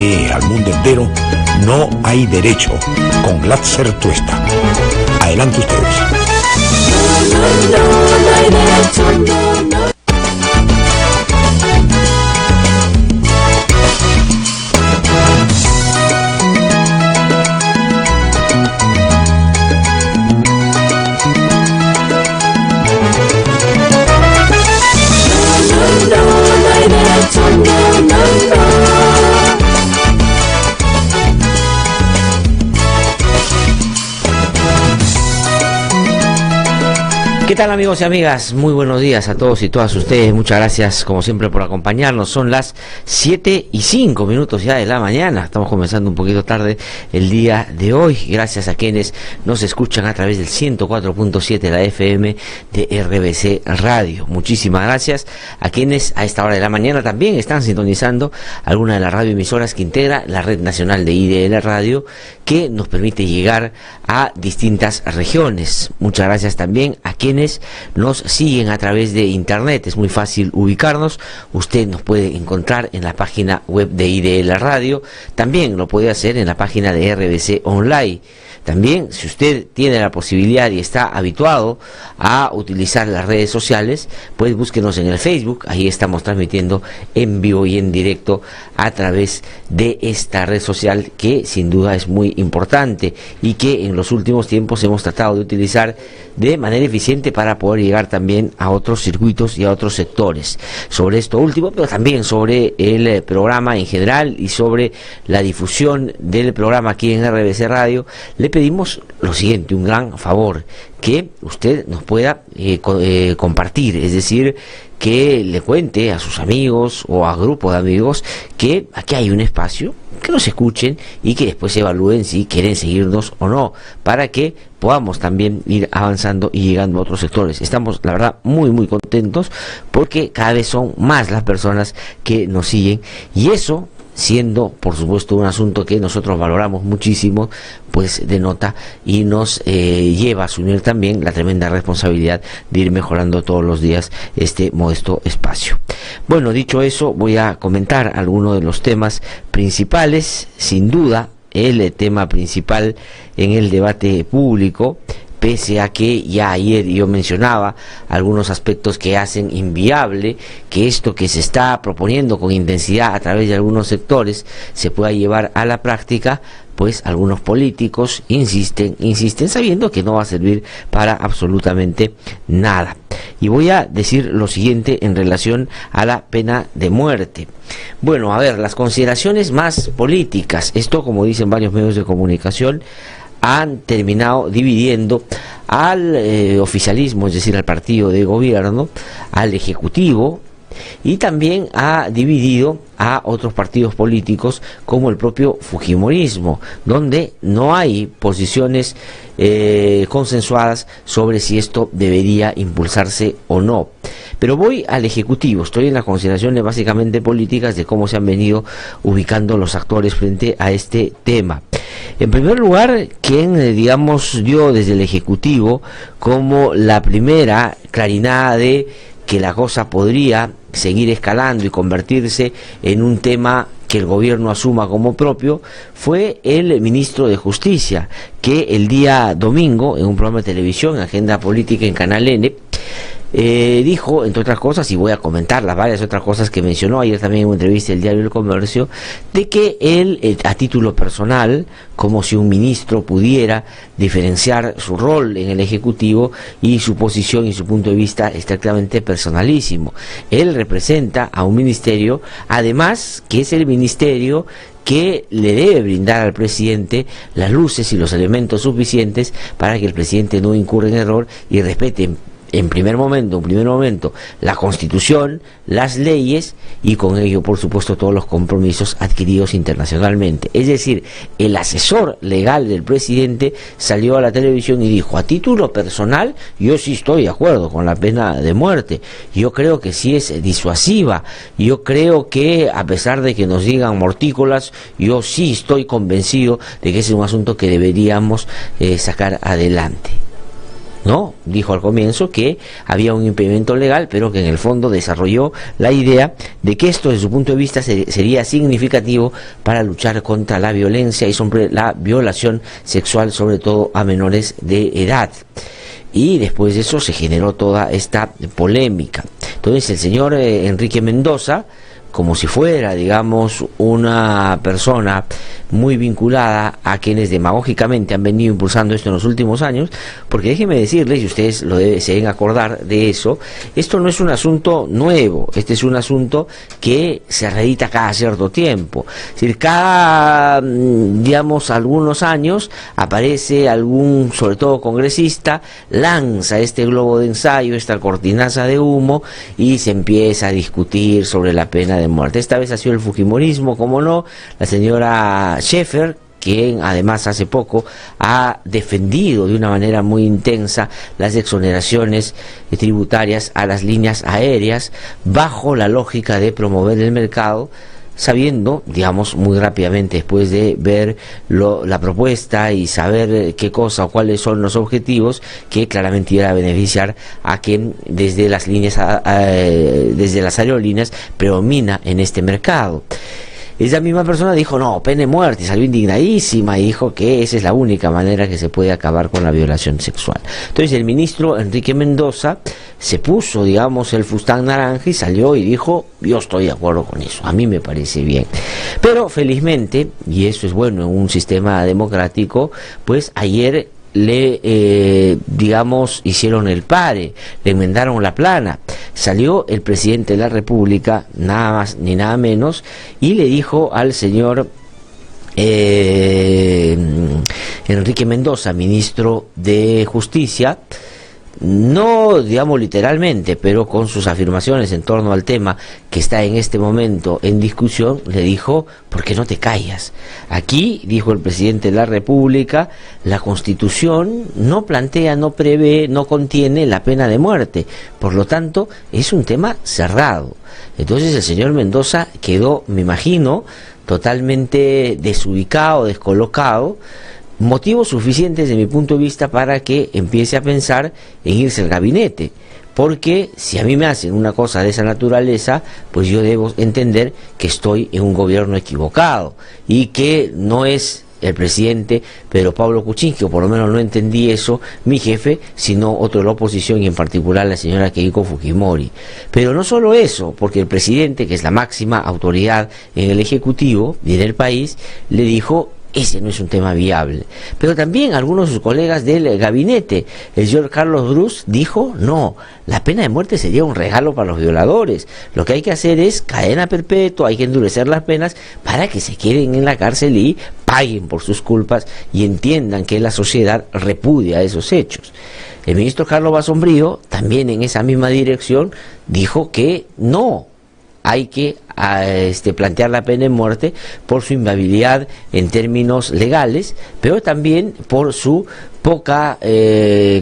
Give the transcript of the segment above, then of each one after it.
al mundo entero, no hay derecho, con Glatzer Tuesta. Adelante ustedes. No hay derecho, no. ¿Qué tal, amigos y amigas? Muy buenos días a todos y todas ustedes. Muchas gracias como siempre por acompañarnos. Son las 7:05 ya de la mañana. Estamos comenzando un poquito tarde el día de hoy. Gracias a quienes nos escuchan a través del 104.7 de la FM de RBC Radio. Muchísimas gracias a quienes a esta hora de la mañana también están sintonizando alguna de las radioemisoras que integra la Red Nacional de IDL Radio, que nos permite llegar a distintas regiones. Muchas gracias también a quienes nos siguen a través de internet. Es muy fácil ubicarnos. Usted nos puede encontrar en la página web de IDL Radio. También lo puede hacer en la página de RBC Online. También, si usted tiene la posibilidad y está habituado a utilizar las redes sociales, pues búsquenos en el Facebook. Ahí estamos transmitiendo en vivo y en directo a través de esta red social, que sin duda es muy importante y que en los últimos tiempos hemos tratado de utilizar de manera eficiente para poder llegar también a otros circuitos y a otros sectores. Sobre esto último, pero también sobre el programa en general y sobre la difusión del programa aquí en RBC Radio, le pedimos lo siguiente, un gran favor: que usted nos pueda compartir, es decir, que le cuente a sus amigos o a grupos de amigos que aquí hay un espacio, que nos escuchen y que después evalúen si quieren seguirnos o no, para que podamos también ir avanzando y llegando a otros sectores. Estamos, la verdad, muy contentos porque cada vez son más las personas que nos siguen, y eso, siendo por supuesto un asunto que nosotros valoramos muchísimo, pues denota y nos lleva a asumir también la tremenda responsabilidad de ir mejorando todos los días este modesto espacio. Bueno, dicho eso, voy a comentar algunos de los temas principales. Sin duda, el tema principal en el debate público, pese a que ya ayer yo mencionaba algunos aspectos que hacen inviable que esto que se está proponiendo con intensidad a través de algunos sectores se pueda llevar a la práctica, pues algunos políticos insisten sabiendo que no va a servir para absolutamente nada. Y voy a decir lo siguiente en relación a la pena de muerte. Bueno, a ver, las consideraciones más políticas, esto, como dicen varios medios de comunicación, han terminado dividiendo al oficialismo, es decir, al partido de gobierno, al ejecutivo, y también ha dividido a otros partidos políticos como el propio fujimorismo, donde no hay posiciones consensuadas sobre si esto debería impulsarse o no. Pero voy al Ejecutivo, estoy en las consideraciones básicamente políticas de cómo se han venido ubicando los actores frente a este tema. En primer lugar, quien, digamos, dio desde el Ejecutivo como la primera clarinada de que la cosa podría seguir escalando y convertirse en un tema que el gobierno asuma como propio, fue el ministro de Justicia, que el día domingo, en un programa de televisión, Agenda Política en Canal N, dijo, entre otras cosas, y voy a comentar las varias otras cosas que mencionó ayer también en una entrevista del diario El Comercio, de que él, a título personal, como si un ministro pudiera diferenciar su rol en el Ejecutivo y su posición y su punto de vista estrictamente personalísimo. Él representa a un ministerio, además, que es el ministerio que le debe brindar al presidente las luces y los elementos suficientes para que el presidente no incurra en error y respete en primer momento, la Constitución, las leyes y con ello, por supuesto, todos los compromisos adquiridos internacionalmente. Es decir, el asesor legal del presidente salió a la televisión y dijo: a título personal, yo sí estoy de acuerdo con la pena de muerte. Yo creo que sí es disuasiva. Yo creo que, a pesar de que nos digan mortícolas, yo sí estoy convencido de que es un asunto que deberíamos sacar adelante. ¿no? Dijo al comienzo que había un impedimento legal, pero que en el fondo desarrolló la idea de que esto, desde su punto de vista, sería significativo para luchar contra la violencia y sobre la violación sexual, sobre todo a menores de edad. Y después de eso se generó toda esta polémica. Entonces el señor Enrique Mendoza, como si fuera, digamos, una persona muy vinculada a quienes demagógicamente han venido impulsando esto en los últimos años, porque déjenme decirles, y ustedes se deben acordar de eso, esto no es un asunto nuevo, este es un asunto que se reedita cada cierto tiempo. Es decir, cada, digamos, algunos años aparece algún, sobre todo congresista, lanza este globo de ensayo, esta cortinaza de humo, y se empieza a discutir sobre la pena de muerte. Esta vez ha sido el fujimorismo, como no, la señora Schaeffer, quien además hace poco ha defendido de una manera muy intensa las exoneraciones tributarias a las líneas aéreas bajo la lógica de promover el mercado, sabiendo, digamos, muy rápidamente después de ver la propuesta y saber qué cosa o cuáles son los objetivos, que claramente iba a beneficiar a quien desde las líneas desde las aerolíneas predomina en este mercado. Esa misma persona dijo, no, pena de muerte, y salió indignadísima y dijo que esa es la única manera que se puede acabar con la violación sexual. Entonces el ministro Enrique Mendoza se puso, digamos, el fustán naranja y salió y dijo, yo estoy de acuerdo con eso, a mí me parece bien. Pero felizmente, y eso es bueno en un sistema democrático, pues ayer digamos, hicieron el pare, le enmendaron la plana. Salió el presidente de la República, nada más ni nada menos, y le dijo al señor Enrique Mendoza, ministro de Justicia, no digamos literalmente, pero con sus afirmaciones en torno al tema que está en este momento en discusión, le dijo, ¿por qué no te callas? Aquí, dijo el presidente de la República, la Constitución no plantea, no prevé, no contiene la pena de muerte, por lo tanto es un tema cerrado. Entonces el señor Mendoza quedó, me imagino, totalmente desubicado, descolocado, motivos suficientes desde mi punto de vista para que empiece a pensar en irse al gabinete, porque si a mí me hacen una cosa de esa naturaleza, pues yo debo entender que estoy en un gobierno equivocado y que no es el presidente Pedro Pablo Kuczynski, o por lo menos no entendí eso, mi jefe, sino otro de la oposición, y en particular la señora Keiko Fujimori. Pero no solo eso, porque el presidente, que es la máxima autoridad en el Ejecutivo y en el país, le dijo, ese no es un tema viable. Pero también algunos de sus colegas del gabinete, el señor Carlos Brus, dijo, no, la pena de muerte sería un regalo para los violadores. Lo que hay que hacer es cadena perpetua, hay que endurecer las penas para que se queden en la cárcel y paguen por sus culpas y entiendan que la sociedad repudia esos hechos. El ministro Carlos Basombrío, también en esa misma dirección, dijo que no hay que plantear la pena de muerte por su inviabilidad en términos legales, pero también por su poca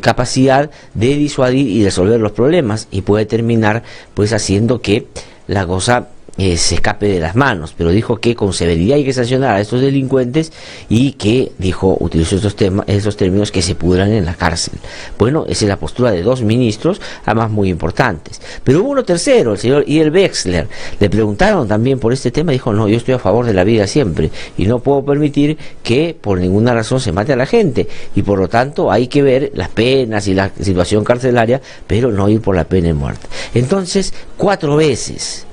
capacidad de disuadir y resolver los problemas, y puede terminar pues haciendo que la cosa se escape de las manos. Pero dijo que con severidad hay que sancionar a estos delincuentes y que, dijo, utilizó esos términos, que se pudran en la cárcel. Bueno, esa es la postura de dos ministros, además muy importantes. Pero hubo uno tercero, el señor Idel Wexler. Le preguntaron también por este tema, dijo, no, yo estoy a favor de la vida siempre y no puedo permitir que por ninguna razón se mate a la gente, y por lo tanto hay que ver las penas y la situación carcelaria, pero no ir por la pena de muerte. Entonces, cuatro veces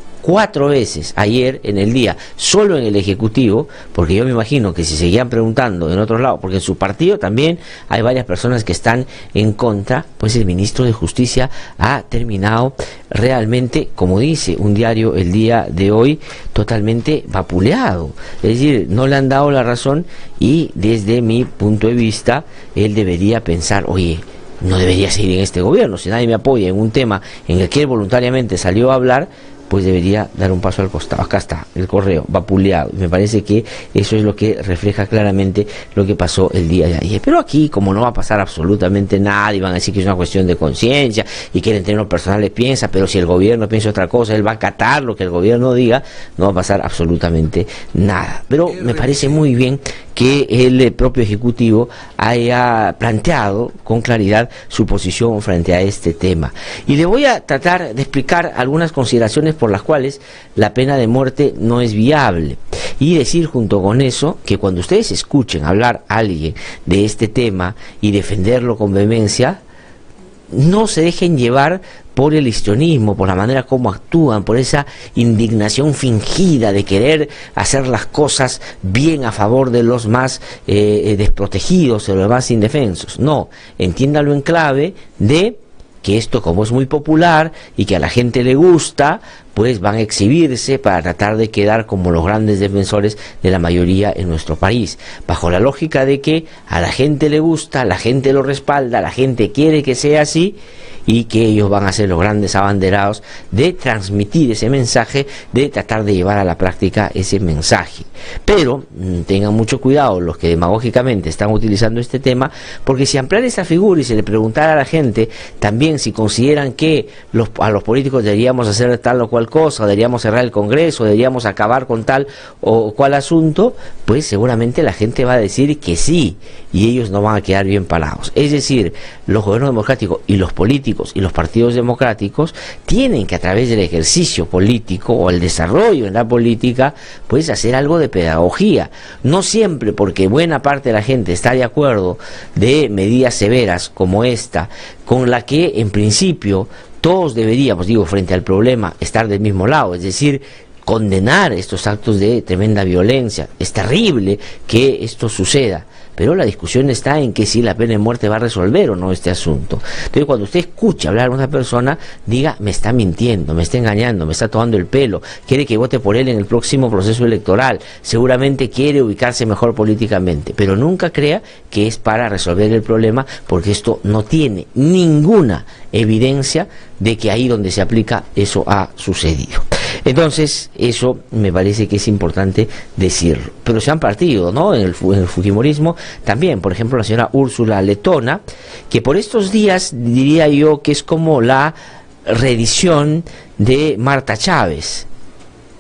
ayer en el día, solo en el Ejecutivo, porque yo me imagino que si seguían preguntando en otros lados, porque en su partido también hay varias personas que están en contra, pues el ministro de Justicia ha terminado realmente, como dice un diario el día de hoy, totalmente vapuleado. Es decir, no le han dado la razón, y desde mi punto de vista, él debería pensar, oye, no debería seguir en este gobierno, si nadie me apoya en un tema en el que él voluntariamente salió a hablar, pues debería dar un paso al costado. Acá está el correo vapuleado. Me parece que eso es lo que refleja claramente lo que pasó el día de ayer. Pero aquí, como no va a pasar absolutamente nada, y van a decir que es una cuestión de conciencia y que en términos personales piensa, pero si el gobierno piensa otra cosa, él va a acatar lo que el gobierno diga, no va a pasar absolutamente nada. Pero me parece muy bien que el propio Ejecutivo haya planteado con claridad su posición frente a este tema. Y le voy a tratar de explicar algunas consideraciones por las cuales la pena de muerte no es viable. Y decir junto con eso que cuando ustedes escuchen hablar a alguien de este tema y defenderlo con vehemencia, no se dejen llevar por el histrionismo, por la manera como actúan, por esa indignación fingida de querer hacer las cosas bien a favor de los más desprotegidos, de los más indefensos. No, entiéndalo en clave de que esto, como es muy popular y que a la gente le gusta, pues van a exhibirse para tratar de quedar como los grandes defensores de la mayoría en nuestro país, bajo la lógica de que a la gente le gusta, la gente lo respalda, la gente quiere que sea así, y que ellos van a ser los grandes abanderados de transmitir ese mensaje, de tratar de llevar a la práctica ese mensaje. Pero tengan mucho cuidado los que demagógicamente están utilizando este tema, porque si ampliar esa figura y se le preguntara a la gente también si consideran que a los políticos deberíamos hacer tal o cual cosa, deberíamos cerrar el Congreso, deberíamos acabar con tal o cual asunto, pues seguramente la gente va a decir que sí, y ellos no van a quedar bien parados. Es decir, los gobiernos democráticos y los políticos y los partidos democráticos tienen que, a través del ejercicio político o el desarrollo en la política, pues hacer algo de pedagogía. No siempre, porque buena parte de la gente está de acuerdo de medidas severas como esta, con la que en principio todos deberíamos, frente al problema, estar del mismo lado, es decir, condenar estos actos de tremenda violencia. Es terrible que esto suceda, pero la discusión está en que si la pena de muerte va a resolver o no este asunto. Entonces, cuando usted escucha hablar a una persona, diga, me está mintiendo, me está engañando, me está tomando el pelo, quiere que vote por él en el próximo proceso electoral, seguramente quiere ubicarse mejor políticamente, pero nunca crea que es para resolver el problema, porque esto no tiene ninguna evidencia de que ahí donde se aplica eso ha sucedido. Entonces, eso me parece que es importante decirlo. Pero se han partido, ¿no? En el fujimorismo también, por ejemplo, la señora Úrsula Letona, que por estos días diría yo que es como la reedición de Marta Chávez.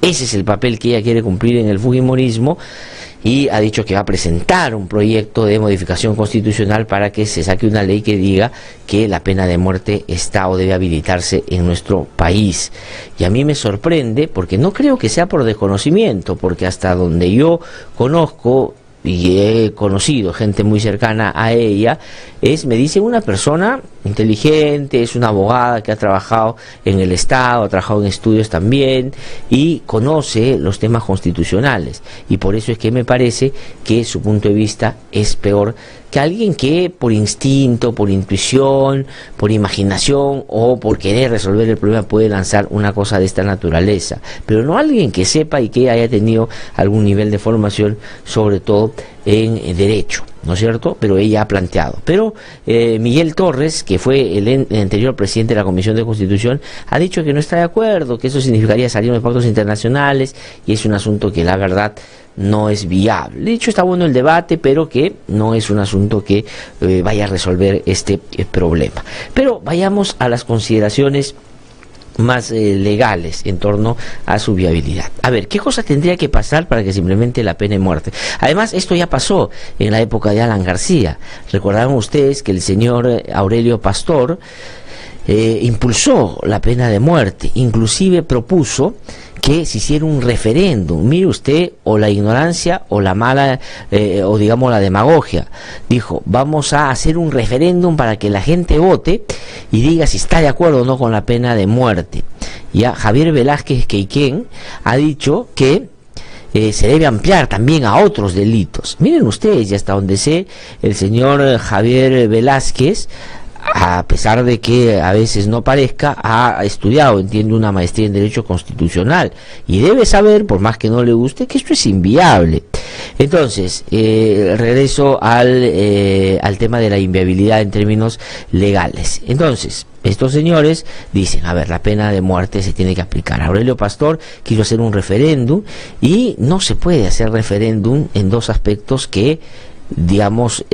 Ese es el papel que ella quiere cumplir en el fujimorismo, y ha dicho que va a presentar un proyecto de modificación constitucional para que se saque una ley que diga que la pena de muerte está o debe habilitarse en nuestro país. Y a mí me sorprende, porque no creo que sea por desconocimiento, porque hasta donde yo conozco y he conocido gente muy cercana a ella, me dice una persona inteligente, es una abogada que ha trabajado en el Estado, ha trabajado en estudios también, y conoce los temas constitucionales, y por eso es que me parece que su punto de vista es peor que alguien que por instinto, por intuición, por imaginación o por querer resolver el problema puede lanzar una cosa de esta naturaleza, pero no alguien que sepa y que haya tenido algún nivel de formación, sobre todo en derecho, ¿no es cierto? Pero ella ha planteado. Pero Miguel Torres, que fue el anterior presidente de la Comisión de Constitución, ha dicho que no está de acuerdo, que eso significaría salir de los pactos internacionales, y es un asunto que la verdad no es viable. De hecho, está bueno el debate, pero que no es un asunto que vaya a resolver este problema. Pero vayamos a las consideraciones más legales en torno a su viabilidad. A ver, ¿qué cosa tendría que pasar para que se implemente la pena de muerte? Además, esto ya pasó en la época de Alan García. Recordarán ustedes que el señor Aurelio Pastor impulsó la pena de muerte, inclusive propuso que se hiciera un referéndum. Mire usted, o la ignorancia o la mala, o digamos la demagogia. Dijo, vamos a hacer un referéndum para que la gente vote y diga si está de acuerdo o no con la pena de muerte. Ya Javier Velázquez Queiquén ha dicho que se debe ampliar también a otros delitos. Miren ustedes, y hasta donde sé, el señor Javier Velázquez, a pesar de que a veces no parezca, ha estudiado, entiende, una maestría en Derecho Constitucional, y debe saber, por más que no le guste, que esto es inviable. Entonces, regreso al tema de la inviabilidad en términos legales. Entonces, estos señores dicen, a ver, la pena de muerte se tiene que aplicar. Aurelio Pastor quiso hacer un referéndum y no se puede hacer referéndum en dos aspectos que, digamos,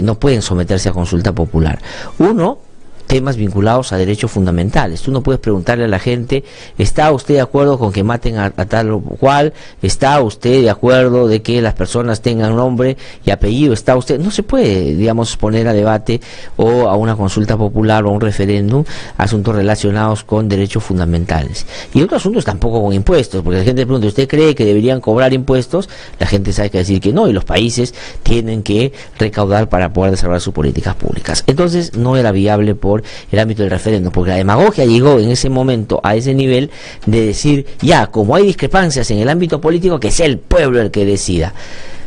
no pueden someterse a consulta popular. Uno, temas vinculados a derechos fundamentales. Tú no puedes preguntarle a la gente, ¿está usted de acuerdo con que maten a tal o cual? ¿Está usted de acuerdo de que las personas tengan nombre y apellido? ¿Está usted? No se puede, digamos, poner a debate o a una consulta popular o a un referéndum asuntos relacionados con derechos fundamentales. Y otros asuntos tampoco con impuestos, porque la gente pregunta, ¿usted cree que deberían cobrar impuestos? La gente sabe que decir que no, y los países tienen que recaudar para poder desarrollar sus políticas públicas. Entonces no era viable por el ámbito del referéndum, porque la demagogia llegó en ese momento a ese nivel de decir, ya, como hay discrepancias en el ámbito político, que sea el pueblo el que decida.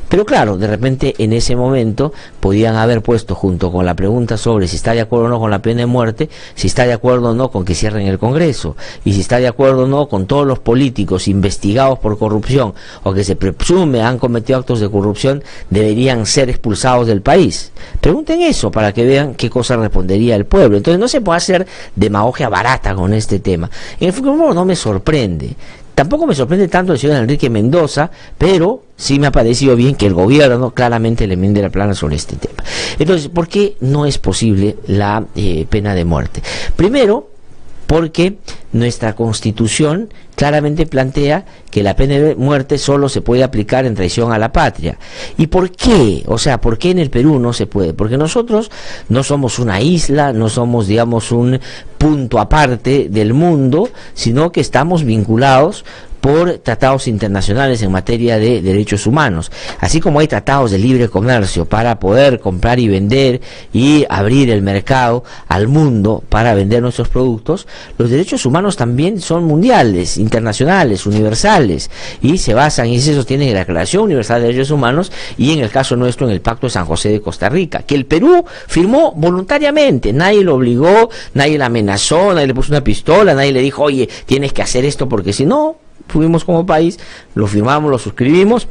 Pero claro, de repente en ese momento podían haber puesto junto con la pregunta sobre si está de acuerdo o no con la pena de muerte, si está de acuerdo o no con que cierren el Congreso, y si está de acuerdo o no con todos los políticos investigados por corrupción o que se presume han cometido actos de corrupción deberían ser expulsados del país. Pregunten eso para que vean qué cosa respondería el pueblo. Entonces no se puede hacer demagogia barata con este tema. En el Fujimori no me sorprende. Tampoco me sorprende tanto el señor Enrique Mendoza, pero sí me ha parecido bien que el gobierno claramente le mende la plana sobre este tema. Entonces, ¿por qué no es posible la pena de muerte? Primero, porque nuestra Constitución claramente plantea que la pena de muerte solo se puede aplicar en traición a la patria. ¿Y por qué? O sea, ¿por qué en el Perú no se puede? Porque nosotros no somos una isla, no somos, digamos, un punto aparte del mundo, sino que estamos vinculados por tratados internacionales en materia de derechos humanos. Así como hay tratados de libre comercio para poder comprar y vender y abrir el mercado al mundo para vender nuestros productos, los derechos humanos también son mundiales, internacionales, universales, y se basan y se sostienen en la Declaración Universal de Derechos Humanos y en el caso nuestro en el Pacto de San José de Costa Rica, que el Perú firmó voluntariamente. Nadie lo obligó, nadie le amenazó, nadie le puso una pistola, nadie le dijo, oye, tienes que hacer esto porque si no, fuimos como país, lo firmamos, lo suscribimos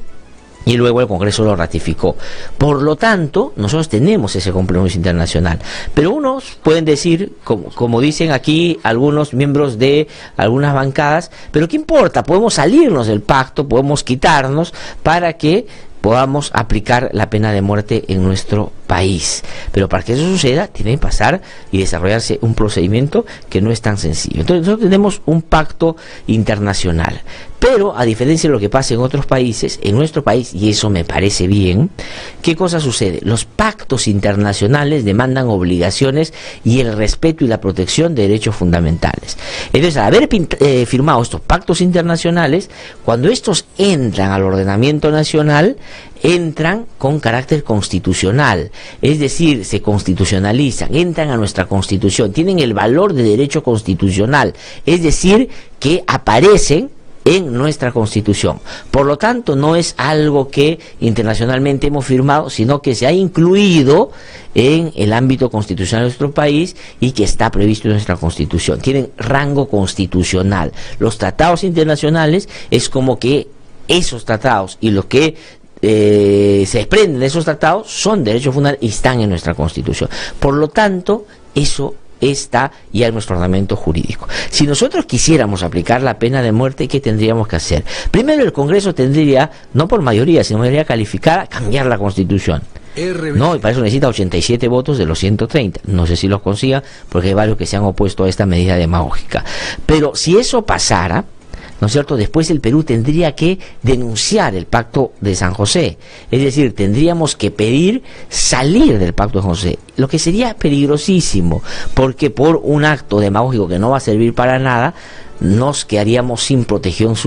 y luego el Congreso lo ratificó. Por lo tanto, nosotros tenemos ese compromiso internacional. Pero unos pueden decir, como dicen aquí algunos miembros de algunas bancadas, pero ¿qué importa? Podemos salirnos del pacto, podemos quitarnos para que podamos aplicar la pena de muerte en nuestro país. Pero para que eso suceda, tiene que pasar y desarrollarse un procedimiento que no es tan sencillo. Entonces nosotros tenemos un pacto internacional. Pero, a diferencia de lo que pasa en otros países, en nuestro país, y eso me parece bien, ¿qué cosa sucede? Los pactos internacionales demandan obligaciones y el respeto y la protección de derechos fundamentales. Entonces, al haber firmado estos pactos internacionales, cuando estos entran al ordenamiento nacional, entran con carácter constitucional, es decir, se constitucionalizan, entran a nuestra Constitución, tienen el valor de derecho constitucional, es decir, que aparecen en nuestra Constitución. Por lo tanto, no es algo que internacionalmente hemos firmado, sino que se ha incluido en el ámbito constitucional de nuestro país y que está previsto en nuestra Constitución. Tienen rango constitucional. Los tratados internacionales es como que esos tratados y los que se desprenden de esos tratados son derechos fundamentales y están en nuestra Constitución. Por lo tanto, eso está ya en nuestro ordenamiento jurídico. Si nosotros quisiéramos aplicar la pena de muerte, ¿qué tendríamos que hacer? Primero, el Congreso tendría, no por mayoría, sino mayoría calificada, cambiar la Constitución. No, y para eso necesita 87 votos de los 130. No sé si los consiga, porque hay varios que se han opuesto a esta medida demagógica. Pero si eso pasara, ¿no es cierto? Después el Perú tendría que denunciar el Pacto de San José. Es decir, tendríamos que pedir salir del Pacto de San José, lo que sería peligrosísimo, porque por un acto demagógico que no va a servir para nada, nos quedaríamos sin protección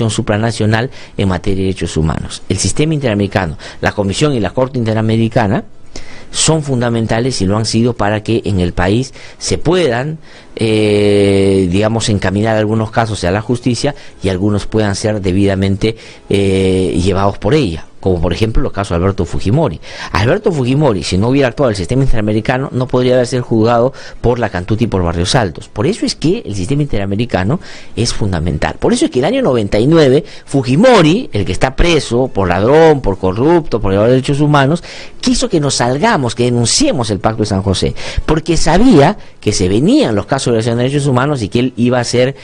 supranacional en materia de derechos humanos. El sistema interamericano, la Comisión y la Corte Interamericana son fundamentales y lo han sido para que en el país se puedan digamos, encaminar algunos casos a la justicia y algunos puedan ser debidamente llevados por ella, como por ejemplo los casos de Alberto Fujimori. Alberto Fujimori, si no hubiera actuado el sistema interamericano, no podría haber sido juzgado por la Cantuta y por Barrios Altos. Por eso es que el sistema interamericano es fundamental. Por eso es que el año 99, Fujimori, el que está preso por ladrón, por corrupto, por violador de derechos humanos, quiso que nos salgamos, que denunciemos el Pacto de San José, porque sabía que se venían los casos de violación de derechos humanos y que él iba a ser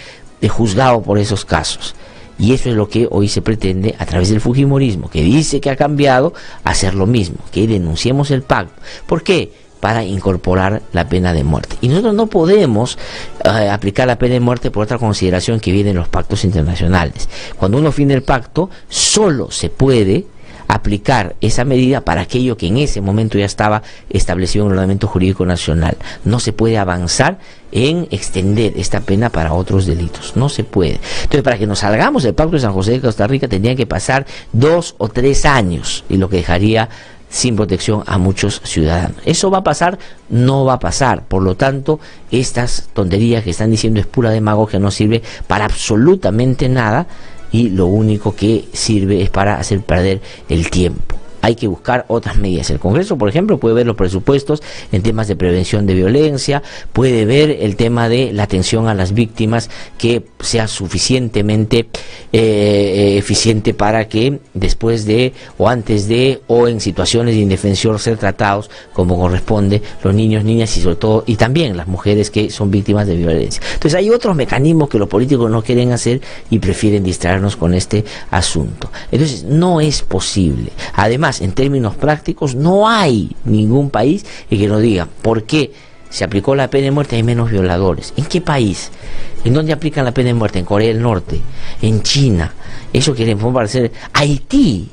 juzgado por esos casos. Y eso es lo que hoy se pretende a través del fujimorismo, que dice que ha cambiado, hacer lo mismo, que denunciemos el pacto. ¿Por qué? Para incorporar la pena de muerte. Y nosotros no podemos aplicar la pena de muerte por otra consideración que viene en los pactos internacionales. Cuando uno firma el pacto, solo se puede aplicar esa medida para aquello que en ese momento ya estaba establecido en el ordenamiento jurídico nacional. No se puede avanzar en extender esta pena para otros delitos, no se puede. Entonces, para que nos salgamos del Pacto de San José de Costa Rica tendrían que pasar 2 o 3 años, y lo que dejaría sin protección a muchos ciudadanos. ¿Eso va a pasar? No va a pasar. Por lo tanto, estas tonterías que están diciendo es pura demagogia, no sirve para absolutamente nada, y lo único que sirve es para hacer perder el tiempo. Hay que buscar otras medidas. El Congreso, por ejemplo, puede ver los presupuestos en temas de prevención de violencia, puede ver el tema de la atención a las víctimas, que sea suficientemente eficiente para que después de, o antes de, o en situaciones de indefensión ser tratados como corresponde los niños, niñas y sobre todo, y también las mujeres que son víctimas de violencia. Entonces hay otros mecanismos que los políticos no quieren hacer y prefieren distraernos con este asunto. Entonces no es posible. Además, en términos prácticos, no hay ningún país que nos diga por qué se aplicó la pena de muerte hay menos violadores. ¿En qué país? ¿En dónde aplican la pena de muerte? En Corea del Norte, en China. Eso queremos parecer. Haití.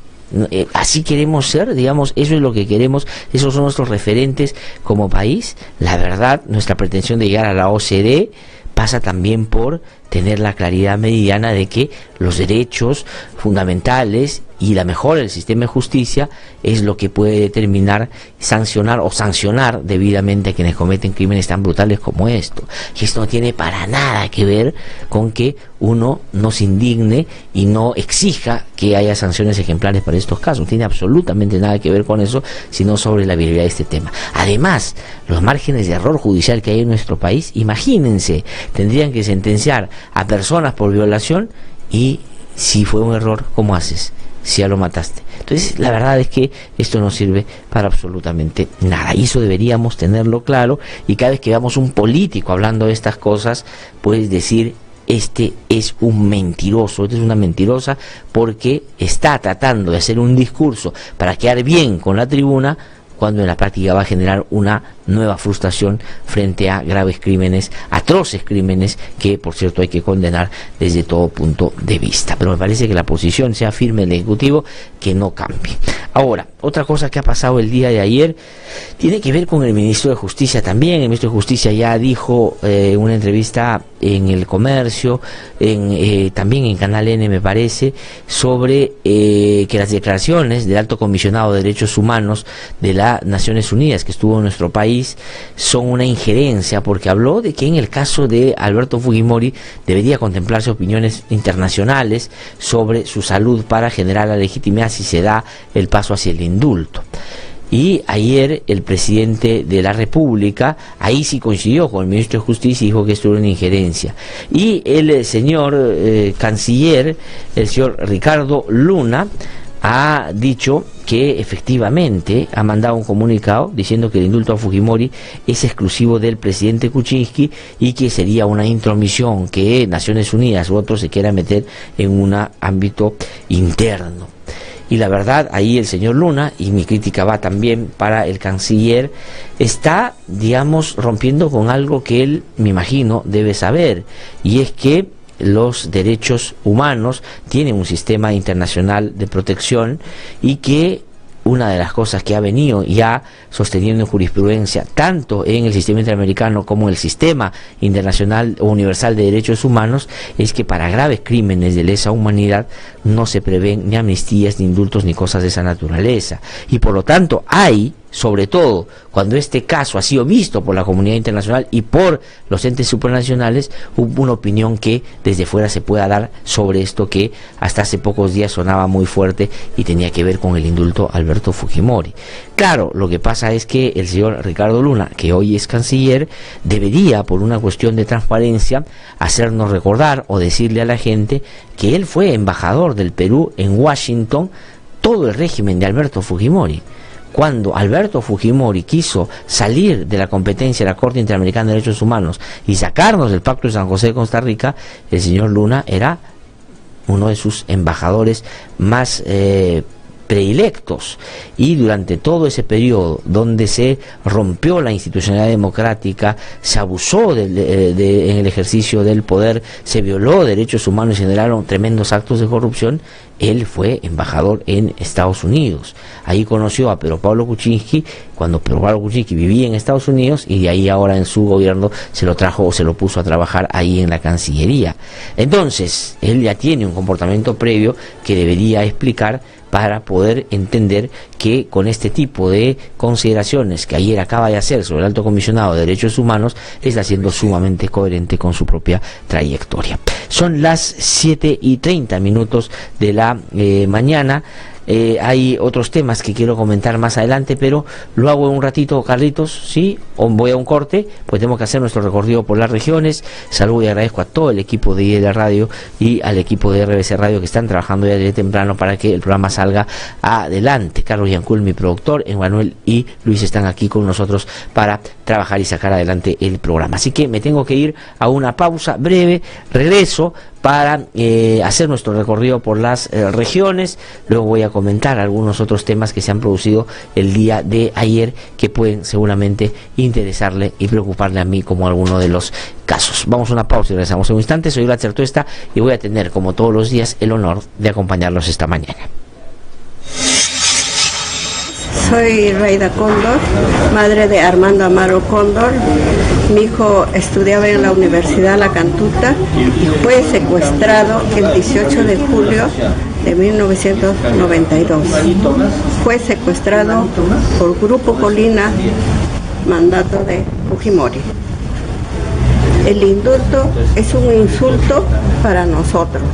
Así queremos ser, digamos, eso es lo que queremos, esos son nuestros referentes como país. La verdad, nuestra pretensión de llegar a la OCDE pasa también por tener la claridad meridiana de que los derechos fundamentales y la mejora del sistema de justicia es lo que puede determinar, sancionar o sancionar debidamente a quienes cometen crímenes tan brutales como esto. Y esto no tiene para nada que ver con que uno no se indigne y no exija que haya sanciones ejemplares para estos casos. No tiene absolutamente nada que ver con eso, sino sobre la viabilidad de este tema. Además, los márgenes de error judicial que hay en nuestro país, imagínense, tendrían que sentenciar a personas por violación y si fue un error, ¿cómo haces? Si ya lo mataste. Entonces, la verdad es que esto no sirve para absolutamente nada. Y eso deberíamos tenerlo claro. Y cada vez que veamos un político hablando de estas cosas, puedes decir, este es un mentiroso, esta es una mentirosa, porque está tratando de hacer un discurso para quedar bien con la tribuna, cuando en la práctica va a generar una nueva frustración frente a graves crímenes, atroces crímenes, que por cierto hay que condenar desde todo punto de vista. Pero me parece que la posición sea firme del Ejecutivo, que no cambie. Ahora, otra cosa que ha pasado el día de ayer tiene que ver con el Ministro de Justicia también. El Ministro de Justicia ya dijo en una entrevista en El Comercio, también en Canal N me parece, sobre que las declaraciones del Alto Comisionado de Derechos Humanos de las Naciones Unidas que estuvo en nuestro país son una injerencia, porque habló de que en el caso de Alberto Fujimori debería contemplarse opiniones internacionales sobre su salud para generar la legitimidad si se da el paso hacia el indulto. Y ayer el presidente de la República, ahí sí coincidió con el ministro de Justicia y dijo que esto era una injerencia. Y el señor canciller, el señor Ricardo Luna, ha dicho que efectivamente ha mandado un comunicado diciendo que el indulto a Fujimori es exclusivo del presidente Kuczynski y que sería una intromisión que Naciones Unidas u otros se quieran meter en un ámbito interno. Y la verdad, ahí el señor Luna, y mi crítica va también para el canciller, está, digamos, rompiendo con algo que él, me imagino, debe saber, y es que los derechos humanos tienen un sistema internacional de protección y que una de las cosas que ha venido ya sosteniendo en jurisprudencia, tanto en el sistema interamericano como en el sistema internacional o universal de derechos humanos, es que para graves crímenes de lesa humanidad no se prevén ni amnistías, ni indultos, ni cosas de esa naturaleza. Y por lo tanto hay sobre todo cuando este caso ha sido visto por la comunidad internacional y por los entes supranacionales, una opinión que desde fuera se pueda dar sobre esto que hasta hace pocos días sonaba muy fuerte y tenía que ver con el indulto a Alberto Fujimori. Claro, lo que pasa es que el señor Ricardo Luna, que hoy es canciller, debería, por una cuestión de transparencia, hacernos recordar o decirle a la gente que él fue embajador del Perú en Washington todo el régimen de Alberto Fujimori. Cuando Alberto Fujimori quiso salir de la competencia de la Corte Interamericana de Derechos Humanos y sacarnos del Pacto de San José de Costa Rica, el señor Luna era uno de sus embajadores más predilectos, y durante todo ese periodo donde se rompió la institucionalidad democrática, se abusó en el ejercicio del poder, se violó derechos humanos y se generaron tremendos actos de corrupción, él fue embajador en Estados Unidos. Ahí conoció a Pedro Pablo Kuczynski, cuando Pedro Pablo Kuczynski vivía en Estados Unidos, y de ahí ahora en su gobierno se lo trajo o se lo puso a trabajar ahí en la Cancillería. Entonces, él ya tiene un comportamiento previo que debería explicar para poder entender que con este tipo de consideraciones que ayer acaba de hacer sobre el Alto Comisionado de Derechos Humanos, está siendo sumamente coherente con su propia trayectoria. Son las 7:30 de la mañana. Hay otros temas que quiero comentar más adelante, pero lo hago en un ratito, Carlitos, ¿sí? O voy a un corte, pues tenemos que hacer nuestro recorrido por las regiones. Saludo y agradezco a todo el equipo de IEL Radio y al equipo de RBC Radio que están trabajando ya desde temprano para que el programa salga adelante. Carlos Yancul, mi productor, Emmanuel y Luis están aquí con nosotros para trabajar y sacar adelante el programa. Así que me tengo que ir a una pausa breve, regreso para hacer nuestro recorrido por las regiones. Luego voy a comentar algunos otros temas que se han producido el día de ayer que pueden seguramente interesarle y preocuparle a mí como alguno de los casos. Vamos a una pausa y regresamos en un instante. Soy Glatzer Tuesta y voy a tener, como todos los días, el honor de acompañarlos esta mañana. Soy Raida Cóndor, madre de Armando Amaro Cóndor. Mi hijo estudiaba en la Universidad La Cantuta y fue secuestrado el 18 de julio de 1992. Fue secuestrado por Grupo Colina, mandato de Fujimori. El indulto es un insulto para nosotros.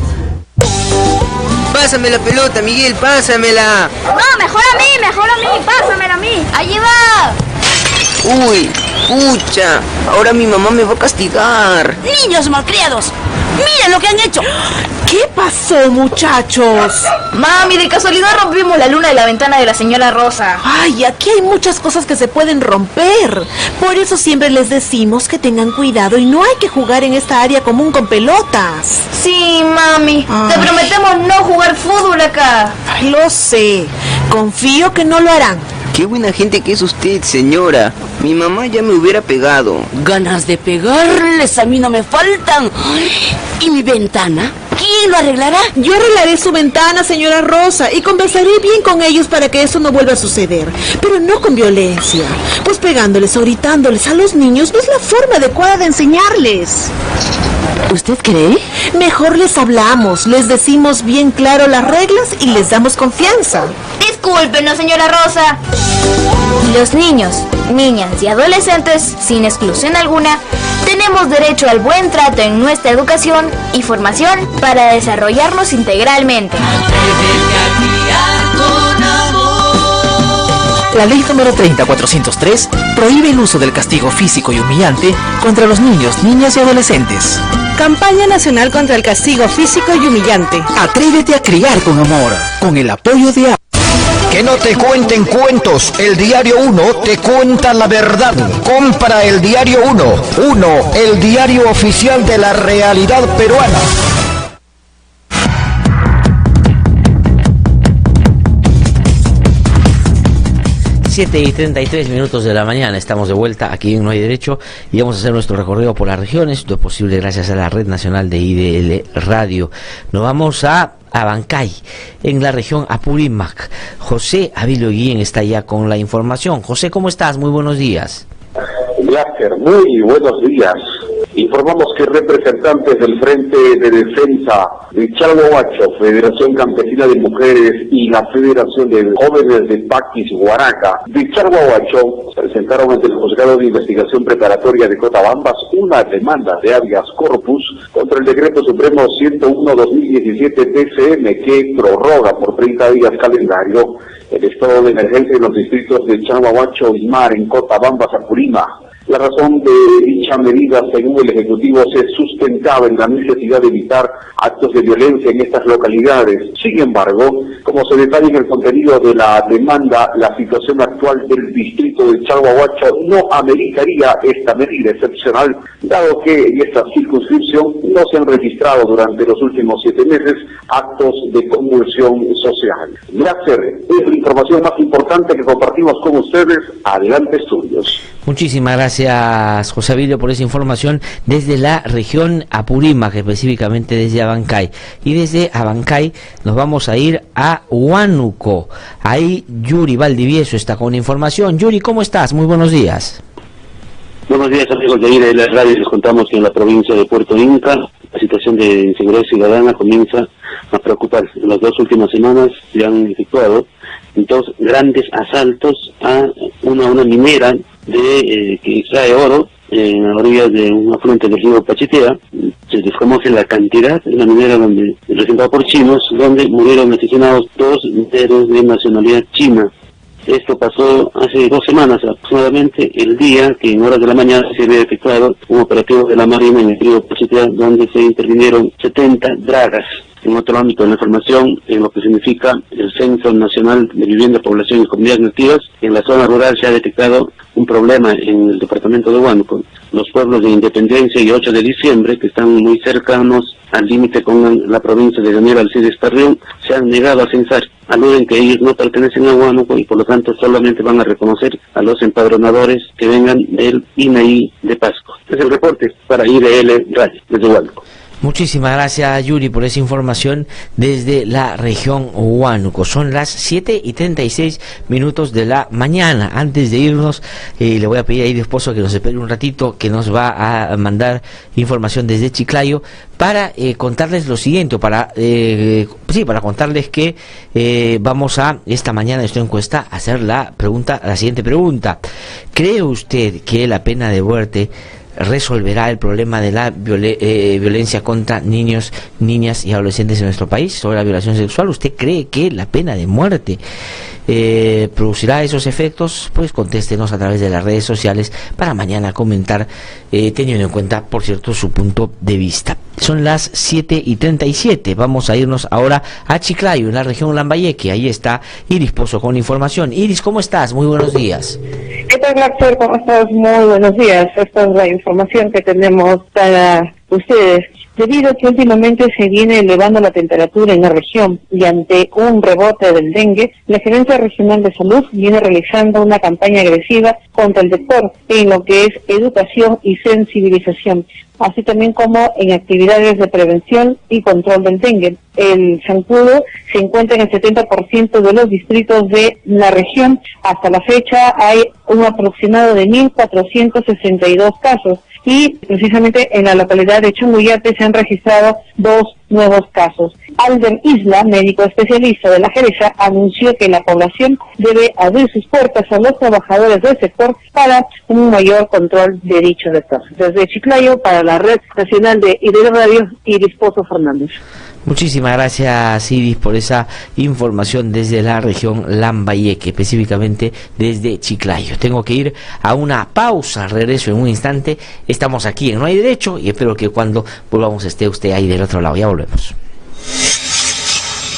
Pásame la pelota, Miguel, pásamela. No, mejor a mí, pásamela a mí. Allí va. Uy, pucha, ahora mi mamá me va a castigar. Niños malcriados, miren lo que han hecho. ¿Qué pasó, muchachos? Mami, de casualidad rompimos la luna de la ventana de la señora Rosa. Ay, aquí hay muchas cosas que se pueden romper. Por eso siempre les decimos que tengan cuidado y no hay que jugar en esta área común con pelotas. Sí, mami, te prometemos no jugar fútbol acá. Ay, lo sé, confío que no lo harán. Qué buena gente que es usted, señora. Mi mamá ya me hubiera pegado. Ganas de pegarles a mí no me faltan. ¿Y mi ventana? ¿Quién lo arreglará? Yo arreglaré su ventana, señora Rosa, y conversaré bien con ellos para que eso no vuelva a suceder. Pero no con violencia. Pues pegándoles o gritándoles a los niños no es la forma adecuada de enseñarles. ¿Usted cree? Mejor les hablamos, les decimos bien claro las reglas y les damos confianza. Discúlpenos, señora Rosa. Los niños, niñas y adolescentes, sin exclusión alguna, tenemos derecho al buen trato en nuestra educación y formación para desarrollarnos integralmente. La ley número 30403 prohíbe el uso del castigo físico y humillante contra los niños, niñas y adolescentes. Campaña Nacional contra el Castigo Físico y Humillante. Atrévete a criar con amor, con el apoyo de... Que no te cuenten cuentos, el Diario 1 te cuenta la verdad. Compra el Diario 1, el diario oficial de la realidad peruana. Y 33 de la mañana, estamos de vuelta aquí en No Hay Derecho y vamos a hacer nuestro recorrido por las regiones, todo es posible gracias a la Red Nacional de IDL Radio. Nos vamos a Abancay, en la región Apurímac. José Avilio Guillén está ya con la información. José, ¿cómo estás? Muy buenos días. Glatzer, muy buenos días. Informamos que representantes del Frente de Defensa de Chalhuahuacho, Federación Campesina de Mujeres y la Federación de Jóvenes de Paquis Huaraca de Chalhuahuacho presentaron ante el Juzgado de Investigación Preparatoria de Cotabambas una demanda de habeas corpus contra el Decreto Supremo 101-2017 TCM que prorroga por 30 días calendario el estado de emergencia en los distritos de Chalhuahuacho y Mar en Cotabambas, Apurímac. La razón de dicha medida, según el Ejecutivo, se sustentaba en la necesidad de evitar actos de violencia en estas localidades. Sin embargo, como se detalla en el contenido de la demanda, la situación actual del distrito de Chalhuahuacho no ameritaría esta medida excepcional, dado que en esta circunscripción no se han registrado durante los últimos 7 meses actos de convulsión social. Gracias, es la información más importante que compartimos con ustedes. Adelante, estudios. Muchísimas gracias, José Abilio, por esa información desde la región Apurímac, específicamente desde Abancay. Y desde Abancay nos vamos a ir a Huánuco. Ahí Yuri Valdivieso está con información. Yuri, ¿cómo estás? Muy buenos días. Buenos días, amigos de ahí de la radio. Les contamos que en la provincia de Puerto Inca la situación de inseguridad ciudadana comienza a preocupar. En las 2 últimas semanas se han efectuado 2 grandes asaltos a una minera que extrae oro en la orilla de un afluente del río Pachitea. Se desconoce la cantidad de la minera representada por chinos, donde murieron asesinados 2 mineros de nacionalidad china. Esto pasó hace 2 semanas aproximadamente, el día que en horas de la mañana se había efectuado un operativo de la Marina en el río Pachitea, donde se intervinieron 70 dragas. En otro ámbito de la información, en lo que significa el Censo Nacional de Vivienda, Población y Comunidades Nativas, en la zona rural se ha detectado un problema en el departamento de Huánuco. Los pueblos de Independencia y 8 de diciembre, que están muy cercanos al límite con la provincia de Daniel Alcides Carrión, se han negado a censar. Aluden que ellos no pertenecen a Huánuco y por lo tanto solamente van a reconocer a los empadronadores que vengan del INAI de Pasco. Es el reporte para IDL Radio desde Huánuco. Muchísimas gracias, Yuri, por esa información desde la región Huánuco. Son las 7:36 de la mañana. Antes de irnos, le voy a pedir a Iris Pozo que nos espere un ratito, que nos va a mandar información desde Chiclayo para contarles lo siguiente, para contarles que vamos a esta mañana de esta encuesta a hacer la siguiente pregunta. ¿Cree usted que la pena de muerte resolverá el problema de la violencia contra niños, niñas y adolescentes en nuestro país, sobre la violación sexual? ¿Usted cree que la pena de muerte producirá esos efectos? Pues contéstenos a través de las redes sociales para mañana comentar, teniendo en cuenta, por cierto, su punto de vista. Son las 7:37. Vamos a irnos ahora a Chiclayo, en la región Lambayeque. Ahí está Iris Pozo con información. Iris, ¿cómo estás? Muy buenos días. ¿Qué tal, Axel? ¿Cómo estás? Muy buenos días. Esta es la información que tenemos para ustedes. Debido a que últimamente se viene elevando la temperatura en la región y ante un rebote del dengue, la Gerencia Regional de Salud viene realizando una campaña agresiva contra el sector en lo que es educación y sensibilización, así también como en actividades de prevención y control del dengue. El zancudo se encuentra en el 70% de los distritos de la región. Hasta la fecha hay un aproximado de 1.462 casos. Y precisamente en la localidad de Chonguyate se han registrado 2 nuevos casos. Alder Isla, médico especialista de la Geresa, anunció que la población debe abrir sus puertas a los trabajadores del sector para un mayor control de dicho sector. Desde Chiclayo, para la Red Nacional de IDL Radio, Iris Pozo Fernández. Muchísimas gracias, Iris, por esa información desde la región Lambayeque, específicamente desde Chiclayo. Tengo que ir a una pausa, regreso en un instante. Estamos aquí en No Hay Derecho y espero que cuando volvamos esté usted ahí del otro lado. Ya volvemos.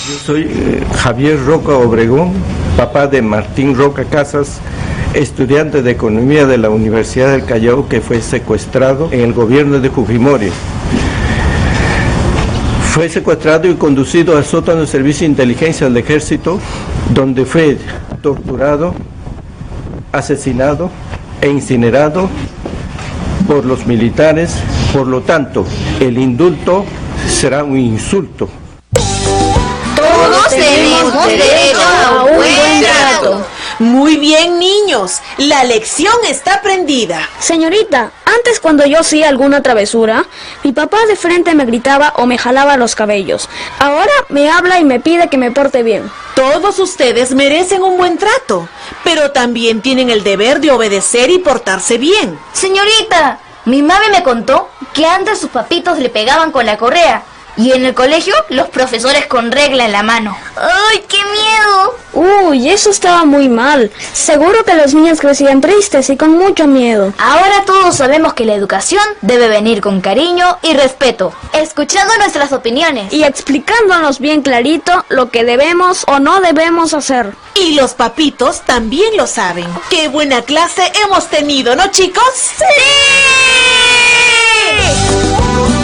Yo soy Javier Roca Obregón, papá de Martín Roca Casas, estudiante de Economía de la Universidad del Callao, que fue secuestrado en el gobierno de Fujimori. Fue secuestrado y conducido al sótano del Servicio de Inteligencia del Ejército, donde fue torturado, asesinado e incinerado por los militares. Por lo tanto, el indulto será un insulto. Todos tenemos derecho a un buen trato. Muy bien, niños. niños, la lección está aprendida. Señorita, antes cuando yo hacía alguna travesura, mi papá de frente me gritaba o me jalaba los cabellos. Ahora me habla y me pide que me porte bien. Todos ustedes merecen un buen trato, pero también tienen el deber de obedecer y portarse bien. Señorita, mi mami me contó que antes sus papitos le pegaban con la correa. Y en el colegio, los profesores con regla en la mano. ¡Ay, qué miedo! Uy, eso estaba muy mal. Seguro que los niños crecían tristes y con mucho miedo. Ahora todos sabemos que la educación debe venir con cariño y respeto, escuchando nuestras opiniones y explicándonos bien clarito lo que debemos o no debemos hacer. Y los papitos también lo saben. ¡Qué buena clase hemos tenido!, ¿no, chicos? ¡Sí!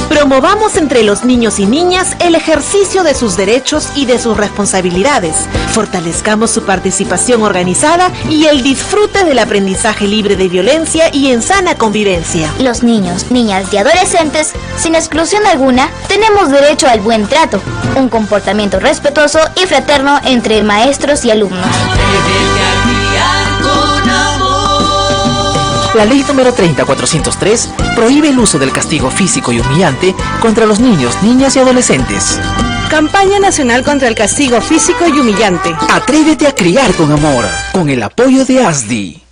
Promovamos entre los niños y niñas el ejercicio de sus derechos y de sus responsabilidades. Fortalezcamos su participación organizada y el disfrute del aprendizaje libre de violencia y en sana convivencia. Los niños, niñas y adolescentes, sin exclusión alguna, tenemos derecho al buen trato, un comportamiento respetuoso y fraterno entre maestros y alumnos. La ley número 30403 prohíbe el uso del castigo físico y humillante contra los niños, niñas y adolescentes. Campaña Nacional contra el Castigo Físico y Humillante. Atrévete a criar con amor, con el apoyo de ASDI.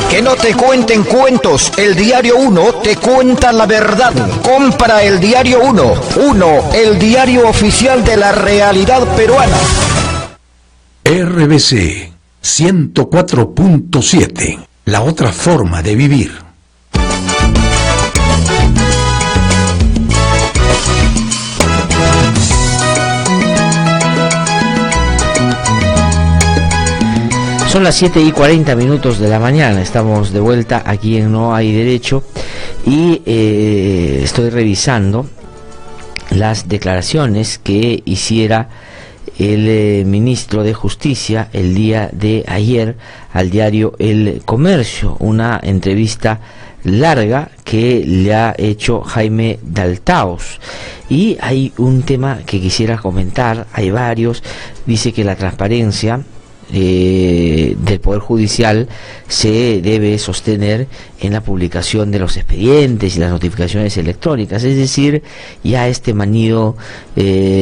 Que no te cuenten cuentos, el Diario 1 te cuenta la verdad. Compra el Diario 1, el diario oficial de la realidad peruana. RBC 104.7. La otra forma de vivir. Son las 7:40 de la mañana, estamos de vuelta aquí en No Hay Derecho y estoy revisando las declaraciones que hiciera el ministro de Justicia el día de ayer al diario El Comercio, una entrevista larga que le ha hecho Jaime Daltaos. Y hay un tema que quisiera comentar, hay varios. Dice que la transparencia del Poder Judicial se debe sostener en la publicación de los expedientes y las notificaciones electrónicas, es decir, ya este manido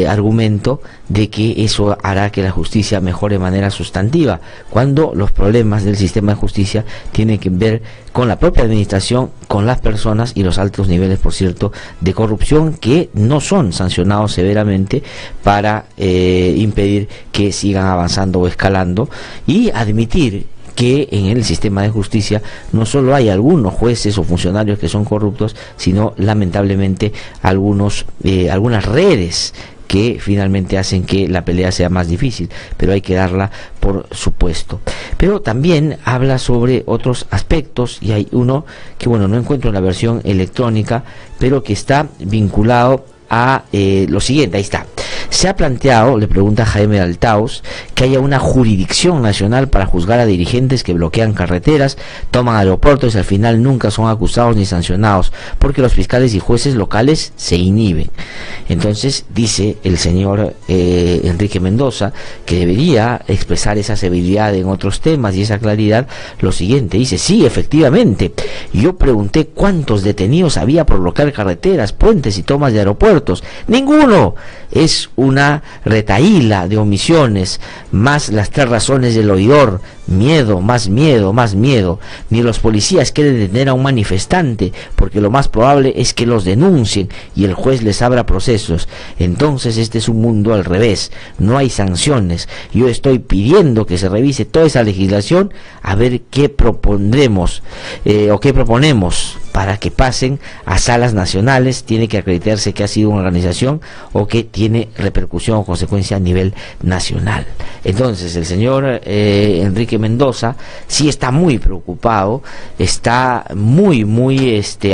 argumento de que eso hará que la justicia mejore de manera sustantiva, cuando los problemas del sistema de justicia tienen que ver con la propia administración, con las personas y los altos niveles, por cierto, de corrupción que no son sancionados severamente para impedir que sigan avanzando o escalando, y admitir que en el sistema de justicia no solo hay algunos jueces o funcionarios que son corruptos, sino lamentablemente algunas redes que finalmente hacen que la pelea sea más difícil, pero hay que darla por supuesto. Pero también habla sobre otros aspectos, y hay uno que, bueno, no encuentro en la versión electrónica, pero que está vinculado a lo siguiente. Ahí está. Se ha planteado, le pregunta Jaime Daltaos, que haya una jurisdicción nacional para juzgar a dirigentes que bloquean carreteras, toman aeropuertos y al final nunca son acusados ni sancionados, porque los fiscales y jueces locales se inhiben. Entonces dice el señor Enrique Mendoza que debería expresar esa severidad en otros temas y esa claridad. Lo siguiente, dice: sí, efectivamente, yo pregunté cuántos detenidos había por bloquear carreteras, puentes y tomas de aeropuertos. ¡Ninguno! Es una retahíla de omisiones, más las 3 razones del oidor: miedo, más miedo, más miedo. Ni los policías quieren detener a un manifestante, porque lo más probable es que los denuncien y el juez les abra procesos. Entonces este es un mundo al revés, no hay sanciones. Yo estoy pidiendo que se revise toda esa legislación, a ver qué propondremos o qué proponemos para que pasen a salas nacionales. Tiene que acreditarse que ha sido una organización o que tiene repercusión o consecuencia a nivel nacional. Entonces el señor Enrique Mendoza sí está muy preocupado, está muy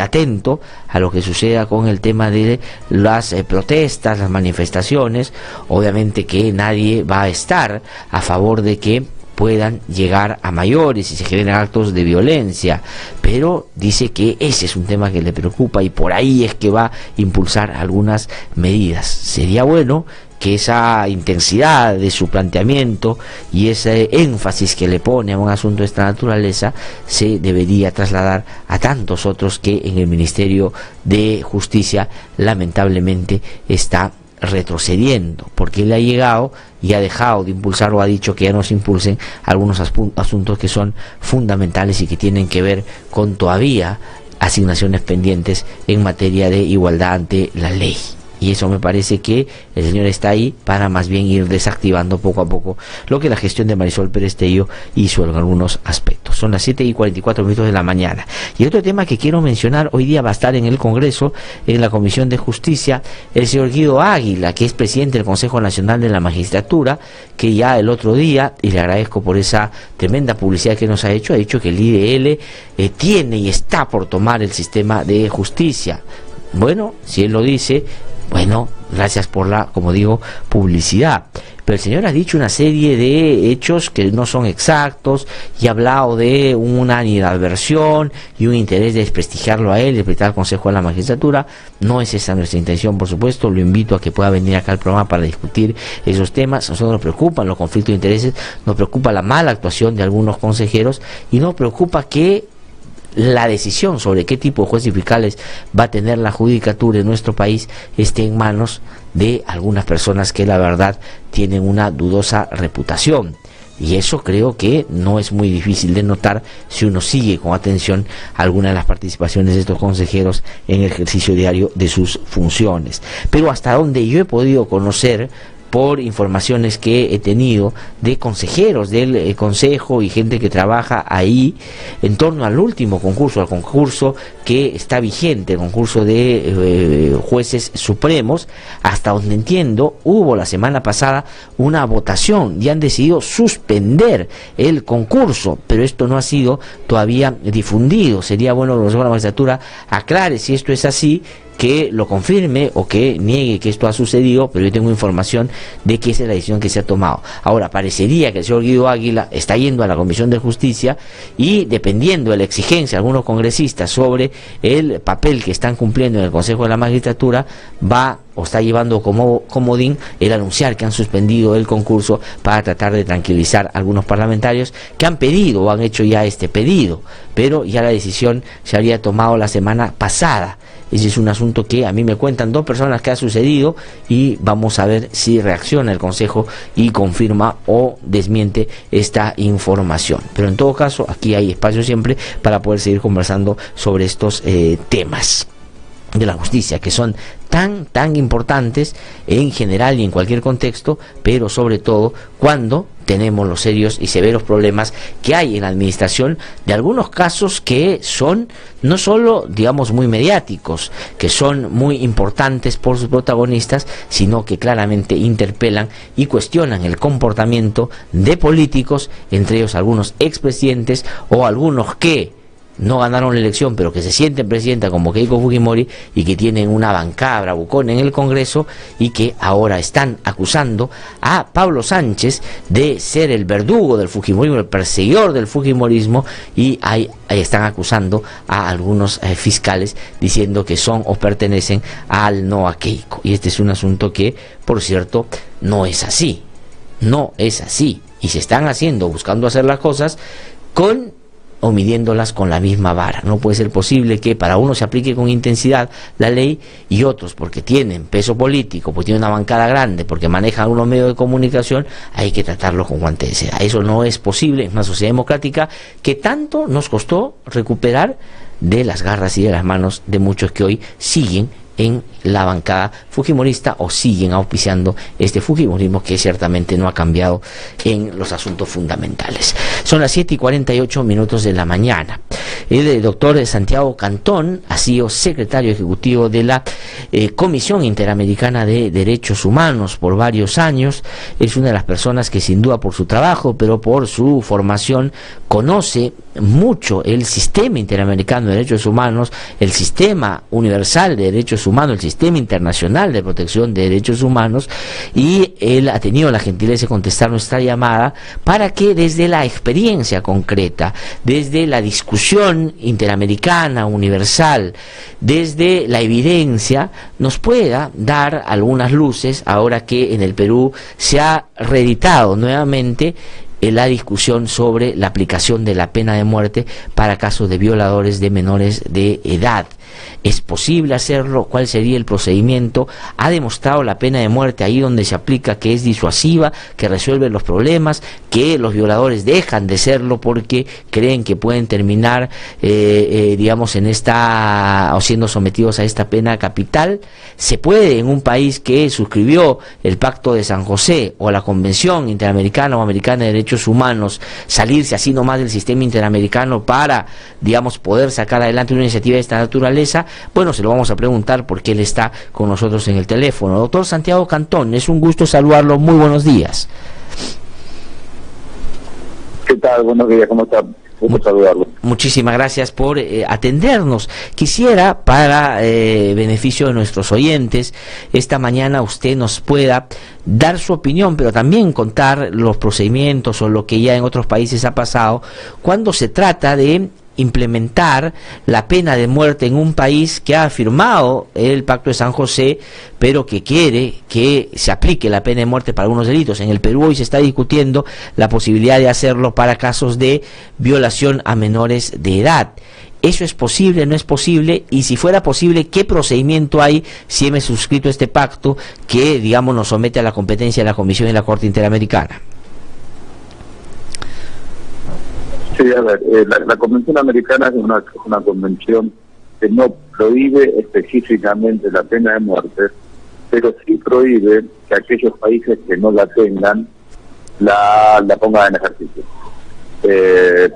atento a lo que suceda con el tema de las protestas, las manifestaciones. Obviamente que nadie va a estar a favor de que puedan llegar a mayores y se generen actos de violencia, pero dice que ese es un tema que le preocupa y por ahí es que va a impulsar algunas medidas. Sería bueno que esa intensidad de su planteamiento y ese énfasis que le pone a un asunto de esta naturaleza se debería trasladar a tantos otros que en el Ministerio de Justicia lamentablemente está retrocediendo, porque él ha llegado y ha dejado de impulsar o ha dicho que ya no se impulsen algunos asuntos que son fundamentales y que tienen que ver con todavía asignaciones pendientes en materia de igualdad ante la ley. Y eso me parece que el señor está ahí para más bien ir desactivando poco a poco lo que la gestión de Marisol Pérez Tello hizo en algunos aspectos. Son las 7:44 de la mañana. Y otro tema que quiero mencionar, hoy día va a estar en el Congreso, en la Comisión de Justicia, el señor Guido Águila, que es presidente del Consejo Nacional de la Magistratura, que ya el otro día, y le agradezco por esa tremenda publicidad que nos ha dicho que el IDL tiene y está por tomar el sistema de justicia. Bueno, si él lo dice, bueno, gracias por la, como digo, publicidad. Pero el señor ha dicho una serie de hechos que no son exactos y ha hablado de una animadversión y un interés de desprestigiarlo a él, de prestar al Consejo de la Magistratura. No es esa nuestra intención, por supuesto. Lo invito a que pueda venir acá al programa para discutir esos temas. A nosotros nos preocupan los conflictos de intereses, nos preocupa la mala actuación de algunos consejeros y nos preocupa que la decisión sobre qué tipo de jueces y fiscales va a tener la judicatura en nuestro país esté en manos de algunas personas que la verdad tienen una dudosa reputación. Y eso creo que no es muy difícil de notar si uno sigue con atención algunas de las participaciones de estos consejeros en el ejercicio diario de sus funciones. Pero hasta donde yo he podido conocer, por informaciones que he tenido de consejeros del Consejo y gente que trabaja ahí en torno al último concurso, al concurso que está vigente, el concurso de jueces supremos, hasta donde entiendo, hubo la semana pasada una votación y han decidido suspender el concurso, pero esto no ha sido todavía difundido. Sería bueno que la magistratura aclare si esto es así, que lo confirme o que niegue que esto ha sucedido, pero yo tengo información de que esa es la decisión que se ha tomado. Ahora, parecería que el señor Guido Águila está yendo a la Comisión de Justicia y, dependiendo de la exigencia de algunos congresistas sobre el papel que están cumpliendo en el Consejo de la Magistratura, va o está llevando como comodín el anunciar que han suspendido el concurso para tratar de tranquilizar a algunos parlamentarios que han pedido o han hecho ya este pedido, pero ya la decisión se habría tomado la semana pasada. Ese es un asunto que a mí me cuentan dos personas que ha sucedido y vamos a ver si reacciona el Consejo y confirma o desmiente esta información. Pero en todo caso, aquí hay espacio siempre para poder seguir conversando sobre estos temas de la justicia, que son tan importantes en general y en cualquier contexto, pero sobre todo cuando tenemos los serios y severos problemas que hay en la administración de algunos casos que son no solo, digamos, muy mediáticos, que son muy importantes por sus protagonistas, sino que claramente interpelan y cuestionan el comportamiento de políticos, entre ellos algunos expresidentes o algunos que no ganaron la elección, pero que se sienten presidenta como Keiko Fujimori y que tienen una bancada bravucona en el Congreso y que ahora están acusando a Pablo Sánchez de ser el verdugo del Fujimorismo, el perseguidor del Fujimorismo, y ahí están acusando a algunos fiscales diciendo que son o pertenecen al no a Keiko. Y este es un asunto que, por cierto, no es así. No es así. Y se están haciendo, buscando hacer las cosas o midiéndolas con la misma vara. No puede ser posible que para uno se aplique con intensidad la ley y otros, porque tienen peso político, porque tienen una bancada grande, porque manejan algunos medios de comunicación, hay que tratarlos con guante de seda. Eso no es posible en una sociedad democrática que tanto nos costó recuperar de las garras y de las manos de muchos que hoy siguen en la bancada fujimorista o siguen auspiciando este fujimorismo que ciertamente no ha cambiado en los asuntos fundamentales. Son las 7:48 de la mañana. El doctor Santiago Cantón ha sido secretario ejecutivo de la Comisión Interamericana de Derechos Humanos por varios años. Es una de las personas que, sin duda por su trabajo, pero por su formación, conoce mucho el sistema interamericano de derechos humanos, el sistema universal de derechos humanos, el sistema internacional de protección de derechos humanos, y él ha tenido la gentileza de contestar nuestra llamada para que desde la experiencia concreta, desde la discusión interamericana, universal, desde la evidencia, nos pueda dar algunas luces ahora que en el Perú se ha reeditado nuevamente la discusión sobre la aplicación de la pena de muerte para casos de violadores de menores de edad. ¿Es posible hacerlo? ¿Cuál sería el procedimiento? ¿Ha demostrado la pena de muerte ahí donde se aplica que es disuasiva, que resuelve los problemas, que los violadores dejan de serlo porque creen que pueden terminar, digamos, en esta, o siendo sometidos a esta pena capital? ¿Se puede en un país que suscribió el Pacto de San José o la Convención Interamericana o Americana de Derechos Humanos salirse así nomás del sistema interamericano para, digamos, poder sacar adelante una iniciativa de esta naturaleza? Bueno, se lo vamos a preguntar porque él está con nosotros en el teléfono. Doctor Santiago Cantón, es un gusto saludarlo. Muy buenos días. ¿Qué tal? Buenos días, ¿cómo está? Gusto saludarlo. Muchísimas gracias por atendernos. Quisiera, para beneficio de nuestros oyentes, esta mañana usted nos pueda dar su opinión, pero también contar los procedimientos o lo que ya en otros países ha pasado cuando se trata de implementar la pena de muerte en un país que ha firmado el Pacto de San José, pero que quiere que se aplique la pena de muerte para algunos delitos. En el Perú hoy se está discutiendo la posibilidad de hacerlo para casos de violación a menores de edad. ¿Eso es posible, no es posible? Y si fuera posible, ¿qué procedimiento hay si hemos suscrito este pacto que, digamos, nos somete a la competencia de la Comisión y la Corte Interamericana? Sí, a ver, la Convención Americana es una convención que no prohíbe específicamente la pena de muerte, pero sí prohíbe que aquellos países que no la tengan la pongan en ejercicio.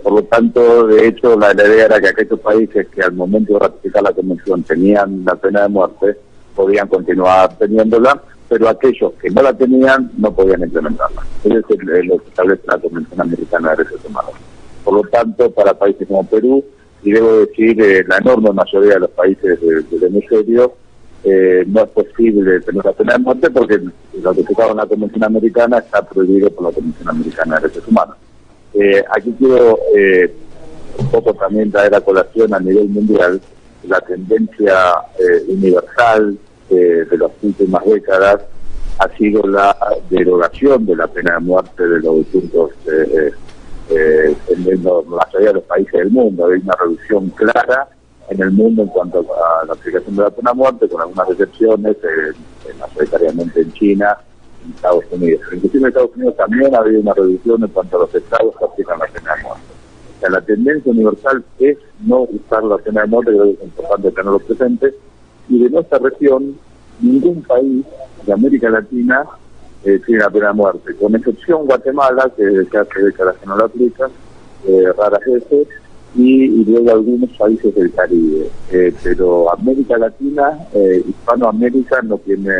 Por lo tanto, de hecho, la idea era que aquellos países que al momento de ratificar la convención tenían la pena de muerte, podían continuar teniéndola, pero aquellos que no la tenían no podían implementarla. Eso es lo que establece la Convención Americana de Derechos Humanos. Por lo tanto, para países como Perú, y debo decir, la enorme mayoría de los países del hemisferio, no es posible tener la pena de muerte porque lo que tocaba en la Convención Americana está prohibido por la Convención Americana de Derechos Humanos. Aquí quiero un poco también traer a colación a nivel mundial la tendencia universal de las últimas décadas ha sido la derogación de la pena de muerte de los distintos en la mayoría de los países del mundo. Hay una reducción clara en el mundo en cuanto a la aplicación de la pena de muerte, con algunas excepciones, mayoritariamente en China, en Estados Unidos. Inclusive en Estados Unidos también ha habido una reducción en cuanto a los estados que aplican la pena de muerte. O sea, la tendencia universal es no usar la pena de muerte, creo que es importante tenerlo presente, y de nuestra región, ningún país de América Latina tiene la pena de muerte, con excepción Guatemala, que hace décadas que no la aplica, raras veces, y luego algunos países del Caribe. Pero América Latina, Hispanoamérica no tiene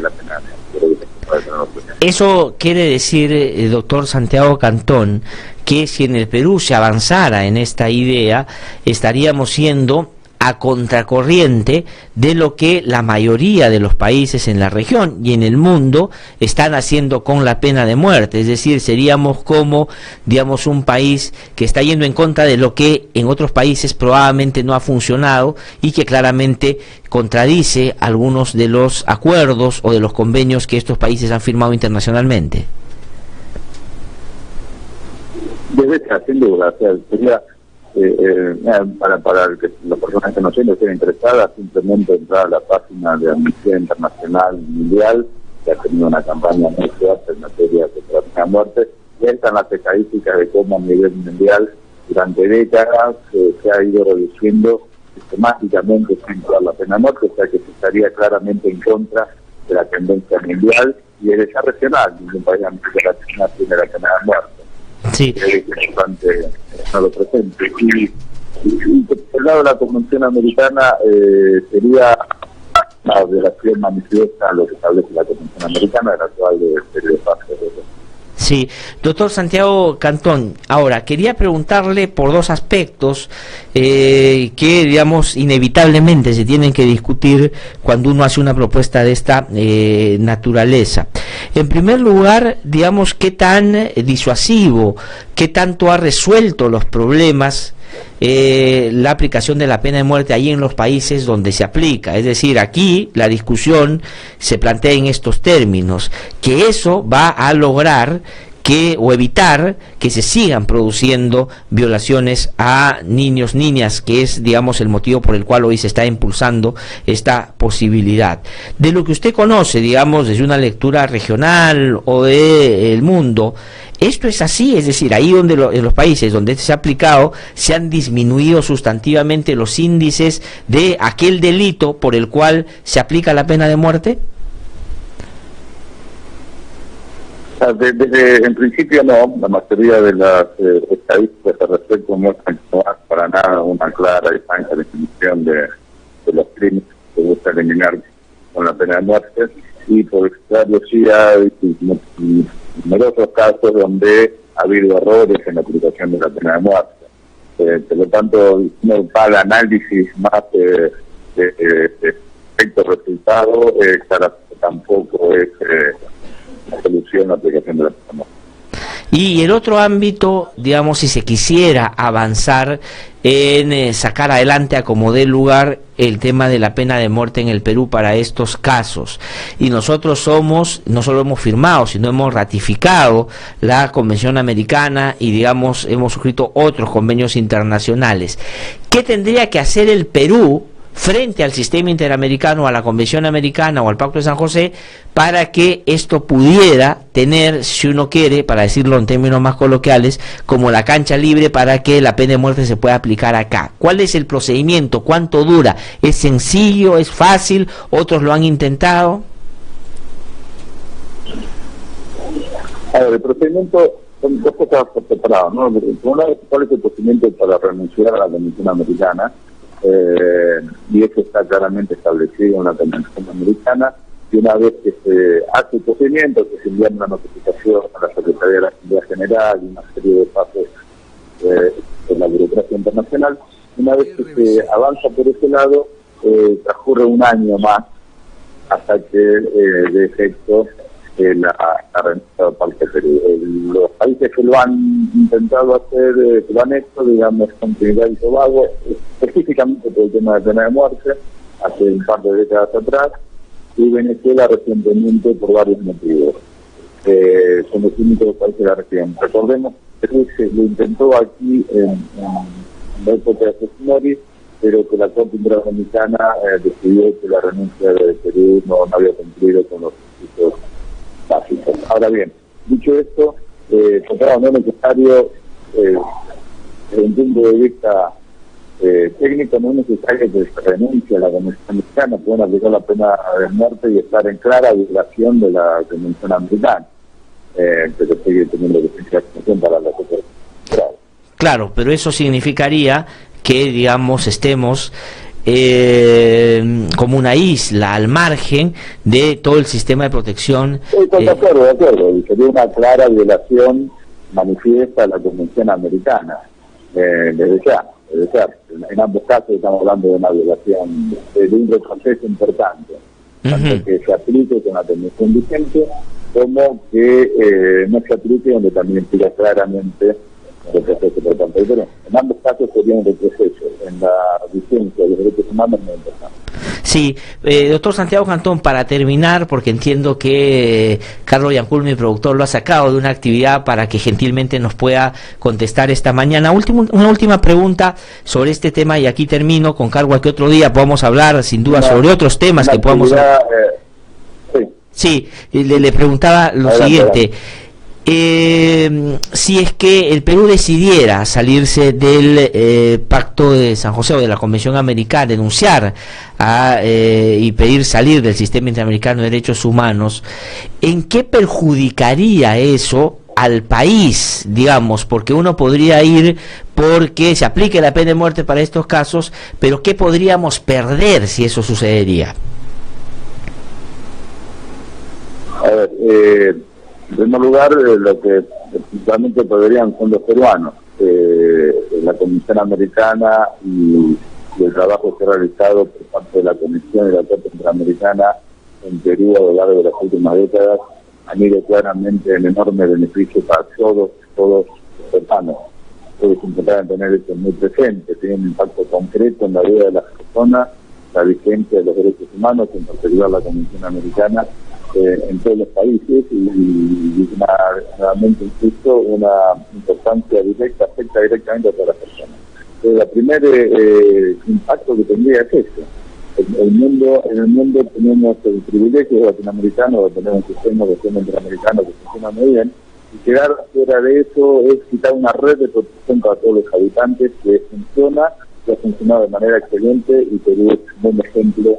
la pena de muerte. Eso quiere decir, doctor Santiago Cantón, que si en el Perú se avanzara en esta idea, estaríamos siendo a contracorriente de lo que la mayoría de los países en la región y en el mundo están haciendo con la pena de muerte. Es decir, seríamos como, digamos, un país que está yendo en contra de lo que en otros países probablemente no ha funcionado y que claramente contradice algunos de los acuerdos o de los convenios que estos países han firmado internacionalmente. Debe ser, sin duda, o sea, sería para las personas que no estén interesadas, simplemente entrar a la página de Amnistía Internacional Mundial, que ha tenido una campaña muy fuerte en materia de la pena de muerte, y ahí están las estadísticas de cómo a nivel mundial durante décadas se ha ido reduciendo sistemáticamente sin usar la pena de muerte, o sea que se estaría claramente en contra de la tendencia mundial y de esa regional. Ningún país de América Latina tiene la pena de muerte. Sí. Es importante no lo presente. Y por el lado de la Convención Americana sería una violación manifiesta a lo que establece la Convención Americana, de la cual debe ser de paz. Sí, doctor Santiago Cantón, ahora quería preguntarle por dos aspectos que, digamos, inevitablemente se tienen que discutir cuando uno hace una propuesta de esta naturaleza. En primer lugar, digamos, qué tan disuasivo, qué tanto ha resuelto los problemas la aplicación de la pena de muerte ahí en los países donde se aplica. Es decir, aquí la discusión se plantea en estos términos, que eso va a lograr o evitar que se sigan produciendo violaciones a niños, niñas, que es, digamos, el motivo por el cual hoy se está impulsando esta posibilidad. De lo que usted conoce, digamos, desde una lectura regional o del mundo, ¿esto es así? Es decir, ahí donde en los países donde se ha aplicado, se han disminuido sustantivamente los índices de aquel delito por el cual se aplica la pena de muerte. En principio no, la mayoría de las estadísticas al respecto muestran que no hay para nada una clara y franca definición de los crímenes que se busca eliminar con la pena de muerte, y por el contrario sí hay numerosos casos donde ha habido errores en la aplicación de la pena de muerte. Por lo tanto, no va al análisis más de efecto resultado, tampoco es la solución, la aplicación de la pena de muerte. Y el otro ámbito, digamos, si se quisiera avanzar en sacar adelante a como dé lugar el tema de la pena de muerte en el Perú para estos casos, y nosotros no solo hemos firmado, sino hemos ratificado la Convención Americana y, digamos, hemos suscrito otros convenios internacionales. ¿Qué tendría que hacer el Perú frente al sistema interamericano, a la Convención Americana o al Pacto de San José, para que esto pudiera tener, si uno quiere, para decirlo en términos más coloquiales, como la cancha libre para que la pena de muerte se pueda aplicar acá? ¿Cuál es el procedimiento? ¿Cuánto dura? ¿Es sencillo? ¿Es fácil? ¿Otros lo han intentado? A ver, el procedimiento son dos cosas por separado, ¿no? Una vez, ¿cuál es el procedimiento para renunciar a la Convención Americana? Y eso está claramente establecido en la Convención Americana, y una vez que se hace el procedimiento, que se envía una notificación a la Secretaría de la Asamblea General y una serie de pasos de la burocracia internacional, una vez que se avanza por ese lado, transcurre un año más hasta que de efecto la renuncia por parte del Perú. Los países que lo han intentado hacer, que lo han hecho, digamos, con Trinidad y Tobago, específicamente por el tema de pena de muerte, hace un par de décadas atrás, y Venezuela recientemente por varios motivos. Son los únicos países de la región. Recordemos que se lo intentó aquí en la época de Fujimori, pero que la Corte Interamericana decidió que la renuncia de Perú no había cumplido con los requisitos básicos. Ahora bien, dicho esto, no es necesario, desde un punto de vista técnico, no es necesario que se renuncie a la Convención Americana. Pueden aplicar la pena de muerte y estar en clara violación de la Convención Americana, pero sigue teniendo que ser atención para la cosa. Claro, pero eso significaría que, digamos, estemos como una isla al margen de todo el sistema de protección. De acuerdo, y sería una clara violación manifiesta a la Convención Americana, desde ya. En ambos casos estamos hablando de una violación, de un retroceso importante, tanto que se aplique con la Convención vigente, como que no se aplique, donde también explica claramente el retroceso importante. Pero en ambos casos sería un retroceso en la vigencia de los derechos humanos muy importante. Sí, doctor Santiago Cantón, para terminar, porque entiendo que Carlos Yancul, mi productor, lo ha sacado de una actividad para que gentilmente nos pueda contestar esta mañana. Una última pregunta sobre este tema, y aquí termino, con cargo a que otro día podamos hablar, sin duda, sobre otros temas que podamos... Sí, le preguntaba lo siguiente. Si es que el Perú decidiera salirse del Pacto de San José o de la Convención Americana, denunciar y pedir salir del Sistema Interamericano de Derechos Humanos, ¿en qué perjudicaría eso al país, digamos? Porque uno podría ir porque se aplique la pena de muerte para estos casos, pero ¿qué podríamos perder si eso sucedería? A ver, En primer lugar, lo que principalmente podrían son los peruanos. La Comisión Americana y el trabajo que ha realizado por parte de la Comisión y la Corte Interamericana en Perú a lo largo de las últimas décadas han ido claramente en enorme beneficio para todos los peruanos. Es importante tener eso muy presente, tiene un impacto concreto en la vida de las personas, la vigencia de los derechos humanos, en particular la Comisión Americana, en todos los países y realmente insisto, una importancia directa, afecta directamente a todas las personas. Pero el primer impacto que tendría es eso. En el mundo tenemos el privilegio latinoamericano de tener un sistema interamericano que funciona muy bien, y quedar fuera de eso es quitar una red de protección para todos los habitantes que funciona, que ha funcionado de manera excelente, y Perú es un buen ejemplo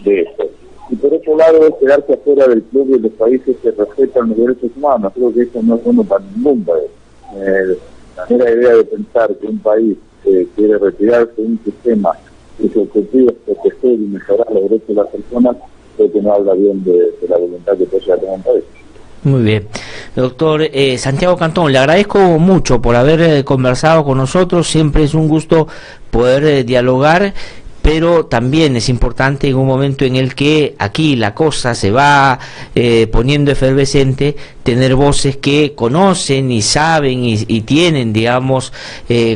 de eso. Y por otro lado es quedarse afuera del club de los países que respetan los derechos humanos. Creo que eso no es bueno para ningún país. La mera idea de pensar que un país quiere retirarse de un sistema y su objetivo es proteger y mejorar los derechos de las personas, creo que no habla bien de la voluntad que puede tener un país. Muy bien. Doctor Santiago Cantón, le agradezco mucho por haber conversado con nosotros. Siempre es un gusto poder dialogar, pero también es importante en un momento en el que aquí la cosa se va poniendo efervescente, tener voces que conocen y saben y tienen, digamos,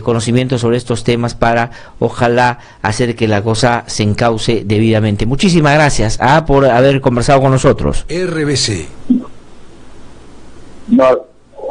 conocimiento sobre estos temas para, ojalá, hacer que la cosa se encauce debidamente. Muchísimas gracias por haber conversado con nosotros. RBC. No,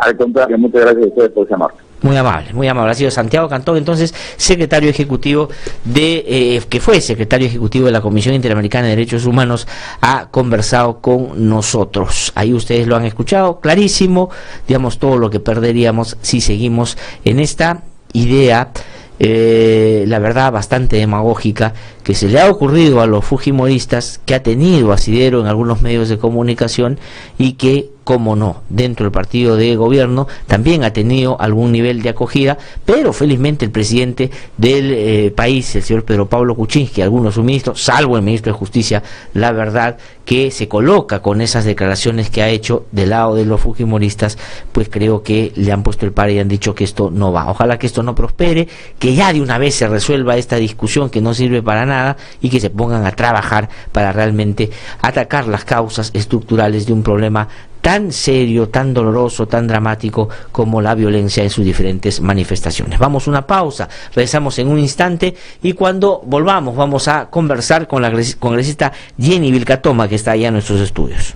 al contrario, muchas gracias a ustedes por llamar. Muy amable, muy amable. Ha sido Santiago Cantón, entonces, secretario ejecutivo que fue secretario ejecutivo de la Comisión Interamericana de Derechos Humanos, ha conversado con nosotros. Ahí ustedes lo han escuchado, clarísimo, digamos, todo lo que perderíamos si seguimos en esta idea, la verdad, bastante demagógica, que se le ha ocurrido a los fujimoristas, que ha tenido asidero en algunos medios de comunicación y que, como no, dentro del partido de gobierno también ha tenido algún nivel de acogida, pero felizmente el presidente del país, el señor Pedro Pablo Kuczynski, algunos de sus ministros, salvo el ministro de Justicia, la verdad que se coloca con esas declaraciones que ha hecho del lado de los fujimoristas, pues creo que le han puesto el par y han dicho que esto no va. Ojalá que esto no prospere, que ya de una vez se resuelva esta discusión que no sirve para nada y que se pongan a trabajar para realmente atacar las causas estructurales de un problema tan serio, tan doloroso, tan dramático como la violencia en sus diferentes manifestaciones. Vamos a una pausa, regresamos en un instante y cuando volvamos vamos a conversar con la congresista Jenny Vilcatoma, que está allá en nuestros estudios.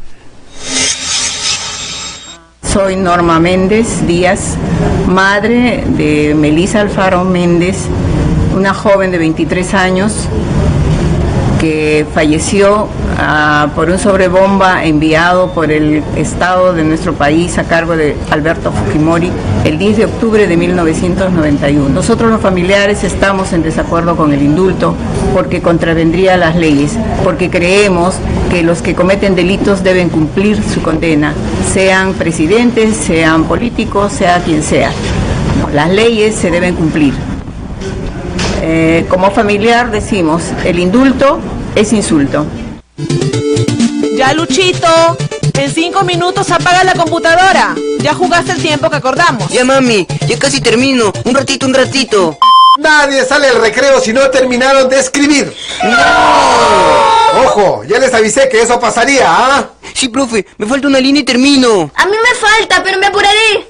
Soy Norma Méndez Díaz, madre de Melissa Alfaro Méndez, una joven de 23 años que falleció por un sobrebomba enviado por el Estado de nuestro país a cargo de Alberto Fujimori el 10 de octubre de 1991. Nosotros los familiares estamos en desacuerdo con el indulto porque contravendría las leyes, porque creemos que los que cometen delitos deben cumplir su condena, sean presidentes, sean políticos, sea quien sea. No, las leyes se deben cumplir. Como familiar decimos, el indulto es insulto. Ya, Luchito, en 5 minutos apaga la computadora. Ya jugaste el tiempo que acordamos. Ya, mami, ya casi termino. Un ratito. Nadie sale al recreo si no terminaron de escribir. ¡No! Ojo, ya les avisé que eso pasaría, ¿ah? Sí, profe, me falta una línea y termino. A mí me falta, pero me apuraré.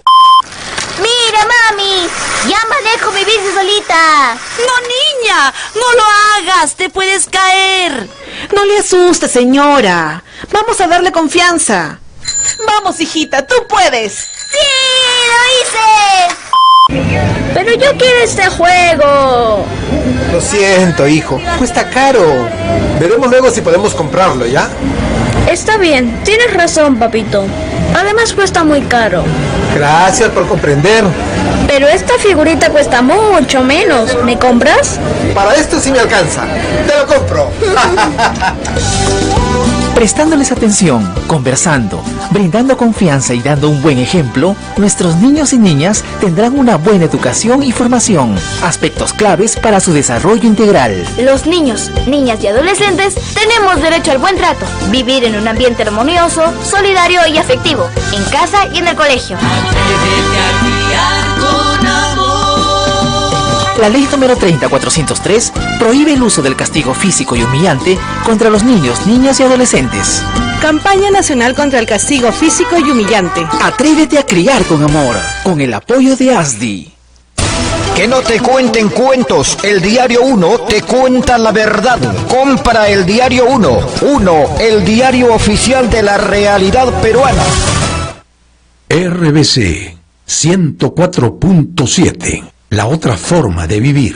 Mira, mami, ya manejo mi bici solita. No, niña, no lo hagas, te puedes caer. No le asuste, señora. Vamos a darle confianza. Vamos, hijita, tú puedes. ¡Sí, lo hice! Pero yo quiero este juego. Lo siento, hijo, cuesta caro. Veremos luego si podemos comprarlo, ¿ya? Está bien, tienes razón, papito. Además cuesta muy caro. Gracias por comprender. Pero esta figurita cuesta mucho menos. ¿Me compras? Para esto sí me alcanza. Te lo compro. Prestándoles atención, conversando, brindando confianza y dando un buen ejemplo, nuestros niños y niñas tendrán una buena educación y formación, aspectos claves para su desarrollo integral. Los niños, niñas y adolescentes tenemos derecho al buen trato, vivir en un ambiente armonioso, solidario y afectivo, en casa y en el colegio. La ley número 30403 prohíbe el uso del castigo físico y humillante contra los niños, niñas y adolescentes. Campaña Nacional contra el Castigo Físico y Humillante. Atrévete a criar con amor, con el apoyo de ASDI. Que no te cuenten cuentos, el Diario 1 te cuenta la verdad. Compra el Diario 1, el diario oficial de la realidad peruana. RBC 104.7, la otra forma de vivir.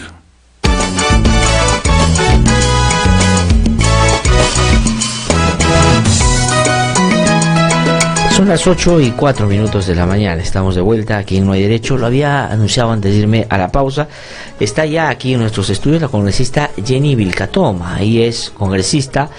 Son las 8:04 de la mañana, estamos de vuelta aquí en No Hay Derecho. Lo había anunciado antes de irme a la pausa. Está ya aquí en nuestros estudios la congresista Jenny Vilcatoma. Ella es congresista,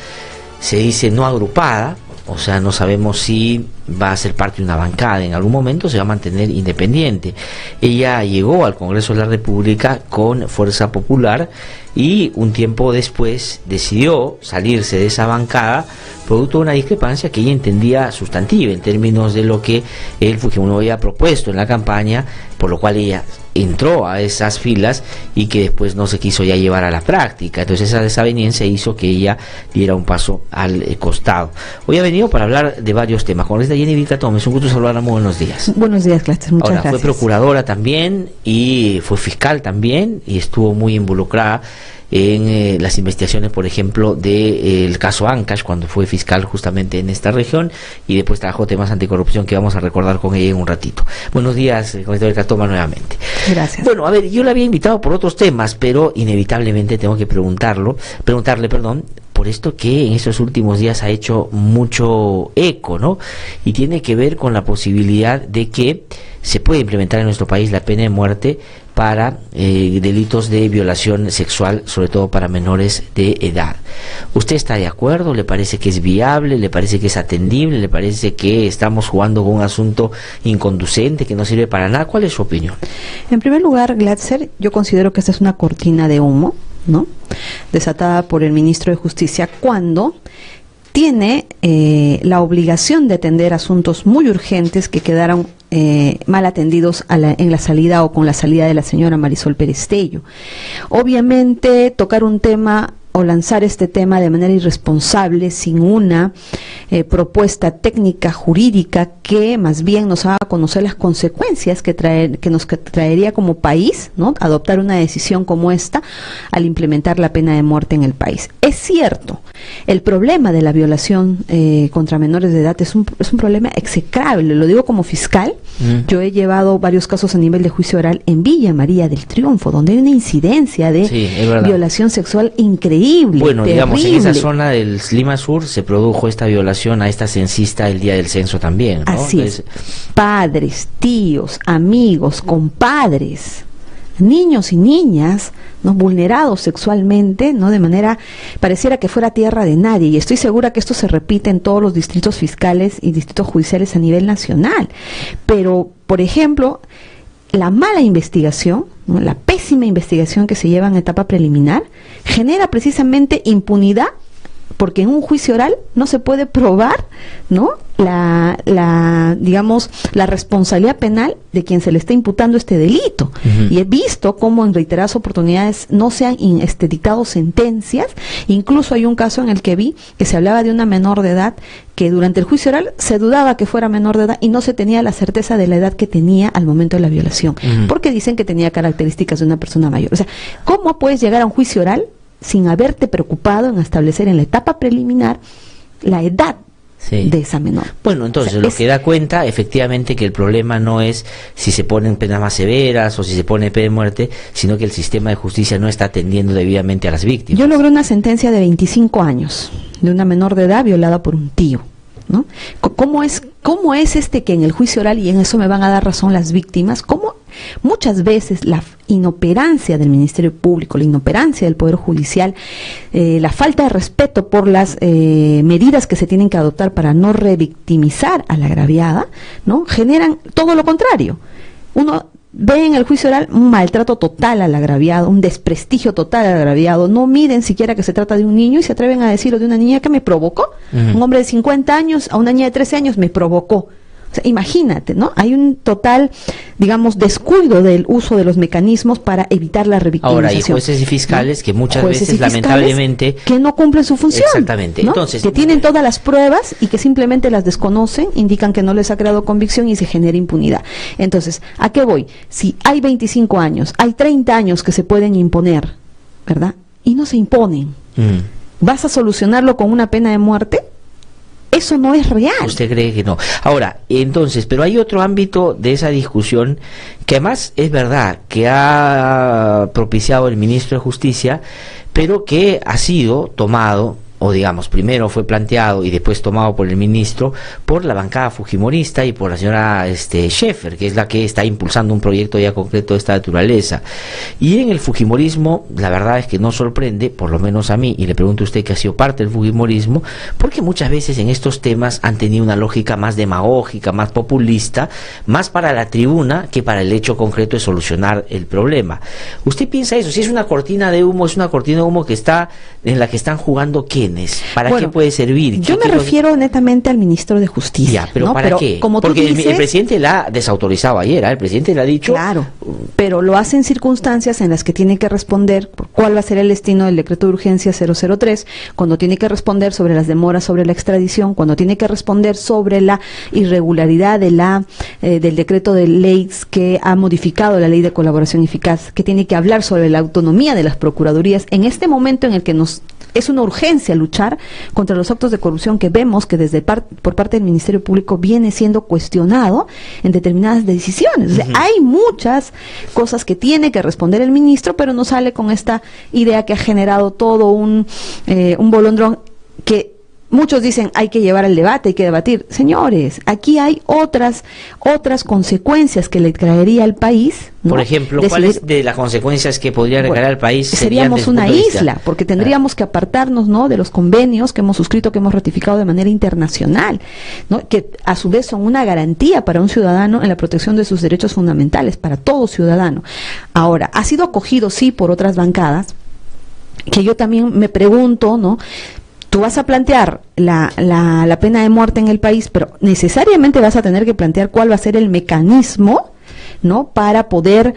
se dice no agrupada, o sea, no sabemos si va a ser parte de una bancada en algún momento, se va a mantener independiente. Ella llegó al Congreso de la República con Fuerza Popular y un tiempo después decidió salirse de esa bancada producto de una discrepancia que ella entendía sustantiva en términos de lo que el Fujimori había propuesto en la campaña, por lo cual ella entró a esas filas y que después no se quiso ya llevar a la práctica. Entonces esa desaveniencia hizo que ella diera un paso al costado. Hoy ha venido para hablar de varios temas. Con esta Jenny Vilcatoma, es un gusto saludarla, muy buenos días. Buenos días, Cláster, muchas gracias. Fue procuradora también y fue fiscal también y estuvo muy involucrada en las investigaciones, por ejemplo, del caso Ancash, cuando fue fiscal justamente en esta región, y después trabajó temas anticorrupción que vamos a recordar con ella en un ratito. Buenos días, congresista Vilcatoma, nuevamente. Gracias. Bueno, a ver, yo la había invitado por otros temas, pero inevitablemente tengo que preguntarle, por esto que en estos últimos días ha hecho mucho eco, ¿no? Y tiene que ver con la posibilidad de que se puede implementar en nuestro país la pena de muerte para delitos de violación sexual, sobre todo para menores de edad. ¿Usted está de acuerdo? ¿Le parece que es viable? ¿Le parece que es atendible? ¿Le parece que estamos jugando con un asunto inconducente que no sirve para nada? ¿Cuál es su opinión? En primer lugar, Glatzer, yo considero que esta es una cortina de humo, ¿no?, desatada por el ministro de Justicia cuando tiene la obligación de atender asuntos muy urgentes que quedaron mal atendidos en la salida o con la salida de la señora Marisol Perestello. Obviamente, tocar un tema o lanzar este tema de manera irresponsable, sin una propuesta técnica jurídica que más bien nos haga conocer las consecuencias que nos traería como país, ¿no?, adoptar una decisión como esta al implementar la pena de muerte en el país. Es cierto, el problema de la violación contra menores de edad es un problema execrable, lo digo como fiscal. Yo he llevado varios casos a nivel de juicio oral en Villa María del Triunfo, donde hay una incidencia de violación sexual increíble. Bueno, terrible. Digamos, en esa zona del Lima Sur se produjo esta violación a esta censista el día del censo también, ¿no? Así es. Padres, tíos, amigos, compadres, niños y niñas, ¿no?, vulnerados sexualmente, ¿no?, de manera, pareciera que fuera tierra de nadie, y estoy segura que esto se repite en todos los distritos fiscales y distritos judiciales a nivel nacional. Pero, por ejemplo, la mala investigación, ¿no?, la pésima investigación que se lleva en etapa preliminar, genera precisamente impunidad, porque en un juicio oral no se puede probar, ¿no?, digamos, la responsabilidad penal de quien se le está imputando este delito. Y he visto cómo en reiteradas oportunidades no se han dictado sentencias. Incluso hay un caso en el que vi que se hablaba de una menor de edad que durante el juicio oral se dudaba que fuera menor de edad y no se tenía la certeza de la edad que tenía al momento de la violación, porque dicen que tenía características de una persona mayor. O sea, ¿cómo puedes llegar a un juicio oral sin haberte preocupado en establecer en la etapa preliminar la edad de esa menor? Bueno, entonces, lo que da cuenta efectivamente que el problema no es si se ponen penas más severas o si se pone pena de muerte, sino que el sistema de justicia no está atendiendo debidamente a las víctimas. Yo logré una sentencia de 25 años de una menor de edad violada por un tío, ¿no? ¿Cómo es que en el juicio oral, y en eso me van a dar razón las víctimas, cómo Muchas veces la inoperancia del Ministerio Público, la inoperancia del Poder Judicial, la falta de respeto por las medidas que se tienen que adoptar para no revictimizar a la agraviada, ¿no?, generan todo lo contrario. Uno ve en el juicio oral un maltrato total al agraviado, un desprestigio total al agraviado, no miden siquiera que se trata de un niño y se atreven a decirlo de una niña que me provocó. Un hombre de 50 años a una niña de 13 años me provocó. O sea, imagínate, ¿no? Hay un total, digamos, descuido del uso de los mecanismos para evitar la revictimización. Ahora, hay jueces y fiscales, ¿no?, que muchas jueces veces, lamentablemente, que no cumplen su función. Exactamente. ¿no? Entonces, que tienen todas las pruebas y que simplemente las desconocen, indican que no les ha creado convicción y se genera impunidad. Entonces, ¿a qué voy? Si hay 25 años, hay 30 años que se pueden imponer, ¿verdad? Y no se imponen. ¿Vas a solucionarlo con una pena de muerte? Eso no es real. ¿Usted cree que no? Ahora, entonces, pero hay otro ámbito de esa discusión que además es verdad que ha propiciado el ministro de Justicia, pero que ha sido tomado, o digamos, primero fue planteado y después tomado por el ministro, por la bancada fujimorista y por la señora Schaeffer, que es la que está impulsando un proyecto ya concreto de esta naturaleza. Y en el fujimorismo, la verdad es que no sorprende, por lo menos a mí, y le pregunto a usted que ha sido parte del fujimorismo, porque muchas veces en estos temas han tenido una lógica más demagógica, más populista, más para la tribuna que para el hecho concreto de solucionar el problema. ¿Usted piensa eso? Si es una cortina de humo, es una cortina de humo que está, en la que están jugando ¿quiénes? ¿Para qué puede servir? Yo me refiero netamente al ministro de Justicia. Ya, pero ¿no? ¿para qué? Como porque dices, el presidente la ha desautorizado ayer, el presidente le ha dicho... Claro, pero lo hace en circunstancias en las que tiene que responder por cuál va a ser el destino del decreto de urgencia 003, cuando tiene que responder sobre las demoras sobre la extradición, cuando tiene que responder sobre la irregularidad de del decreto de ley que ha modificado la ley de colaboración eficaz, que tiene que hablar sobre la autonomía de las procuradurías en este momento en el que es una urgencia luchar contra los actos de corrupción que vemos que por parte del Ministerio Público viene siendo cuestionado en determinadas decisiones. O sea, hay muchas cosas que tiene que responder el ministro, pero no sale con esta idea que ha generado todo un bolondrón que muchos dicen hay que llevar al debate, hay que debatir. Señores, aquí hay otras consecuencias que le traería al país, ¿no? Por ejemplo, ¿cuáles de las consecuencias que podría recaer al país seríamos una isla? Porque tendríamos que apartarnos, ¿no?, de los convenios que hemos suscrito, que hemos ratificado de manera internacional, ¿no?, que a su vez son una garantía para un ciudadano en la protección de sus derechos fundamentales, para todo ciudadano. Ahora, ha sido acogido, sí, por otras bancadas, que yo también me pregunto, ¿no?, tú vas a plantear la pena de muerte en el país, pero necesariamente vas a tener que plantear cuál va a ser el mecanismo, ¿no?, para poder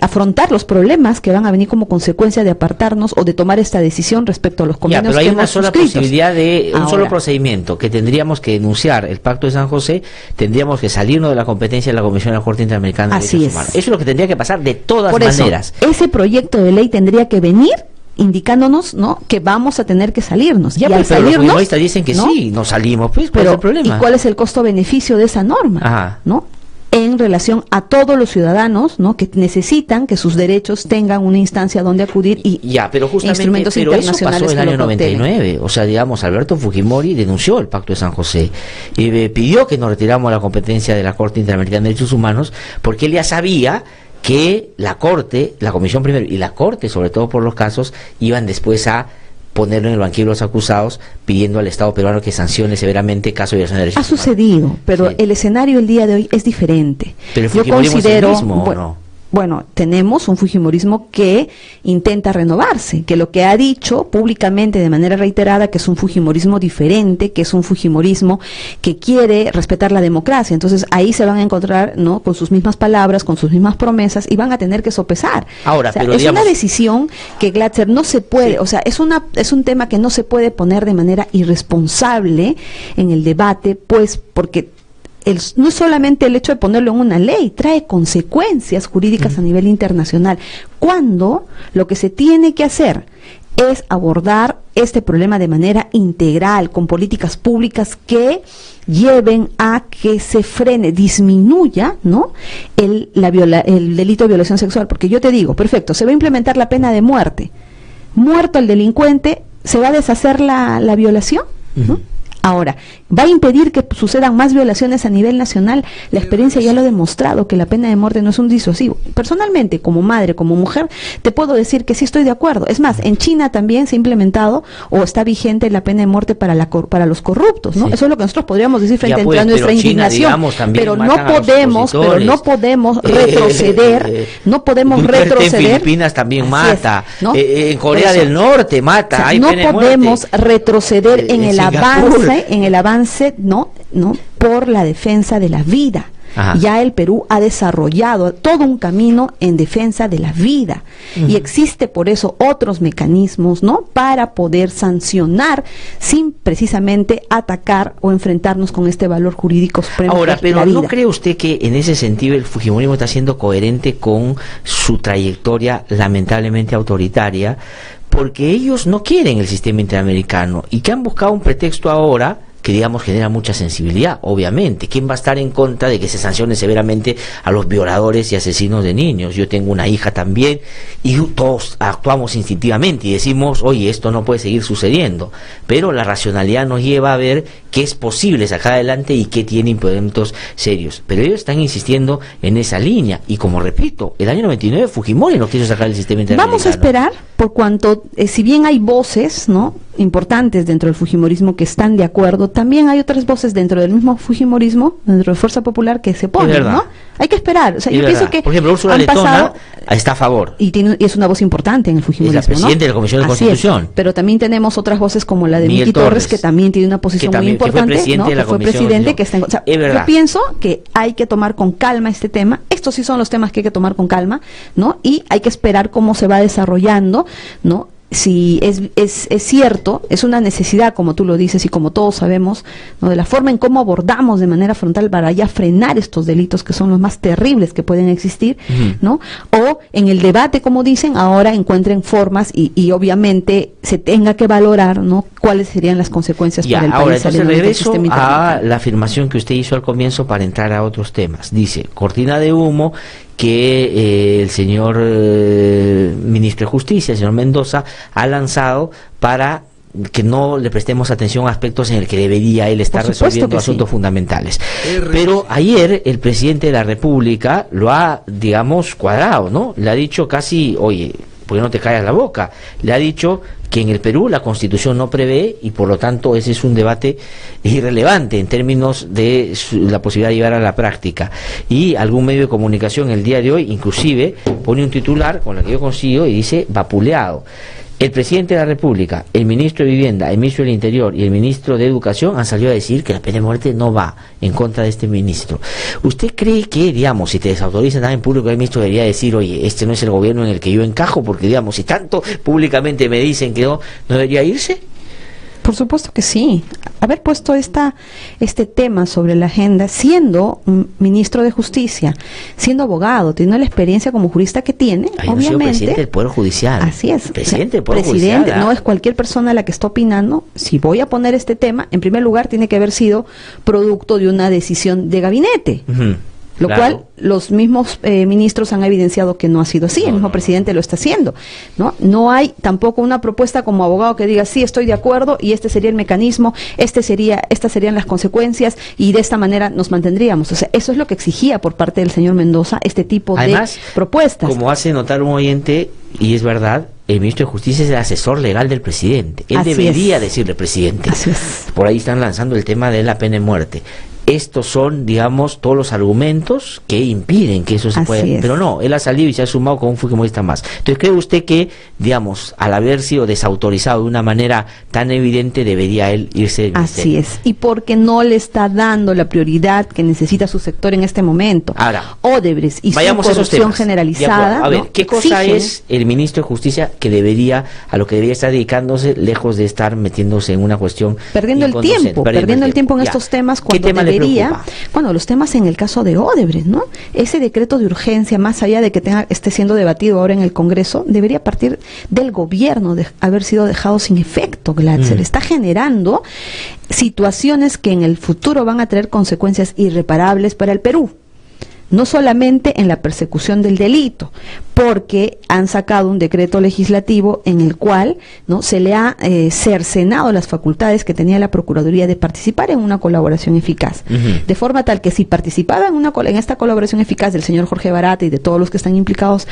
afrontar los problemas que van a venir como consecuencia de apartarnos o de tomar esta decisión respecto a los convenios que hemos suscrito. Pero hay una sola posibilidad de un solo procedimiento, que tendríamos que denunciar el Pacto de San José, tendríamos que salirnos de la competencia de la Comisión de la Corte Interamericana de Derechos Humanos. Eso es lo que tendría que pasar de todas maneras. Ese proyecto de ley tendría que venir indicándonos, ¿no?, que vamos a tener que salirnos. Ya, y al pero salirnos, los fujimoristas dicen que ¿no?, sí, nos salimos, pues, ¿cuál es el problema? ¿Y cuál es el costo-beneficio de esa norma? ¿No? En relación a todos los ciudadanos, ¿no?, que necesitan que sus derechos tengan una instancia donde acudir y pero justamente, instrumentos internacionales. Eso pasó en el año 99, o sea, digamos, Alberto Fujimori denunció el Pacto de San José y pidió que nos retiramos la competencia de la Corte Interamericana de Derechos Humanos porque él ya sabía que la Corte, la Comisión primero y la Corte, sobre todo por los casos, iban después a ponerlo en el banquillo de los acusados, pidiendo al Estado peruano que sancione severamente casos de violación de derechos humanos. Ha sucedido, pero el escenario el día de hoy es diferente. Pero el fujimorismo es el mismo, ¿o no? Bueno, tenemos un fujimorismo que intenta renovarse, que lo que ha dicho públicamente de manera reiterada que es un fujimorismo diferente, que es un fujimorismo que quiere respetar la democracia. Entonces ahí se van a encontrar, ¿no?, con sus mismas palabras, con sus mismas promesas y van a tener que sopesar. Ahora, o sea, pero es digamos, una decisión que Glatzer no se puede, o sea, es un tema que no se puede poner de manera irresponsable en el debate, pues porque no es solamente el hecho de ponerlo en una ley, trae consecuencias jurídicas a nivel internacional, cuando lo que se tiene que hacer es abordar este problema de manera integral, con políticas públicas que lleven a que se frene, disminuya, ¿no?, el delito de violación sexual. Porque yo te digo, perfecto, se va a implementar la pena de muerte, muerto el delincuente, ¿se va a deshacer la violación? ¿No? Ahora, ¿va a impedir que sucedan más violaciones a nivel nacional? La experiencia ya lo ha demostrado, que la pena de muerte no es un disuasivo. Personalmente, como madre, como mujer, te puedo decir que sí estoy de acuerdo. Es más, en China también se ha implementado o está vigente la pena de muerte para los corruptos, ¿no? Sí. Eso es lo que nosotros podríamos decir frente a nuestra indignación. Digamos, pero no podemos retroceder, no podemos retroceder. En Filipinas también mata, ¿no? En Corea del Norte mata. O sea, hay no pena de podemos muerte. Retroceder en el avance, no, por la defensa de la vida. Ajá. Ya el Perú ha desarrollado todo un camino en defensa de la vida y existe por eso otros mecanismos, ¿no? Para poder sancionar sin precisamente atacar o enfrentarnos con este valor jurídico supremo. Ahora, pero ¿no cree usted que en ese sentido el fujimorismo está siendo coherente con su trayectoria lamentablemente autoritaria? Porque ellos no quieren el sistema interamericano y que han buscado un pretexto ahora que, digamos, genera mucha sensibilidad, obviamente. ¿Quién va a estar en contra de que se sancione severamente a los violadores y asesinos de niños? Yo tengo una hija también y todos actuamos instintivamente y decimos, oye, esto no puede seguir sucediendo, pero la racionalidad nos lleva a ver que es posible sacar adelante y que tiene impedimentos serios. Pero ellos están insistiendo en esa línea y, como repito, el año 99 Fujimori no quiso sacar el sistema interamericano. Vamos a esperar, por cuanto, si bien hay voces, ¿no?, importantes dentro del fujimorismo que están de acuerdo, también hay otras voces dentro del mismo fujimorismo, dentro de Fuerza Popular, que se oponen, ¿no? Hay que esperar. O sea, yo pienso que, por ejemplo, Úrsula Letona está a favor. Y es una voz importante en el fujimorismo, es la presidenta, ¿no?, de la Comisión de Constitución. Pero también tenemos otras voces como la de Miki Torres, que también tiene una posición muy importante, que fue presidente, que está en, o sea, yo pienso que hay que tomar con calma este tema. Estos sí son los temas que hay que tomar con calma, ¿no? Y hay que esperar cómo se va desarrollando, ¿no? Si es cierto, es una necesidad, como tú lo dices y como todos sabemos, ¿no?, de la forma en cómo abordamos de manera frontal para ya frenar estos delitos que son los más terribles que pueden existir, ¿no? O en el debate, como dicen, ahora encuentren formas y obviamente se tenga que valorar, ¿no?, cuáles serían las consecuencias para el país. Ahora, entonces regreso a la afirmación que usted hizo al comienzo para entrar a otros temas. Dice, cortina de humo que el señor ministro de Justicia, el señor Mendoza, ha lanzado para que no le prestemos atención a aspectos en el que debería él estar resolviendo asuntos fundamentales. Pero ayer el presidente de la República lo ha, digamos, cuadrado, ¿no? Le ha dicho casi, oye, ¿por qué no te callas la boca? Le ha dicho que en el Perú la Constitución no prevé y por lo tanto ese es un debate irrelevante en términos de la posibilidad de llevar a la práctica. Y algún medio de comunicación el día de hoy inclusive pone un titular con el que yo consigo y dice vapuleado. El presidente de la República, el ministro de Vivienda, el ministro del Interior y el ministro de Educación han salido a decir que la pena de muerte no va en contra de este ministro. ¿Usted cree que, digamos, si te desautorizan también en público, el ministro debería decir, oye, este no es el gobierno en el que yo encajo, porque, digamos, si tanto públicamente me dicen que no debería irse? Por supuesto que sí. Haber puesto este tema sobre la agenda, siendo un ministro de Justicia, siendo abogado, teniendo la experiencia como jurista que tiene, obviamente. Presidente del Poder Judicial. Así es. Presidente del Poder Judicial. No es cualquier persona la que está opinando. Si voy a poner este tema, en primer lugar tiene que haber sido producto de una decisión de gabinete. Lo cual los mismos ministros han evidenciado que no ha sido así, el mismo presidente lo está haciendo, ¿no? No hay tampoco una propuesta como abogado que diga, sí, estoy de acuerdo y este sería el mecanismo, estas serían las consecuencias y de esta manera nos mantendríamos. O sea, eso es lo que exigía por parte del señor Mendoza, este tipo de propuestas. Como hace notar un oyente, y es verdad, el ministro de Justicia es el asesor legal del presidente. Él debería decirle presidente. Por ahí están lanzando el tema de la pena de muerte. Estos son, digamos, todos los argumentos que impiden que eso se pueda. Pero no, él ha salido y se ha sumado con un fujimorista más. Entonces, ¿cree usted que, digamos, al haber sido desautorizado de una manera tan evidente, debería él irse del ministerio? Así es, y porque no le está dando la prioridad que necesita su sector en este momento. Ahora, Odebrecht y su corrupción generalizada. A ver, ¿qué cosa es el ministro de Justicia que debería, a lo que debería estar dedicándose, lejos de estar metiéndose en una cuestión perdiendo el tiempo en estos temas, cuando debería. Bueno, los temas en el caso de Odebrecht, ¿no? Ese decreto de urgencia, más allá de que esté siendo debatido ahora en el Congreso, debería partir del gobierno de haber sido dejado sin efecto, Glatzer. Está generando situaciones que en el futuro van a traer consecuencias irreparables para el Perú, no solamente en la persecución del delito, porque han sacado un decreto legislativo en el cual, ¿no?, se le ha cercenado las facultades que tenía la Procuraduría de participar en una colaboración eficaz, de forma tal que si participaba en esta colaboración eficaz del señor Jorge Barata y de todos los que están implicados,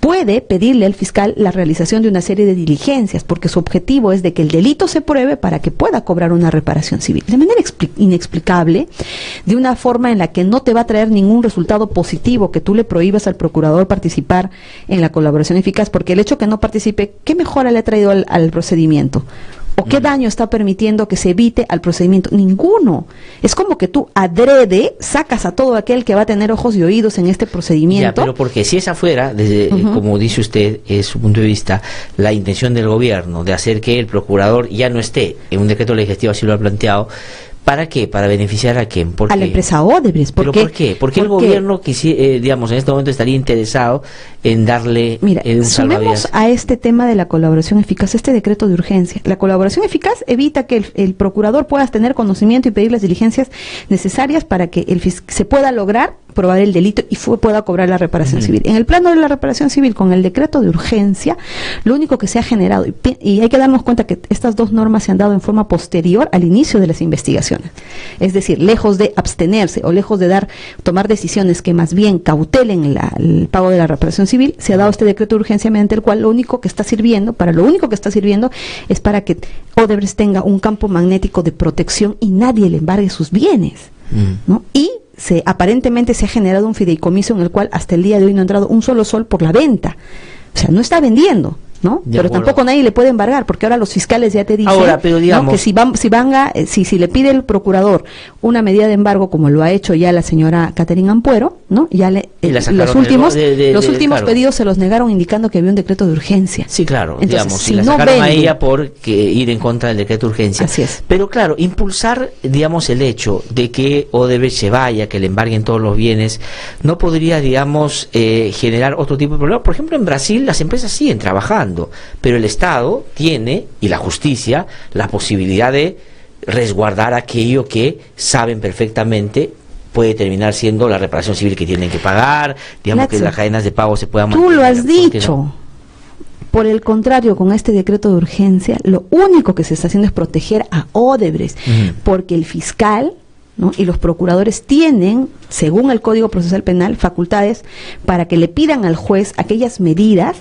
puede pedirle al fiscal la realización de una serie de diligencias, porque su objetivo es de que el delito se pruebe para que pueda cobrar una reparación civil. De manera inexplicable, de una forma en la que no te va a traer ningún resultado positivo que tú le prohíbas al procurador participar en la colaboración eficaz, porque el hecho que no participe, ¿qué mejora le ha traído al procedimiento? ¿O qué daño está permitiendo que se evite al procedimiento? Ninguno. Es como que tú adrede sacas a todo aquel que va a tener ojos y oídos en este procedimiento. Ya, pero porque si esa fuera, desde como dice usted, es su punto de vista, la intención del gobierno de hacer que el procurador ya no esté en un decreto legislativo, así lo ha planteado, ¿para qué? ¿Para beneficiar a quién? A la empresa Odebrecht. ¿Pero por qué? ¿Por qué el gobierno, digamos, en este momento estaría interesado en darle un salvavidas? Sumemos a este tema de la colaboración eficaz, este decreto de urgencia. La colaboración eficaz evita que el procurador pueda tener conocimiento y pedir las diligencias necesarias para que se pueda lograr probar el delito y pueda cobrar la reparación civil. En el plano de la reparación civil, con el decreto de urgencia, lo único que se ha generado, y hay que darnos cuenta que estas dos normas se han dado en forma posterior al inicio de las investigaciones. Es decir, lejos de abstenerse o lejos de tomar decisiones que más bien cautelen el pago de la reparación civil, se ha dado este decreto de urgencia mediante el cual lo único que está sirviendo es para que Odebrecht tenga un campo magnético de protección y nadie le embargue sus bienes, ¿no? Y aparentemente se ha generado un fideicomiso en el cual hasta el día de hoy no ha entrado un solo sol por la venta. O sea, no está vendiendo, ¿no? Pero tampoco nadie le puede embargar, porque ahora los fiscales ya te dicen, ahora, pero digamos, ¿no?, que si le pide el procurador una medida de embargo, como lo ha hecho ya la señora Catherine Ampuero, ¿no? Ya los últimos pedidos se los negaron indicando que había un decreto de urgencia. Sí, claro. Entonces, digamos, si la sacaron a ella por ir en contra del decreto de urgencia. Así es. Pero claro, impulsar, digamos, el hecho de que Odebrecht se vaya, que le embarguen todos los bienes, no podría, digamos, generar otro tipo de problema. Por ejemplo, en Brasil las empresas siguen trabajando, pero el Estado tiene, y la justicia, la posibilidad de resguardar aquello que saben perfectamente puede terminar siendo la reparación civil que tienen que pagar, digamos, que las cadenas de pago se puedan mantener. Tú lo has dicho. Por el contrario, con este decreto de urgencia, lo único que se está haciendo es proteger a Odebrecht, porque el fiscal, ¿no?, y los procuradores tienen, según el Código Procesal Penal, facultades para que le pidan al juez aquellas medidas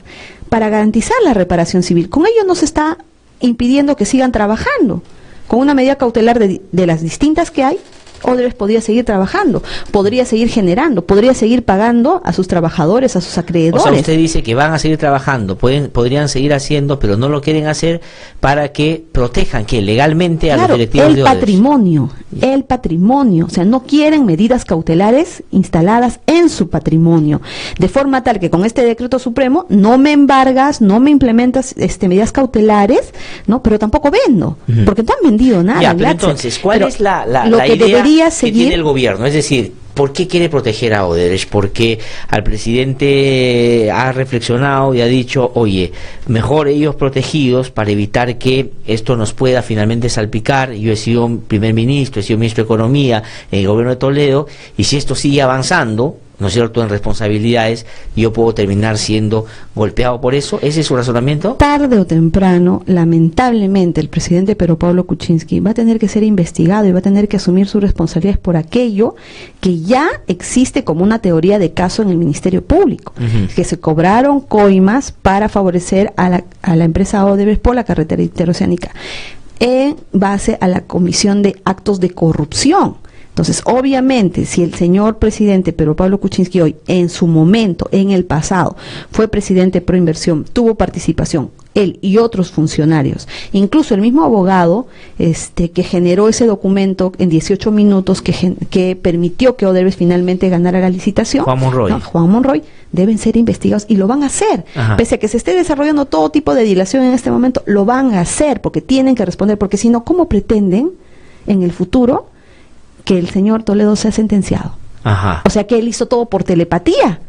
para garantizar la reparación civil. Con ello no se está impidiendo que sigan trabajando. Con una medida cautelar de las distintas que hay, Odebrecht podría seguir trabajando, podría seguir generando, podría seguir pagando a sus trabajadores, a sus acreedores. O sea, usted dice que van a seguir trabajando, podrían seguir haciendo, pero no lo quieren hacer para que protejan que legalmente a los directivos de Odebrecht. El patrimonio, o sea, no quieren medidas cautelares instaladas en su patrimonio, de forma tal que con este decreto supremo no me embargas, no me implementas medidas cautelares, no, pero tampoco vendo, porque no han vendido nada. Ya, pero entonces, ¿cuál es la idea que tiene el gobierno? Es decir, ¿por qué quiere proteger a Odebrecht? Porque al presidente ha reflexionado y ha dicho, oye, mejor ellos protegidos para evitar que esto nos pueda finalmente salpicar. Yo he sido primer ministro, he sido ministro de Economía en el gobierno de Toledo, y si esto sigue avanzando, ¿no es cierto?, en responsabilidades, yo puedo terminar siendo golpeado por eso. ¿Ese es su razonamiento? Tarde o temprano, lamentablemente, el presidente Pedro Pablo Kuczynski va a tener que ser investigado y va a tener que asumir sus responsabilidades por aquello que ya existe como una teoría de caso en el Ministerio Público, que se cobraron coimas para favorecer a la empresa Odebrecht por la carretera interoceánica en base a la comisión de actos de corrupción. Entonces, obviamente, si el señor presidente Pedro Pablo Kuczynski hoy, en su momento, en el pasado, fue presidente de Proinversión, tuvo participación, él y otros funcionarios, incluso el mismo abogado que generó ese documento en 18 minutos que permitió que Odebrecht finalmente ganara la licitación, Juan Monroy, deben ser investigados y lo van a hacer. Pese a que se esté desarrollando todo tipo de dilación en este momento, lo van a hacer porque tienen que responder, porque si no, ¿cómo pretenden en el futuro que el señor Toledo sea sentenciado? O sea, que él hizo todo por telepatía.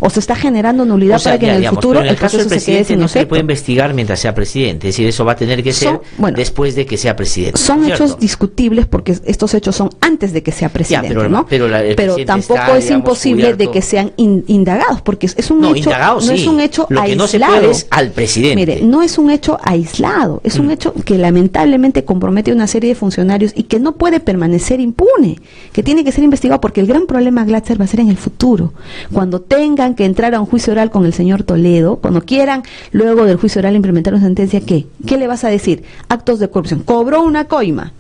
o se está generando nulidad para que en el futuro en el caso del proceso se quede presidente sin no se le efecto. puede investigar mientras sea presidente, es decir, eso va a tener que ser después de que sea presidente. Son ¿cierto? hechos discutibles porque estos hechos son antes de que sea presidente, ¿no? Pero el presidente tampoco está, es imposible cubierto. de que sean indagados, porque es un hecho, indagados, no sí. es un hecho Lo que aislado. no se puede es al presidente. Mire, no es un hecho aislado, es un hecho que lamentablemente compromete a una serie de funcionarios y que no puede permanecer impune, que tiene que ser investigado, porque el gran problema, Glatzer, va a ser en el futuro, cuando tengan que entrar a un juicio oral con el señor Toledo, cuando quieran luego del juicio oral implementar una sentencia, ¿qué le vas a decir? Actos de corrupción, cobró una coima,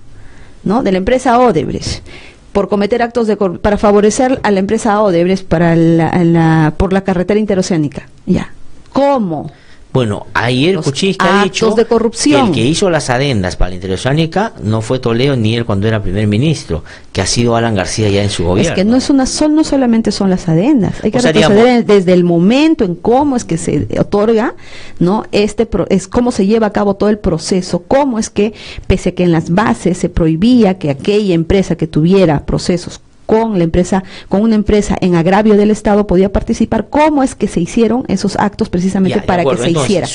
¿no?, de la empresa Odebrecht por cometer actos de corrupción, para favorecer a la empresa Odebrecht por la carretera interoceánica. Ya. ¿Cómo? Bueno, ayer Kuczynski ha dicho de corrupción. que el que hizo las adendas para la interoceánica no fue Toledo ni él cuando era primer ministro, que ha sido Alan García ya en su gobierno. Es que no solamente son las adendas, hay que retroceder digamos, desde el momento en cómo es que se otorga, ¿no? es cómo se lleva a cabo todo el proceso, cómo es que, pese a que en las bases se prohibía que aquella empresa que tuviera procesos con una empresa en agravio del Estado podía participar, cómo es que se hicieron esos actos precisamente para que se hiciera.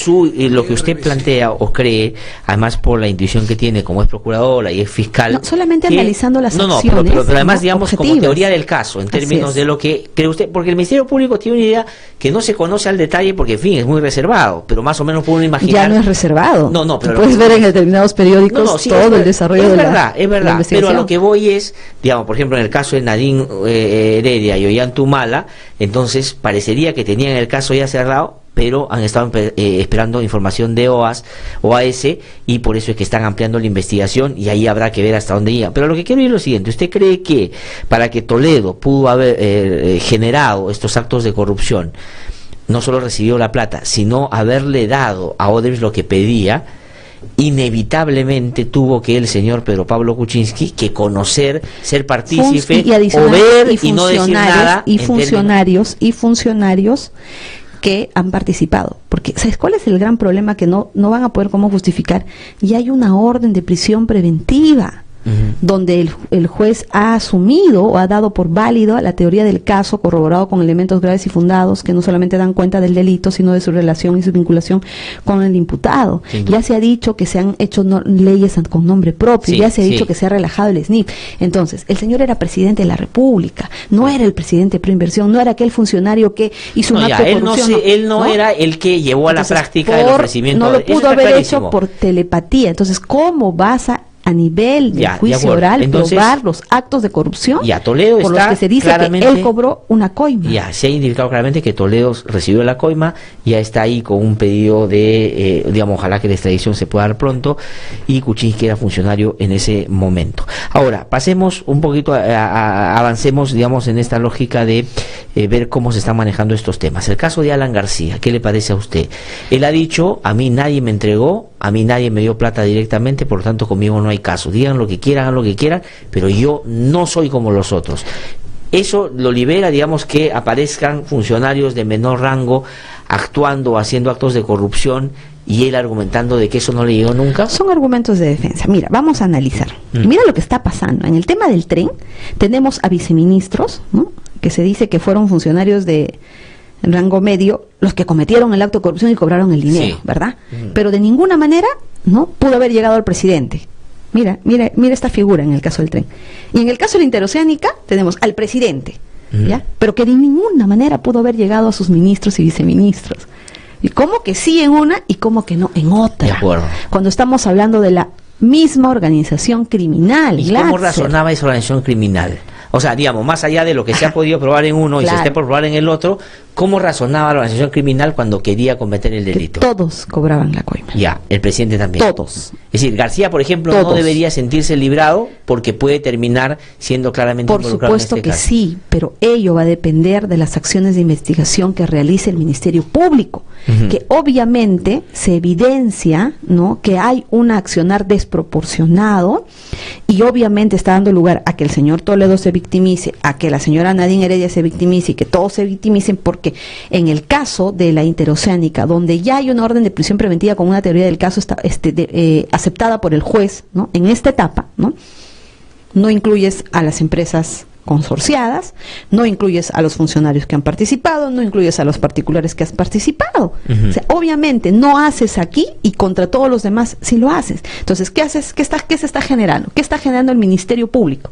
Lo que usted plantea o cree, además por la intuición que tiene como es procuradora y es fiscal. No, solamente analizando las acciones. Pero además, digamos, objetivas. como teoría del caso, en términos de lo que cree usted, porque el Ministerio Público tiene una idea que no se conoce al detalle, porque en fin, es muy reservado, pero más o menos puede uno imaginar. Ya no es reservado. Pero puedes ver en determinados periódicos todo el desarrollo de la investigación. Pero a lo que voy es, digamos, por ejemplo, en el caso de Nadine Heredia y Ollantumala, entonces parecería que tenían el caso ya cerrado, pero han estado esperando información de OAS y por eso es que están ampliando la investigación y ahí habrá que ver hasta dónde llega. Pero lo que quiero decir es lo siguiente: ¿usted cree que para que Toledo pudo haber generado estos actos de corrupción, no solo recibió la plata, sino haberle dado a Odebrecht lo que pedía, inevitablemente tuvo que el señor Pedro Pablo Kuczynski que conocer, ser partícipe o ver y no decir nada? Y funcionarios que han participado, porque ¿sabes cuál es el gran problema? Que no van a poder cómo justificar, y hay una orden de prisión preventiva donde el juez ha asumido o ha dado por válido la teoría del caso, corroborado con elementos graves y fundados que no solamente dan cuenta del delito, sino de su relación y su vinculación con el imputado. Ya se ha dicho que se han hecho leyes con nombre propio, ya se ha dicho que se ha relajado el SNIP. Entonces, el señor era presidente de la República, no era el presidente de Preinversión, no era aquel funcionario que hizo un acto de corrupción. Él no era el que llevó a la práctica el ofrecimiento. No lo pudo haber hecho por telepatía. Entonces, ¿cómo vas a nivel del juicio oral probar los actos de corrupción Toledo por los que se dice que él cobró una coima? Ya se ha indicado claramente que Toledo recibió la coima, ya está ahí con un pedido de, ojalá que la extradición se pueda dar pronto, y Kuczynski era funcionario en ese momento. Ahora, pasemos un poquito, avancemos, en esta lógica de ver cómo se están manejando estos temas. El caso de Alan García, ¿qué le parece a usted? Él ha dicho: a mí nadie me entregó, a mí nadie me dio plata directamente, por lo tanto conmigo no hay caso. Digan lo que quieran, hagan lo que quieran, pero yo no soy como los otros. Eso lo libera, que aparezcan funcionarios de menor rango actuando o haciendo actos de corrupción, y él argumentando de que eso no le llegó nunca. Son argumentos de defensa. Mira, vamos a analizar. Mira lo que está pasando. En el tema del tren, tenemos a viceministros, ¿no?, que se dice que fueron funcionarios de rango medio los que cometieron el acto de corrupción y cobraron el dinero, ¿verdad? Pero de ninguna manera no pudo haber llegado al presidente. Mira esta figura en el caso del tren. Y en el caso de la interoceánica tenemos al presidente, ¿ya? Pero que de ninguna manera pudo haber llegado a sus ministros y viceministros. Y cómo que sí en una y cómo que no en otra. De acuerdo. Cuando estamos hablando de la misma organización criminal. ¿Y cómo razonaba esa organización criminal? O sea, más allá de lo que se ha podido probar en uno y se esté por probar en el otro, ¿cómo razonaba la organización criminal cuando quería cometer el delito? Que todos cobraban la coima. Ya, el presidente también. Todos. Es decir, García, por ejemplo, no debería sentirse librado porque puede terminar siendo claramente involucrado en este caso. Por supuesto que sí, pero ello va a depender de las acciones de investigación que realice el Ministerio Público, que obviamente se evidencia, ¿no?, que hay un accionar desproporcionado, y obviamente está dando lugar a que el señor Toledo se victimice, a que la señora Nadine Heredia se victimice y que todos se victimicen, porque en el caso de la interoceánica, donde ya hay una orden de prisión preventiva con una teoría del caso aceptada por el juez, ¿no?, en esta etapa, no incluyes a las empresas consorciadas, no incluyes a los funcionarios que han participado, no incluyes a los particulares que has participado. O sea, obviamente no haces aquí y contra todos los demás sí lo haces. Entonces, ¿qué haces? ¿Qué se está generando? ¿Qué está generando el Ministerio Público?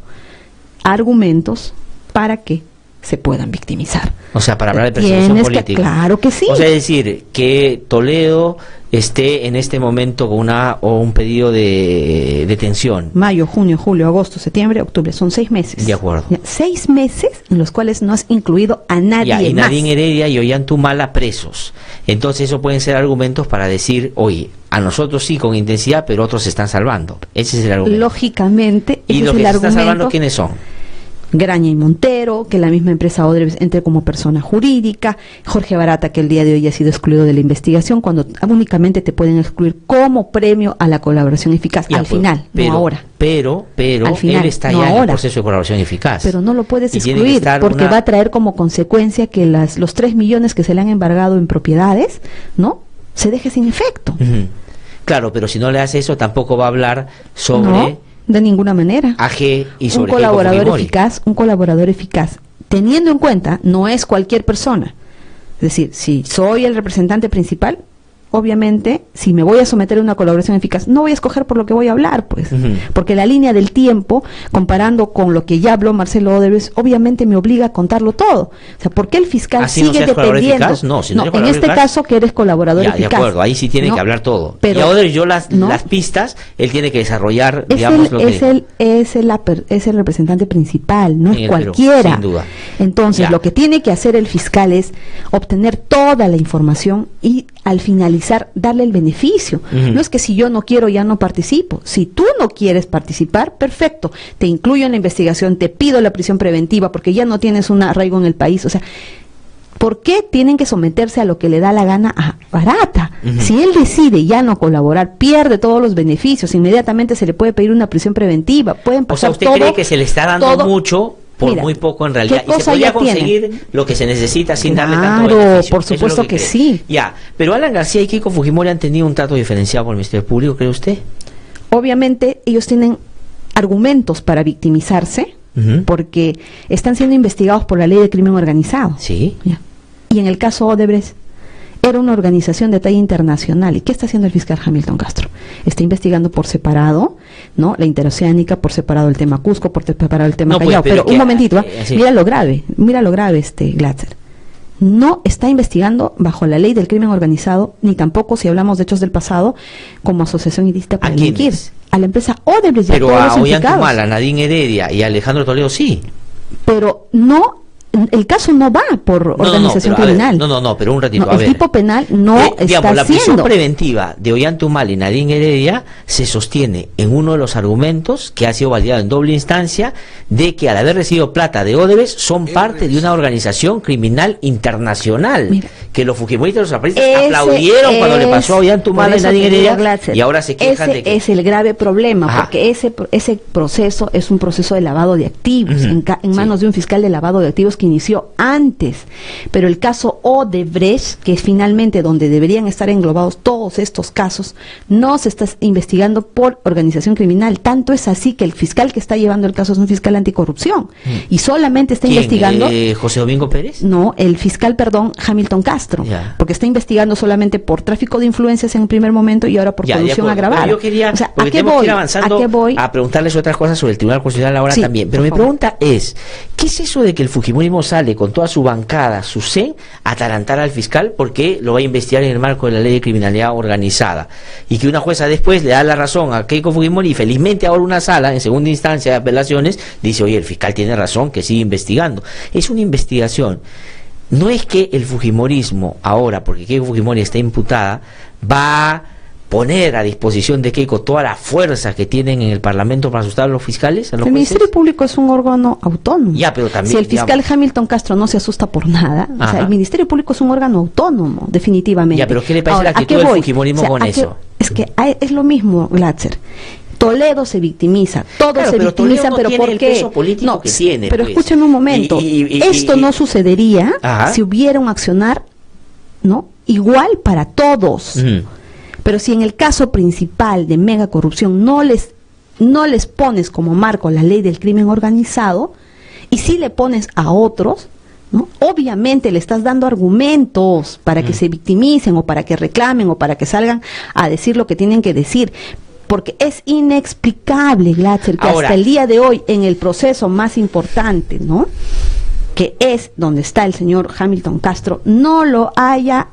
Argumentos para que se puedan victimizar. O sea, para hablar de persecución política. Claro que sí. O sea, es decir, que Toledo esté en este momento con un pedido de detención. Mayo, junio, julio, agosto, septiembre, octubre. Son 6 meses. De acuerdo. 6 meses en los cuales no has incluido a nadie y más. Nadine Heredia y Ollantumala presos. Entonces, eso pueden ser argumentos para decir, oye, a nosotros sí con intensidad, pero otros se están salvando. Ese es el argumento. Lógicamente, ¿Y los que se están salvando quiénes son? Graña y Montero, que la misma empresa Odebrecht entre como persona jurídica, Jorge Barata, que el día de hoy ha sido excluido de la investigación, cuando únicamente te pueden excluir como premio a la colaboración eficaz, al final, no ahora. Pero al final, él está ya en el proceso de colaboración eficaz. Pero no lo puedes excluir, porque va a traer como consecuencia que los 3 millones que se le han embargado en propiedades, ¿no?, se deje sin efecto. Claro, pero si no le hace eso, tampoco va a hablar sobre... No, de ninguna manera. AG y sobre un colaborador eficaz, teniendo en cuenta, no es cualquier persona. Es decir, si soy el representante principal, obviamente, si me voy a someter a una colaboración eficaz, no voy a escoger por lo que voy a hablar, pues, porque la línea del tiempo, comparando con lo que ya habló Marcelo Odebrecht, obviamente me obliga a contarlo todo. O sea, ¿por qué el fiscal sigue dependiendo? No, en este caso que eres colaborador eficaz. De acuerdo, ahí sí tiene que hablar todo. Pero, y a Odebrecht las pistas, él tiene que desarrollar, digamos, lo que... Es el representante principal, no es cualquiera. Perú, sin duda. Entonces, lo que tiene que hacer el fiscal es obtener toda la información y al finalizar darle el beneficio. No es que si yo no quiero ya no participo. Si tú no quieres participar, perfecto, te incluyo en la investigación, te pido la prisión preventiva porque ya no tienes un arraigo en el país. O sea, ¿por qué tienen que someterse a lo que le da la gana a Barata? Si él decide ya no colaborar, pierde todos los beneficios, inmediatamente se le puede pedir una prisión preventiva, pueden pasar. O sea, ¿usted cree que se le está dando mucho por muy poco en realidad? Y se podría conseguir lo que se necesita sin darle tanto beneficio. Por supuesto que sí. Ya, pero Alan García y Keiko Fujimori han tenido un trato diferenciado por el Ministerio Público, ¿cree usted? Obviamente ellos tienen argumentos para victimizarse, porque están siendo investigados por la ley de crimen organizado. Sí. Ya. Y en el caso Odebrecht era una organización de talla internacional. ¿Y qué está haciendo el fiscal Hamilton Castro? Está investigando por separado, ¿no?, la interoceánica, por separado el tema Cusco, por separado el tema Callao. Pero un momentito, mira lo grave, Glatzer. No está investigando bajo la ley del crimen organizado, ni tampoco, si hablamos de hechos del pasado, como asociación ilícita para delinquir. A la empresa Odebrecht. Pero a Ollantumala, a Nadine Heredia y a Alejandro Toledo sí. Pero no... El caso no va por organización criminal. Pero un ratito, el tipo penal no está la prisión haciendo. preventiva de Ollantumala y Nadine Heredia se sostiene en uno de los argumentos que ha sido validado en doble instancia de que al haber recibido plata de Odebrecht son parte de una organización criminal internacional. Mira, que los fujimoristas y los zapatistas aplaudieron cuando le pasó a Ollantumala y Nadine Heredia y ahora se quejan de que... es el grave problema, porque ese proceso es un proceso de lavado de activos en manos de un fiscal de lavado de activos que inició antes, pero el caso Odebrecht, que es finalmente donde deberían estar englobados todos estos casos, no se está investigando por organización criminal. Tanto es así que el fiscal que está llevando el caso es un fiscal anticorrupción y solamente está investigando... ¿José Domingo Pérez? No, el fiscal, Hamilton Castro, porque está investigando solamente por tráfico de influencias en el primer momento y ahora por colusión agravada. Yo quería, o sea, porque tenemos que ir avanzando a preguntarles otras cosas sobre el Tribunal Constitucional ahora también, pero mi pregunta es, ¿qué es eso de que el fujimorismo sale con toda su bancada, su CEN, a atarantar al fiscal porque lo va a investigar en el marco de la ley de criminalidad organizada? Y que una jueza después le da la razón a Keiko Fujimori y felizmente ahora una sala en segunda instancia de apelaciones dice, oye, el fiscal tiene razón, que sigue investigando. Es una investigación. No es que el fujimorismo ahora, porque Keiko Fujimori está imputada, va a poner a disposición de Keiko toda la fuerza que tienen en el Parlamento para asustar a los fiscales. El Ministerio Público es un órgano autónomo. Pero también, si el fiscal Hamilton Castro no se asusta por nada, o sea, el Ministerio Público es un órgano autónomo, definitivamente. Pero ¿qué le parece la actitud del fujimorismo con eso? Es que es lo mismo, Glatzer. Toledo se victimiza, todos se victimizan, pero ¿por qué? No, que tiene, pero escúcheme un momento, esto no sucedería si hubiera un accionar, ¿no?, igual para todos. Pero si en el caso principal de mega corrupción no les pones como marco la ley del crimen organizado Y si le pones a otros, ¿no? Obviamente le estás dando argumentos para que se victimicen o para que reclamen o para que salgan a decir lo que tienen que decir. Porque es inexplicable, Glatzer, que Ahora, hasta el día de hoy, en el proceso más importante, ¿no?, que es donde está el señor Hamilton Castro, no haya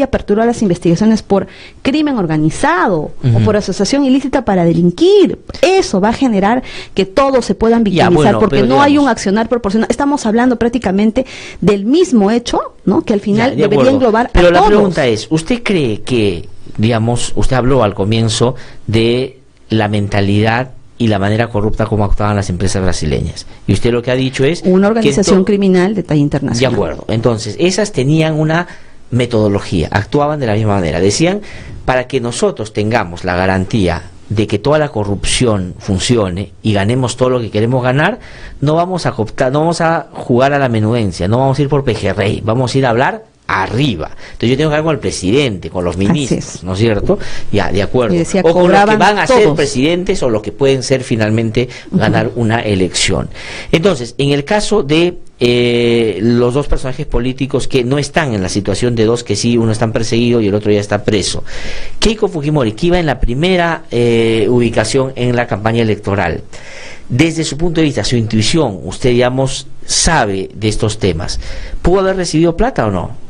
aperturado las investigaciones por crimen organizado o por asociación ilícita para delinquir. Eso va a generar que todos se puedan victimizar, porque no hay un accionar proporcional. Estamos hablando prácticamente del mismo hecho, ¿no?, que al final debería englobar Pero a la todos. pregunta es, ¿usted cree que, digamos, usted habló al comienzo de la mentalidad y la manera corrupta como actuaban las empresas brasileñas? Y usted lo que ha dicho es... Una organización criminal de talla internacional. De acuerdo. Entonces, esas tenían una metodología, actuaban de la misma manera. Decían, para que nosotros tengamos la garantía de que toda la corrupción funcione y ganemos todo lo que queremos ganar, no vamos a cooptar, no vamos a jugar a la menudencia, no vamos a ir por pejerrey, vamos a ir a hablar arriba. Entonces yo tengo que hablar con el presidente, con los ministros, ¿no es cierto? Ya, de acuerdo. Y decía, o con los que cobraban van a ser todos. presidentes o los que pueden ser finalmente ganar una elección. Entonces, en el caso de los dos personajes políticos que no están en la situación de dos, que sí, uno está perseguido y el otro ya está preso. Keiko Fujimori, que iba en la primera ubicación en la campaña electoral, desde su punto de vista, su intuición, usted, digamos, sabe de estos temas, ¿pudo haber recibido plata o no?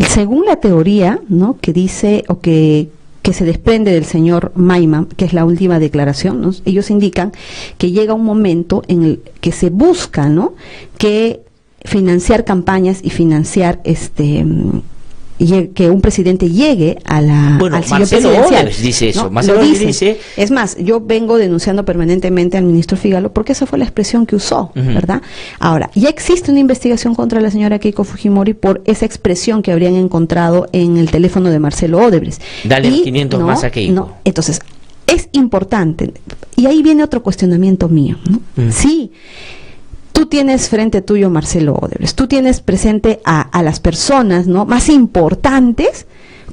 Según la teoría, ¿no?, que dice o que se desprende del señor Maiman, que es la última declaración, ¿no?, ellos indican que llega un momento en el que se busca, ¿no?, que financiar campañas y financiar que un presidente llegue a al sillón Marcelo presidencial. Odebrecht dice eso. ¿No? Marcelo Lo Odebrecht dice. dice... Es más, yo vengo denunciando permanentemente al ministro Figalo porque esa fue la expresión que usó, ¿verdad? Ahora, ya existe una investigación contra la señora Keiko Fujimori por esa expresión que habrían encontrado en el teléfono de Marcelo Odebrecht. Dale los 500 más a Keiko. No, entonces, es importante. Y ahí viene otro cuestionamiento mío, ¿no? Sí. Tú tienes frente tuyo Marcelo Odebrecht, tú tienes presente a las personas, ¿no?, más importantes.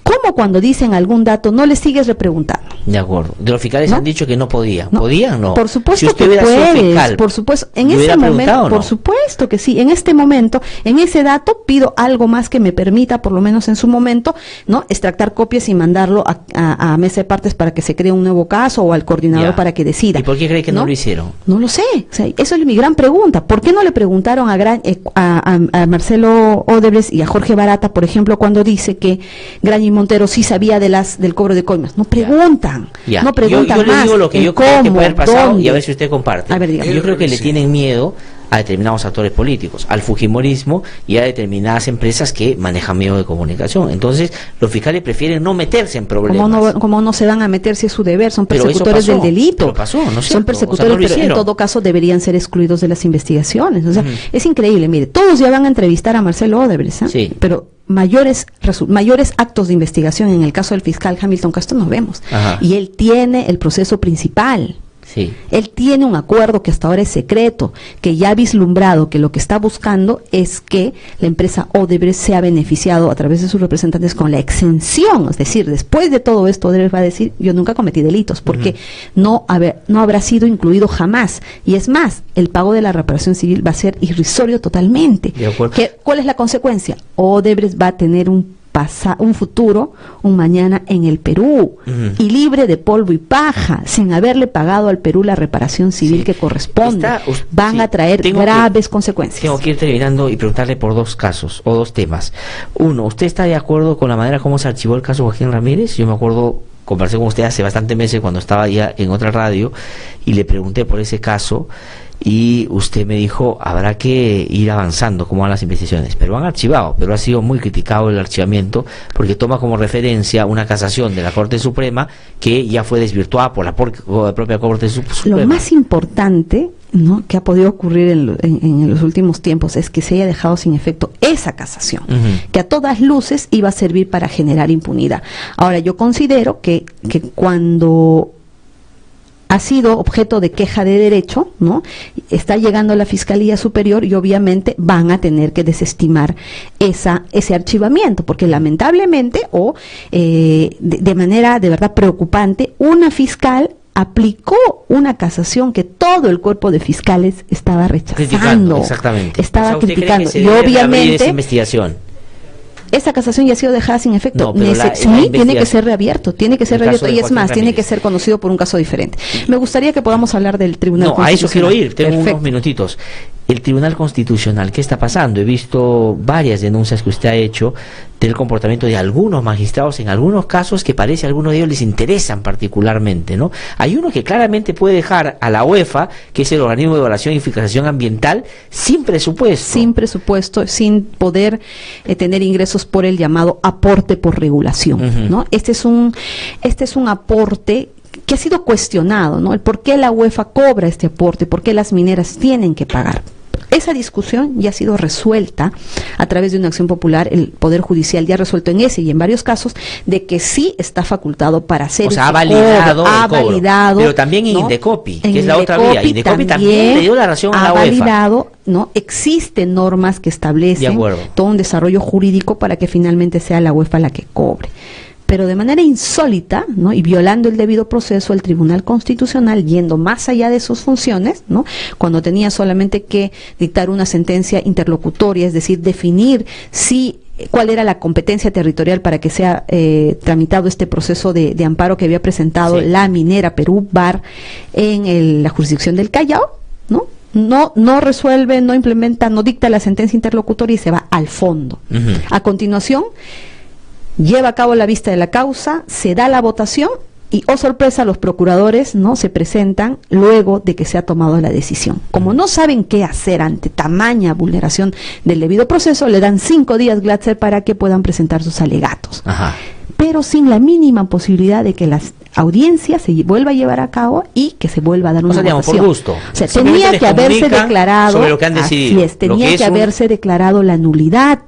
¿Cómo cuando dicen algún dato no les sigues repreguntando? De acuerdo. De los fiscales ¿No? han dicho que no podían. ¿Podían o no? Por supuesto si usted que hubiera sido puedes, fiscal, por supuesto. En ¿le ese hubiera momento, preguntado o no? por supuesto que sí. En este momento, en ese dato, pido algo más que me permita, por lo menos en su momento, ¿no?, extractar copias y mandarlo a mesa de partes para que se cree un nuevo caso o al coordinador Ya. para que decida. ¿Y por qué cree que no lo hicieron? No lo sé. O sea, eso es mi gran pregunta. ¿Por qué no le preguntaron a Marcelo Odebrecht y a Jorge Barata, por ejemplo, cuando dice que Graña y Montero sí sabía del cobro de coimas? No preguntan. Ya. No preguntan yo le más. digo lo que el yo creo que cómo, puede haber pasado dónde. y a ver si usted comparte. A ver, dígame. Yo creo que le tienen miedo a determinados actores políticos, al fujimorismo y a determinadas empresas que manejan medios de comunicación. Entonces, los fiscales prefieren no meterse en problemas. ¿Cómo no se van a meter si es su deber? Son Pero eso persecutores pasó, del delito. pero pasó, ¿no es Son cierto? persecutores, O sea, no lo pero en hicieron. todo caso deberían ser excluidos de las investigaciones. O sea, es increíble. Mire, todos ya van a entrevistar a Marcelo Odebrecht, ¿eh? Sí. Pero mayores actos de investigación en el caso del fiscal Hamilton Castro no vemos. Ajá. Y él tiene el proceso principal. Sí. Él tiene un acuerdo que hasta ahora es secreto, que ya ha vislumbrado que lo que está buscando es que la empresa Odebrecht sea beneficiado a través de sus representantes con la exención. Es decir, después de todo esto, Odebrecht va a decir, yo nunca cometí delitos, porque no habrá sido incluido jamás. Y es más, el pago de la reparación civil va a ser irrisorio totalmente. De acuerdo. ¿Cuál es la consecuencia? Odebrecht va a tener un futuro, un mañana en el Perú, y libre de polvo y paja, sin haberle pagado al Perú la reparación civil que corresponde. Van a traer graves consecuencias. Tengo que ir terminando y preguntarle por dos casos o dos temas. Uno, ¿usted está de acuerdo con la manera como se archivó el caso Joaquín Ramírez? Yo me acuerdo, conversé con usted hace bastantes meses cuando estaba ya en otra radio y le pregunté por ese caso y usted me dijo, habrá que ir avanzando como van las investigaciones, pero han archivado, pero ha sido muy criticado el archivamiento porque toma como referencia una casación de la Corte Suprema que ya fue desvirtuada por la propia Corte Suprema. Lo más importante, ¿no?, que ha podido ocurrir en los últimos tiempos es que se haya dejado sin efecto esa casación, que a todas luces iba a servir para generar impunidad. Ahora, yo considero que cuando ha sido objeto de queja de derecho, ¿no?, está llegando a la Fiscalía Superior y obviamente van a tener que desestimar ese archivamiento, porque lamentablemente de manera de verdad preocupante, una fiscal aplicó una casación que todo el cuerpo de fiscales estaba rechazando. Exactamente. Estaba ¿usted cree criticando. que se Y debe abrir obviamente esa investigación? esa casación ya ha sido dejada sin efecto. No, pero Sí, tiene que ser reabierto, tiene que ser El caso reabierto, de y es Joaquín más, tiene Ramírez. que ser conocido por un caso diferente. Me gustaría que podamos hablar del Tribunal No, a eso quiero Constitucional. ir, tengo Perfecto. unos minutitos. El Tribunal Constitucional, ¿qué está pasando? He visto varias denuncias que usted ha hecho del comportamiento de algunos magistrados, en algunos casos que parece a algunos de ellos les interesan particularmente, ¿no? Hay uno que claramente puede dejar a la UEFA, que es el organismo de evaluación y fiscalización ambiental, sin presupuesto. Sin presupuesto, sin poder tener ingresos por el llamado aporte por regulación, ¿no? Este es un aporte que ha sido cuestionado, ¿no? El por qué la UEFA cobra este aporte, por qué las mineras tienen que pagar. Esa discusión ya ha sido resuelta a través de una acción popular. El Poder Judicial ya ha resuelto en ese y en varios casos de que sí está facultado para hacer. O sea, ha ese validado cobro, el cobro. validado, Pero también en ¿no? Indecopi, En que es la otra vía. Indecopi también le dio la razón a la ha UEFA. validado, ¿no? Existen normas que De establecen acuerdo. todo un desarrollo jurídico para que finalmente sea la UEFA la que cobre. Pero de manera insólita, ¿no? Y violando el debido proceso, el Tribunal Constitucional, yendo más allá de sus funciones, ¿no? Cuando tenía solamente que dictar una sentencia interlocutoria, es decir, definir cuál era la competencia territorial para que sea tramitado este proceso de amparo que había presentado la minera Perú Bar en la jurisdicción del Callao, ¿no? No resuelve, no implementa, no dicta la sentencia interlocutoria y se va al fondo. A continuación, lleva a cabo la vista de la causa, se da la votación y, oh sorpresa, los procuradores no se presentan luego de que se ha tomado la decisión. Como no saben qué hacer ante tamaña vulneración del debido proceso, le dan 5 días Glatzer para que puedan presentar sus alegatos. Pero sin la mínima posibilidad de que la audiencia se vuelva a llevar a cabo y que se vuelva a dar una digamos, votación. por gusto. O sea, Simplemente tenía les que haberse comunican declarado, sobre lo que han decidido, así es, lo tenía que que es haberse declarado la nulidad.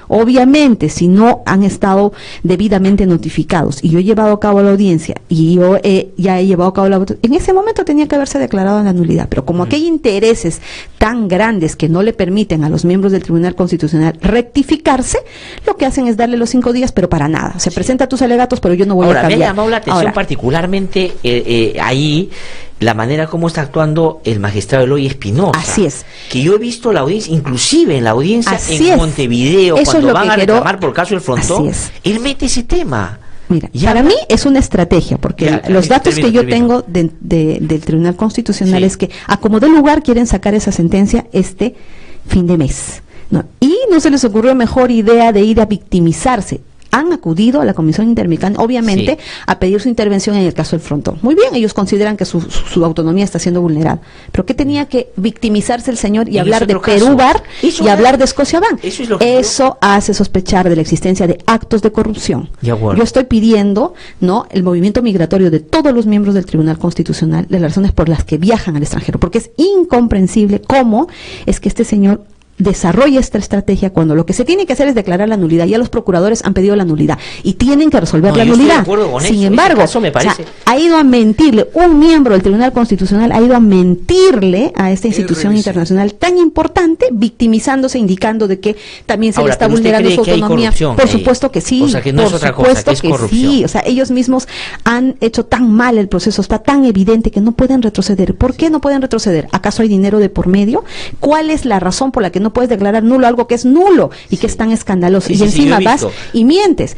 Obviamente, si no han estado debidamente notificados y yo he llevado a cabo la audiencia y yo ya he llevado a cabo la votación, en ese momento tenía que haberse declarado la nulidad, pero como aquí hay intereses tan grandes que no le permiten a los miembros del Tribunal Constitucional rectificarse, lo que hacen es darle los 5 días, pero para nada. Se presenta tus alegatos, pero yo no voy a Ahora, cambiar. me ha llamado la atención Ahora, particularmente ahí la manera como está actuando el magistrado Eloy Espinosa. Así es. Que yo he visto la audiencia, inclusive en la audiencia Así en es. Montevideo, Eso es cuando lo van que a quiero- reclamar por caso del Frontón, Así es. él mete ese tema. Mira, Ya, para mí es una estrategia, porque Ya, los datos termino, que yo termino. tengo del Tribunal Constitucional es que a como de lugar quieren sacar esa sentencia este fin de mes, ¿no? Y no se les ocurrió mejor idea de ir a victimizarse. Han acudido a la Comisión Interamericana, obviamente, a pedir su intervención en el caso del Frontón. Muy bien, ellos consideran que su autonomía está siendo vulnerada. Pero ¿qué tenía que victimizarse el señor y En hablar ese de otro caso. Perú Bar Eso y es- hablar de Scotiabank? Eso es lo que Eso hace sospechar de la existencia de actos de corrupción. De acuerdo. Yo estoy pidiendo, ¿no?, el movimiento migratorio de todos los miembros del Tribunal Constitucional, de las razones por las que viajan al extranjero, porque es incomprensible cómo es que este señor desarrolla esta estrategia cuando lo que se tiene que hacer es declarar la nulidad. Ya los procuradores han pedido la nulidad y tienen que resolver No, la yo estoy de nulidad. acuerdo con Sin eso. embargo, Ese caso me parece- ha ido a mentirle, un miembro del Tribunal Constitucional ha ido a mentirle a esta institución internacional tan importante, victimizándose, indicando de que también se Ahora, le está pero ¿usted vulnerando cree su que hay autonomía. corrupción Por ahí? supuesto que sí. O sea, que no por es otra cosa, supuesto que es corrupción. sí. O sea, ellos mismos han hecho tan mal el proceso, está tan evidente que no pueden retroceder. ¿Por qué no pueden retroceder? ¿Acaso hay dinero de por medio? ¿Cuál es la razón por la que no puedes declarar nulo algo que es nulo y que es tan escandaloso? Sí, y sí, sí, encima yo he vas visto. y mientes.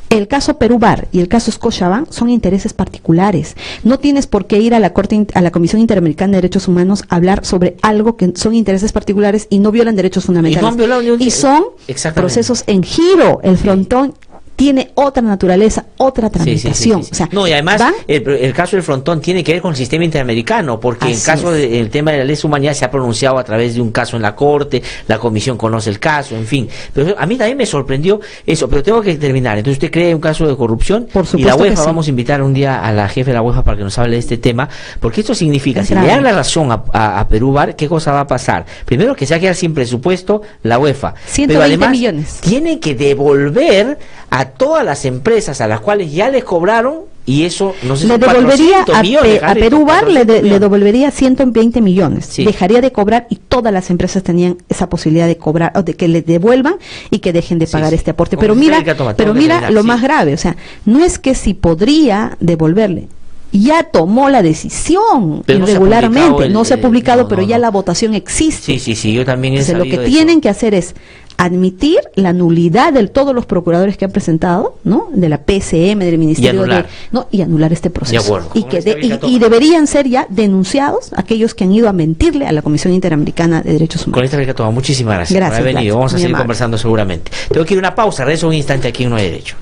El caso Perú Bar y el caso Scotiabank son intereses particulares. No tienes por qué ir a la Comisión Interamericana de Derechos Humanos a hablar sobre algo que son intereses particulares y no violan derechos fundamentales. Y no han violado ni un- Y son Exactamente. procesos en giro. El Frontón tiene otra naturaleza, otra tramitación. Sí. O sea, No, y además van- el caso del Frontón tiene que ver con el sistema interamericano, porque en Así caso es. del tema de la lesa humanidad se ha pronunciado a través de un caso en la Corte, la Comisión conoce el caso, en fin. Pero a mí también me sorprendió eso, pero tengo que terminar. Entonces, ¿usted cree un caso de corrupción? Por Y la supuesto que UEFA, sí. vamos a invitar un día a la jefe de la UEFA para que nos hable de este tema, porque esto significa, Es si le grave. dan la razón a Perú Bar, ¿qué cosa va a pasar? Primero, que se va a quedar sin presupuesto la UEFA. 120 pero además, millones. tienen que devolver a todas las empresas a las cuales ya les cobraron, y eso no sé, le son devolvería 400 millones, a Javier, Perú Bar 400 le millones. devolvería 120 millones. Sí. Dejaría de cobrar y todas las empresas tenían esa posibilidad de cobrar o de que le devuelvan y que dejen de pagar este aporte. Como Pero si mira, fuera que toma, pero tengo que mira terminar, lo sí. más grave, o sea, no es que si podría devolverle. ya tomó la decisión Pero no se ha irregularmente. publicado No se ha publicado, no, pero no, ya no. la votación existe. Sí, yo también he Entonces, lo sabido que de tienen que hacer es admitir la nulidad de todos los procuradores que han presentado, ¿no? De la PCM, del Ministerio anular. y anular este proceso. De acuerdo. Y que y deberían ser ya denunciados aquellos que han ido a mentirle a la Comisión Interamericana de Derechos Con Humanos. esta beca toma. Muchísimas gracias, Gracias, por haber venido. Gladys. Vamos a Muy seguir amable. conversando seguramente. Tengo que ir a una pausa, regreso un instante aquí en No hay Derecho.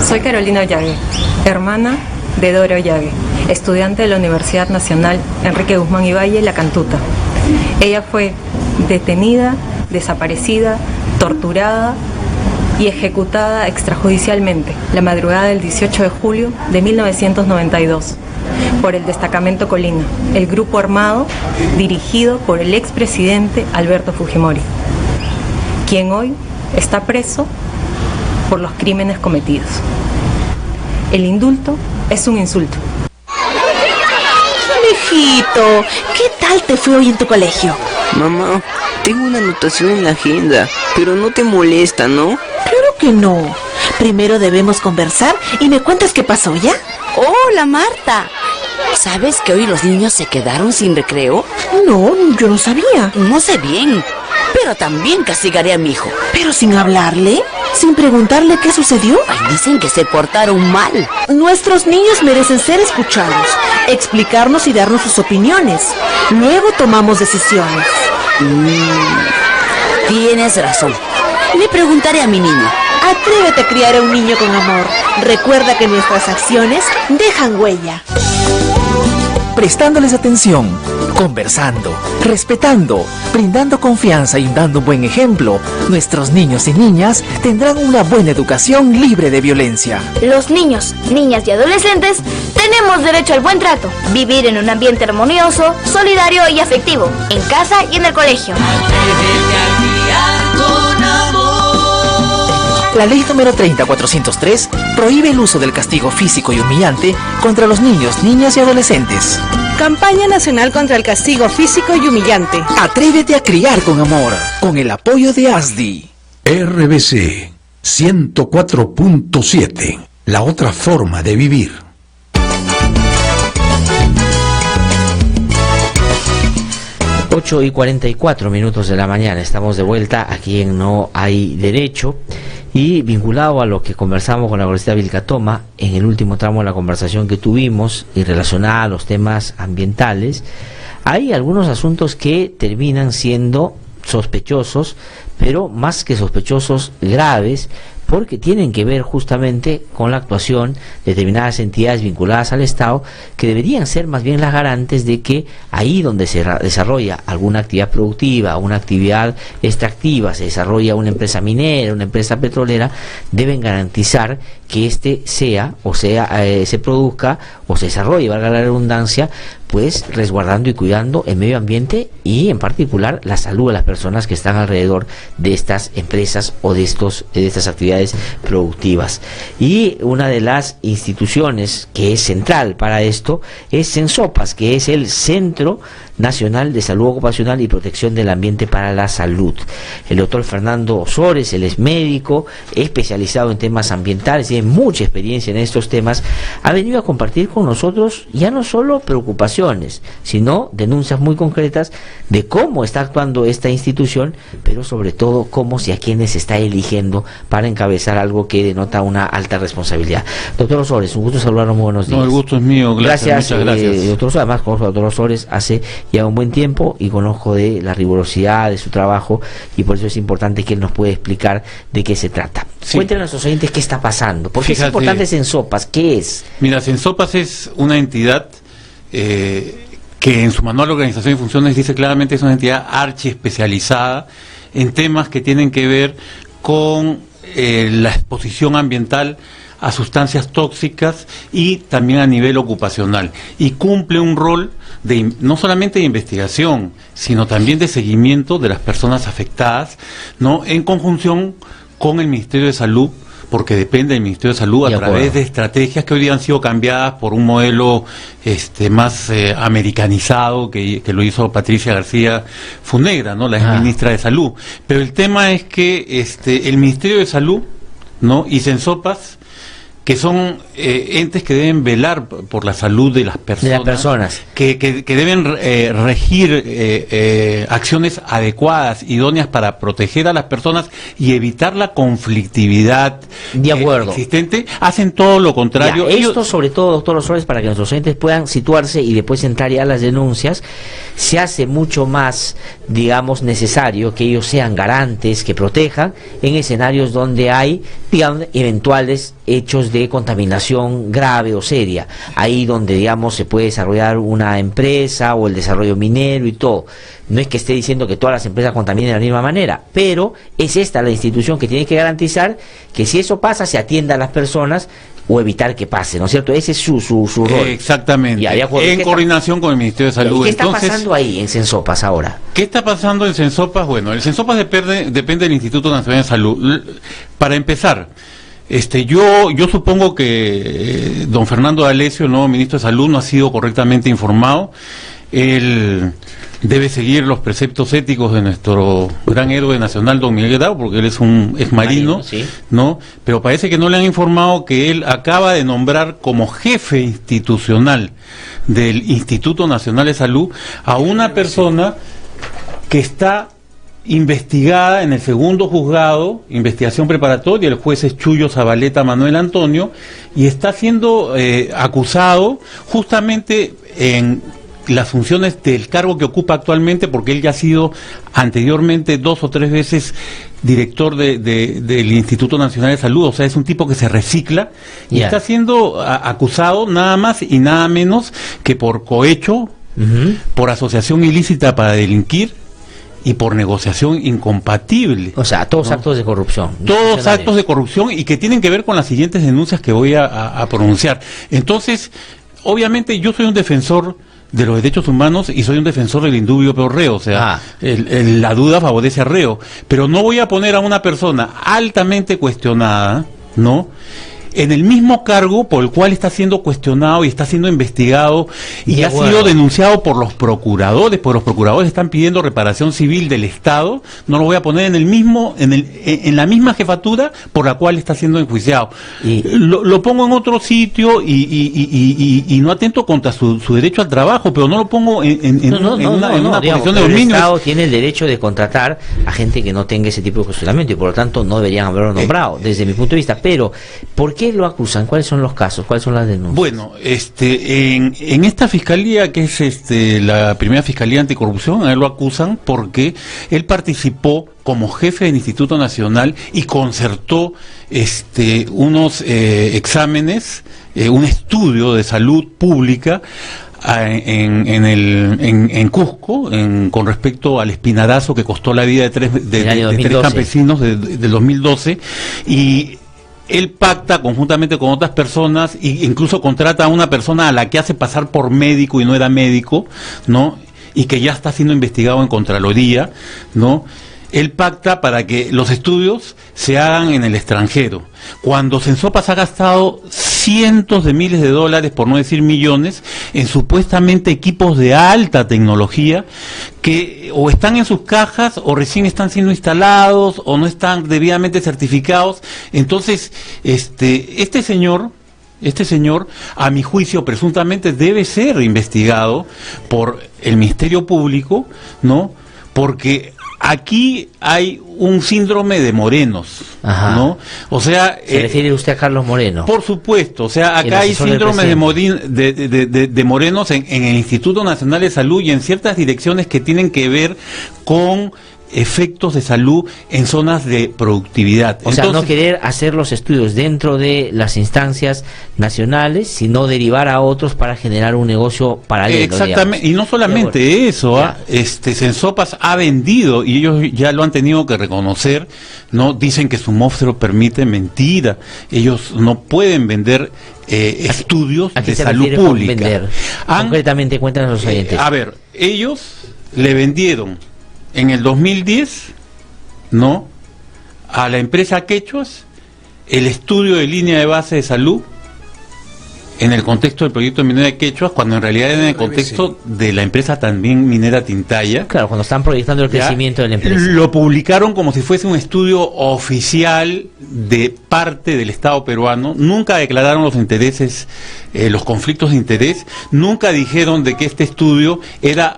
Soy Carolina Ollague, hermana de Dora Ollague, estudiante de la Universidad Nacional Enrique Guzmán y Valle, La Cantuta. Ella fue detenida, desaparecida, torturada y ejecutada extrajudicialmente la madrugada del 18 de julio de 1992 por el Destacamento Colina, el grupo armado dirigido por el expresidente Alberto Fujimori, quien hoy está preso por los crímenes cometidos. El indulto es un insulto. Mijito, ¿qué tal te fue hoy en tu colegio? Mamá, tengo una anotación en la agenda, pero no te molesta, ¿no? Claro que no. Primero debemos conversar y me cuentas qué pasó, ¿ya? Hola, Marta. ¿Sabes que hoy los niños se quedaron sin recreo? No, yo no sabía. No sé bien, pero también castigaré a mi hijo. ¿Pero sin hablarle? ¿Sin preguntarle qué sucedió? Ay, dicen que se portaron mal. Nuestros niños merecen ser escuchados, explicarnos y darnos sus opiniones. Luego tomamos decisiones. Tienes razón. Le preguntaré a mi niño. Atrévete a criar a un niño con amor. Recuerda que nuestras acciones dejan huella. Prestándoles atención, conversando, respetando, brindando confianza y dando un buen ejemplo, nuestros niños y niñas tendrán una buena educación libre de violencia. Los niños, niñas y adolescentes tenemos derecho al buen trato, vivir en un ambiente armonioso, solidario y afectivo, en casa y en el colegio. La ley número 30403 prohíbe el uso del castigo físico y humillante contra los niños, niñas y adolescentes. Campaña Nacional contra el Castigo Físico y Humillante. Atrévete a criar con amor, con el apoyo de ASDI. RBC 104.7. La otra forma de vivir. Ocho y 44 minutos de la mañana. Estamos de vuelta aquí en No hay Derecho. Y vinculado a lo que conversamos con la Universidad Vilcatoma en el último tramo de la conversación que tuvimos y relacionada a los temas ambientales, hay algunos asuntos que terminan siendo sospechosos, pero más que sospechosos, graves, porque tienen que ver justamente con la actuación de determinadas entidades vinculadas al Estado, que deberían ser más bien las garantes de que ahí donde se desarrolla alguna actividad productiva, una actividad extractiva, se desarrolla una empresa minera, una empresa petrolera, deben garantizar que se produzca o se desarrolle, valga la redundancia, pues resguardando y cuidando el medio ambiente y en particular la salud de las personas que están alrededor de estas empresas o de estas actividades productivas. Y una de las instituciones que es central para esto es Sensopas, que es el Centro Nacional de Salud Ocupacional y Protección del Ambiente para la Salud. El doctor Fernando Osores, él es médico, especializado en temas ambientales, tiene mucha experiencia en estos temas, ha venido a compartir con nosotros ya no solo preocupaciones, sino denuncias muy concretas de cómo está actuando esta institución, pero sobre todo cómo y a quiénes se está eligiendo para encabezar algo que denota una alta responsabilidad. Doctor Osores, un gusto saludarlo, muy buenos días. No, el gusto es mío, gracias. Muchas gracias. Doctor Osores, además conozco al doctor Osores hace ya un buen tiempo y conozco de la rigurosidad de su trabajo y por eso es importante que él nos pueda explicar de qué se trata. Sí. Cuéntenos a nuestros oyentes qué está pasando, porque es importante Sensopas, ¿qué es? Mira, Sensopas es una entidad que en su manual de organización y funciones dice claramente es una entidad archiespecializada en temas que tienen que ver con la exposición ambiental a sustancias tóxicas y también a nivel ocupacional, y cumple un rol de no solamente de investigación, sino también de seguimiento de las personas afectadas, ¿no?, en conjunción con el Ministerio de Salud, porque depende del Ministerio de Salud a través de estrategias que hoy día han sido cambiadas por un modelo más americanizado que lo hizo Patricia García Funegra, ¿no?, la ex ministra de Salud. Pero el tema es que el Ministerio de Salud, ¿no?, y Sensopas que son entes que deben velar por la salud de las personas, que deben regir acciones adecuadas, idóneas para proteger a las personas y evitar la conflictividad existente, hacen todo lo contrario. Esto sobre todo, doctor Osores, para que nuestros oyentes puedan situarse y después entrar ya a las denuncias, se hace mucho más, digamos, necesario que ellos sean garantes, que protejan en escenarios donde hay, digamos, eventuales hechos de contaminación grave o seria, ahí donde, digamos, se puede desarrollar una empresa o el desarrollo minero y todo. No es que esté diciendo que todas las empresas contaminen de la misma manera, pero es esta la institución que tiene que garantizar que si eso pasa se atienda a las personas o evitar que pase, ¿no es cierto? Ese es su rol. Exactamente, en coordinación con el Ministerio de Salud. ¿Qué está pasando ahí en Sensopas ahora? ¿Qué está pasando en Sensopas? Bueno, el Sensopas depende del Instituto Nacional de Salud. Para empezar, yo supongo que don Fernando D'Alessio, el nuevo ministro de Salud, no ha sido correctamente informado. Él debe seguir los preceptos éticos de nuestro gran héroe nacional, don Miguel Grau, porque él es un exmarino, ¿no? Pero parece que no le han informado que él acaba de nombrar como jefe institucional del Instituto Nacional de Salud a una persona que está investigada en el segundo juzgado, investigación preparatoria, el juez es Chuyo Zabaleta Manuel Antonio, y está siendo acusado justamente en las funciones del cargo que ocupa actualmente, porque él ya ha sido anteriormente 2 o 3 veces director del Instituto Nacional de Salud, o sea, es un tipo que se recicla y está siendo acusado nada más y nada menos que por cohecho, por asociación ilícita para delinquir y por negociación incompatible. O sea, todos actos de corrupción. Todos actos de corrupción y que tienen que ver con las siguientes denuncias que voy a pronunciar. Entonces, obviamente yo soy un defensor de los derechos humanos y soy un defensor del indubio pro reo, o sea, la duda favorece al reo, pero no voy a poner a una persona altamente cuestionada, ¿no?, en el mismo cargo por el cual está siendo cuestionado y está siendo investigado y ha sido denunciado por los procuradores, porque los procuradores están pidiendo reparación civil del Estado. No lo voy a poner en el mismo, en la misma jefatura por la cual está siendo enjuiciado. Lo pongo en otro sitio y no atento contra su derecho al trabajo, pero no lo pongo en una posición de dominio. El Estado tiene el derecho de contratar a gente que no tenga ese tipo de cuestionamiento y por lo tanto no deberían haberlo nombrado, desde mi punto de vista. Pero, ¿por qué lo acusan? ¿Cuáles son los casos? ¿Cuáles son las denuncias? Bueno, en esta fiscalía, que es la primera fiscalía anticorrupción, a él lo acusan porque él participó como jefe del Instituto Nacional y concertó unos exámenes, un estudio de salud pública en Cusco, con respecto al espinadazo que costó la vida de tres campesinos del 2012, y él pacta conjuntamente con otras personas e incluso contrata a una persona a la que hace pasar por médico y no era médico, ¿no?, y que ya está siendo investigado en Contraloría, ¿no? Él pacta para que los estudios se hagan en el extranjero. Cuando Sensopas ha gastado cientos de miles de dólares, por no decir millones, en supuestamente equipos de alta tecnología que o están en sus cajas o recién están siendo instalados o no están debidamente certificados. Entonces, este señor, a mi juicio, presuntamente debe ser investigado por el Ministerio Público, ¿no?, porque aquí hay un síndrome de morenos, ¿no? O sea, ¿se refiere usted a Carlos Moreno? Por supuesto, o sea, acá hay síndrome de morenos en el Instituto Nacional de Salud y en ciertas direcciones que tienen que ver con efectos de salud en zonas de productividad. O sea, no querer hacer los estudios dentro de las instancias nacionales, sino derivar a otros para generar un negocio paralelo. Exactamente, digamos. Y no solamente eso, Sensopas ha vendido, y ellos ya lo han tenido que reconocer, ¿no? Dicen que su monstruo permite, mentira. Ellos no pueden vender estudios de salud pública. Concretamente, cuéntanos los oyentes. A ver, ellos le vendieron en el 2010, ¿no?, a la empresa Quechuas el estudio de línea de base de salud en el contexto del proyecto minero de Quechuas, cuando en realidad era en el contexto de la empresa también minera Tintaya. Claro, cuando están proyectando el crecimiento de la empresa. Lo publicaron como si fuese un estudio oficial de parte del Estado peruano. Nunca declararon los intereses, los conflictos de interés. Nunca dijeron de que este estudio era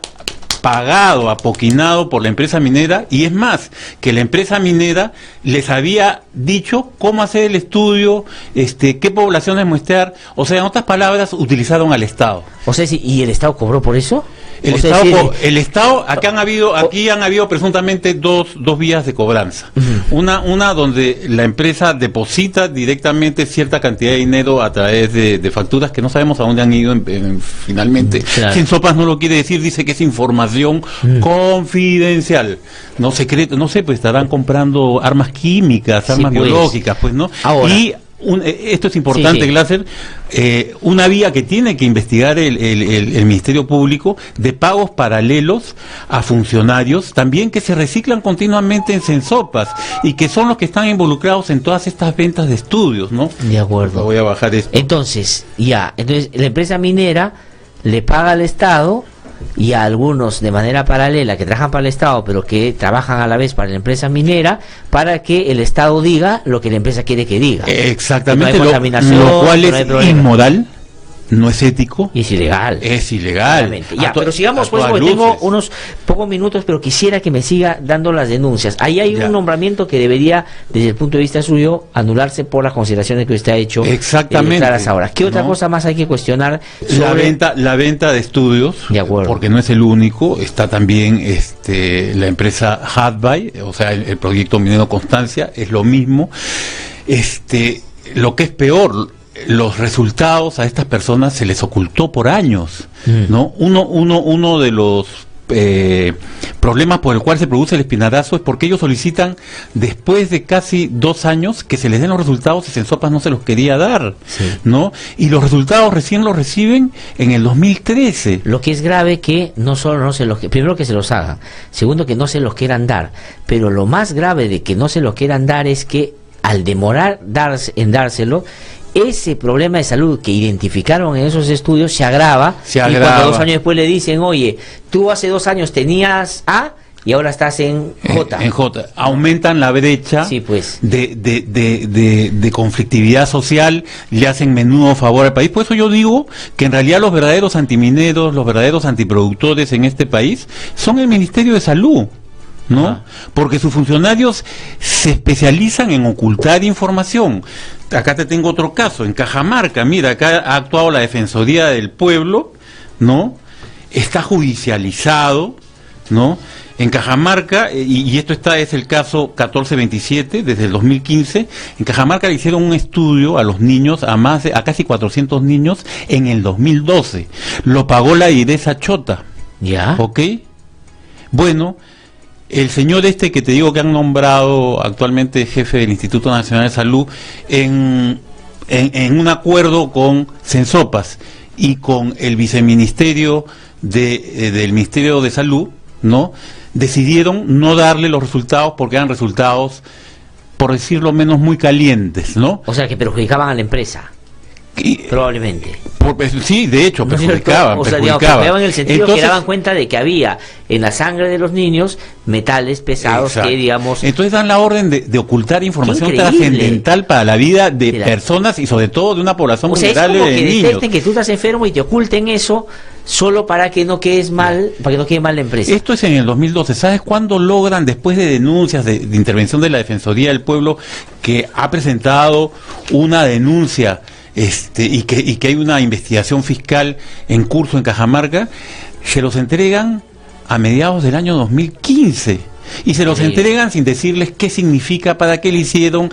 pagado, apoquinado por la empresa minera, y es más, que la empresa minera les había dicho cómo hacer el estudio, qué poblaciones muestrear, o sea, en otras palabras, utilizaron al Estado. O sea, ¿y el Estado cobró por eso? El Estado, aquí han habido presuntamente dos vías de cobranza. Una donde la empresa deposita directamente cierta cantidad de dinero a través de facturas que no sabemos a dónde han ido finalmente. Claro. Sensopas no lo quiere decir, dice que es información confidencial, no secreto, no sé, pues estarán comprando armas químicas, armas biológicas, pues, ¿no? Ahora. Y esto es importante, Glaser, una vía que tiene que investigar el Ministerio Público de pagos paralelos a funcionarios, también que se reciclan continuamente en Sensopas y que son los que están involucrados en todas estas ventas de estudios, ¿no? De acuerdo. Voy a bajar esto. Entonces, la empresa minera le paga al Estado, y a algunos de manera paralela que trabajan para el Estado pero que trabajan a la vez para la empresa minera, para que el Estado diga lo que la empresa quiere que diga. Exactamente, no hay contaminación, lo cual es inmoral, no es ético. Y es ilegal. Es ilegal. Ya, pero sigamos, pues, porque tengo unos pocos minutos, pero quisiera que me siga dando las denuncias. Ahí hay un nombramiento que debería, desde el punto de vista suyo, anularse por las consideraciones que usted ha hecho. Exactamente. Ahora, ¿qué otra cosa más hay que cuestionar sobre la venta de estudios? De acuerdo. Porque no es el único. Está también la empresa Hadbay, o sea, el proyecto minero Constancia, es lo mismo. Lo que es peor, los resultados a estas personas se les ocultó por años, ¿no? Uno de los problemas por el cual se produce el espinarazo es porque ellos solicitan después de casi 2 años que se les den los resultados y Sensopas no se los quería dar, ¿no? Y los resultados recién los reciben en el 2013. Lo que es grave que no solo no se los, primero que se los hagan, segundo que no se los quieran dar, pero lo más grave de que no se los quieran dar es que al demorar en dárselo, ese problema de salud que identificaron en esos estudios se agrava. Y cuando 2 años después le dicen, oye, tú hace 2 años tenías A y ahora estás en J. En J. Aumentan la brecha de conflictividad social, le hacen menudo favor al país. Por eso yo digo que en realidad los verdaderos antimineros, los verdaderos antiproductores en este país son el Ministerio de Salud, ¿no? Porque sus funcionarios se especializan en ocultar información. Acá te tengo otro caso, en Cajamarca, mira, acá ha actuado la Defensoría del Pueblo, ¿no? Está judicializado, ¿no? En Cajamarca, y esto es el caso 1427, desde el 2015, en Cajamarca le hicieron un estudio a los niños, a casi 400 niños, en el 2012. Lo pagó la IDESA Chota. ¿Ya? ¿Ok? Bueno, el señor que te digo que han nombrado actualmente jefe del Instituto Nacional de Salud, en un acuerdo con Sensopas y con el viceministerio del Ministerio de Salud, ¿no? Decidieron no darle los resultados porque eran resultados, por decirlo menos, muy calientes, ¿no? O sea, que perjudicaban a la empresa. Probablemente. Sí, de hecho, perjudicaban. En el sentido que daban cuenta de que había en la sangre de los niños metales pesados que, digamos... Entonces dan la orden de ocultar información trascendental para la vida de personas y sobre todo de una población vulnerable de niños. Detecten que tú estás enfermo y te oculten eso solo para que no quedes mal, para que no quede mal la empresa. Esto es en el 2012. ¿Sabes cuándo logran, después de denuncias de intervención de la Defensoría del Pueblo, que ha presentado una denuncia y que hay una investigación fiscal en curso en Cajamarca? Se los entregan a mediados del año 2015 y se los entregan sin decirles qué significa, para qué le hicieron,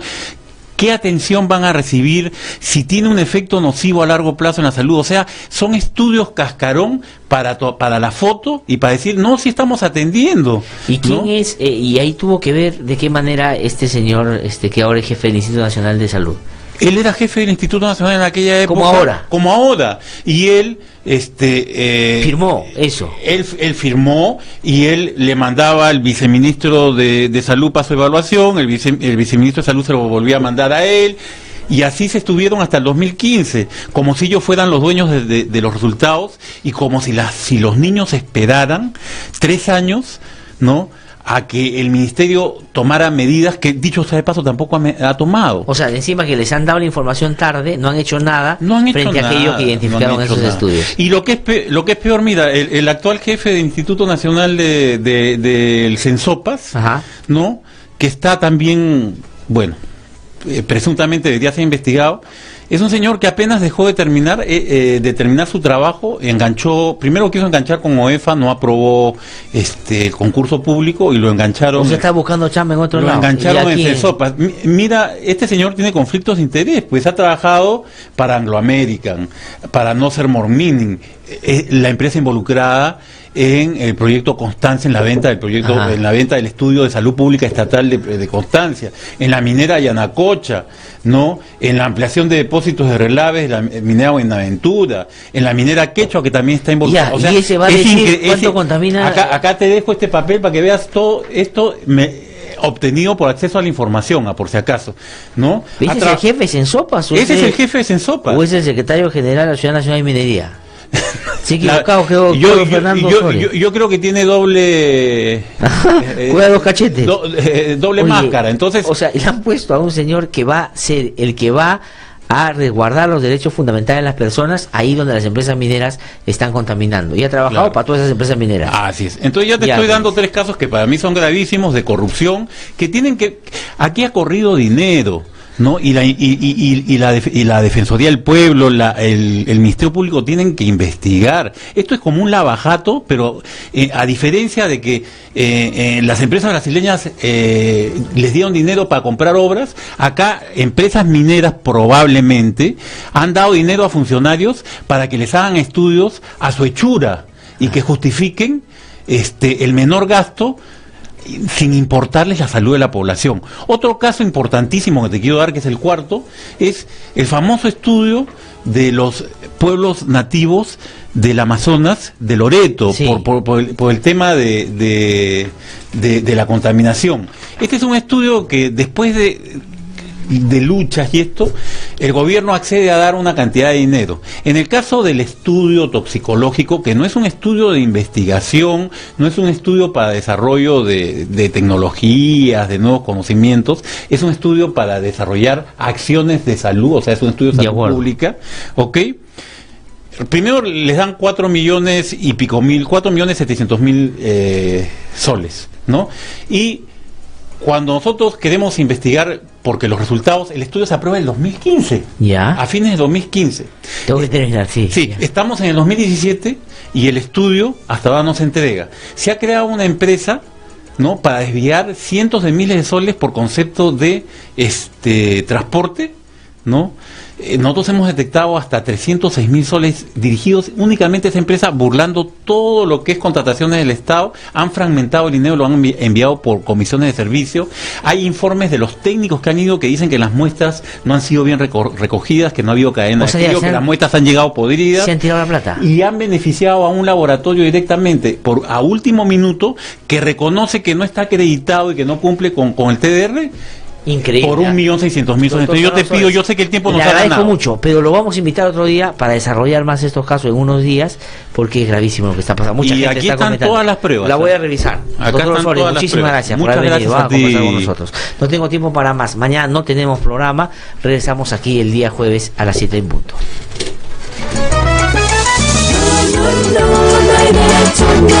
qué atención van a recibir, si tiene un efecto nocivo a largo plazo en la salud. O sea, son estudios cascarón para la foto y para decir, no, sí estamos atendiendo. ¿Y quién es? Y ahí tuvo que ver de qué manera este señor, que ahora es jefe del Instituto Nacional de Salud. Él era jefe del Instituto Nacional en aquella época. Como ahora. Y él firmó eso. Él firmó y él le mandaba al viceministro de Salud para su evaluación, el viceministro de Salud se lo volvía a mandar a él. Y así se estuvieron hasta el 2015, como si ellos fueran los dueños de los resultados y como si los niños esperaran 3 años, ¿no?, a que el ministerio tomara medidas que, dicho sea de paso, tampoco ha tomado. O sea, encima que les han dado la información tarde, no han hecho nada frente a aquello que identificaron esos estudios. Y lo que es peor, mira, el actual jefe del Instituto Nacional del Censopas, ¿no?, que está también, bueno, presuntamente debería ser investigado, es un señor que apenas dejó de terminar su trabajo, primero quiso enganchar con OEFA, no aprobó el concurso público y lo engancharon. O sea, está buscando chamba en otro lado. Lo engancharon en Censopas. Mira, este señor tiene conflictos de interés, pues ha trabajado para Anglo American, para No Ser More Meaning, la empresa involucrada en el proyecto Constancia, en la venta del proyecto, en la venta del estudio de salud pública estatal de Constancia, en la minera Yanacocha, ¿no?, en la ampliación de depósitos de relaves, la minera Buenaventura, en la minera Quechua, que también está involucrada. O sea, y ese va a decir cuánto contamina. Acá te dejo este papel para que veas todo esto obtenido por acceso a la información, por si acaso, ¿no? ¿Ese es el jefe de Censopas? Ese es el jefe de Censopas. ¿O es el secretario general de la Ciudad Nacional de Minería? Sí, equivocado, yo creo que tiene doble juega dos cachetes, doble máscara. Entonces, o sea, le han puesto a un señor que va a ser el que va a resguardar los derechos fundamentales de las personas ahí donde las empresas mineras están contaminando, y ha trabajado para todas esas empresas mineras. Así es. Entonces ya te estoy dando 3 casos que para mí son gravísimos de corrupción, que tienen que, aquí ha corrido dinero, ¿no? Y la Defensoría del Pueblo, el Ministerio Público tienen que investigar. Esto es como un lavajato, pero a diferencia de que las empresas brasileñas les dieron dinero para comprar obras, acá empresas mineras probablemente han dado dinero a funcionarios para que les hagan estudios a su hechura y que justifiquen el menor gasto, sin importarles la salud de la población. Otro caso importantísimo que te quiero dar, que es el cuarto, es el famoso estudio de los pueblos nativos del Amazonas, de Loreto, sí, por el tema de la contaminación. Este es un estudio que después de luchas y esto, el gobierno accede a dar una cantidad de dinero. En el caso del estudio toxicológico, que no es un estudio de investigación, no es un estudio para desarrollo de tecnologías, de nuevos conocimientos, es un estudio para desarrollar acciones de salud, o sea, es un estudio de salud pública, ¿ok? Primero les dan 4.700.000 soles, ¿no? Y cuando nosotros queremos investigar, porque los resultados, el estudio se aprueba en el 2015. Ya. A fines de 2015. Tengo que terminar, sí. Sí, estamos en el 2017 y el estudio hasta ahora no se entrega. Se ha creado una empresa, ¿no?, para desviar cientos de miles de soles por concepto de transporte, ¿no? Nosotros hemos detectado hasta 306.000 soles dirigidos únicamente a esa empresa, burlando todo lo que es contrataciones del Estado. Han fragmentado el dinero, lo han enviado por comisiones de servicio. Hay informes de los técnicos que han ido que dicen que las muestras no han sido bien recogidas, que no ha habido cadena de frío, que las muestras han llegado podridas. Se han tirado la plata. Y han beneficiado a un laboratorio directamente, a último minuto, que reconoce que no está acreditado y que no cumple con el TDR. Increíble. Por 1.600.000 soles. Yo te pido, yo sé que el tiempo nos ha ganado. Le agradezco mucho, pero lo vamos a invitar otro día para desarrollar más estos casos en unos días, porque es gravísimo lo que está pasando. Mucha gente aquí está están comentando. Todas las pruebas. La voy a revisar. Doctor Osorio, muchísimas gracias por haber venido a conversar con nosotros. No tengo tiempo para más. Mañana no tenemos programa. Regresamos aquí el día jueves a las 7 en punto. No hay derecho, no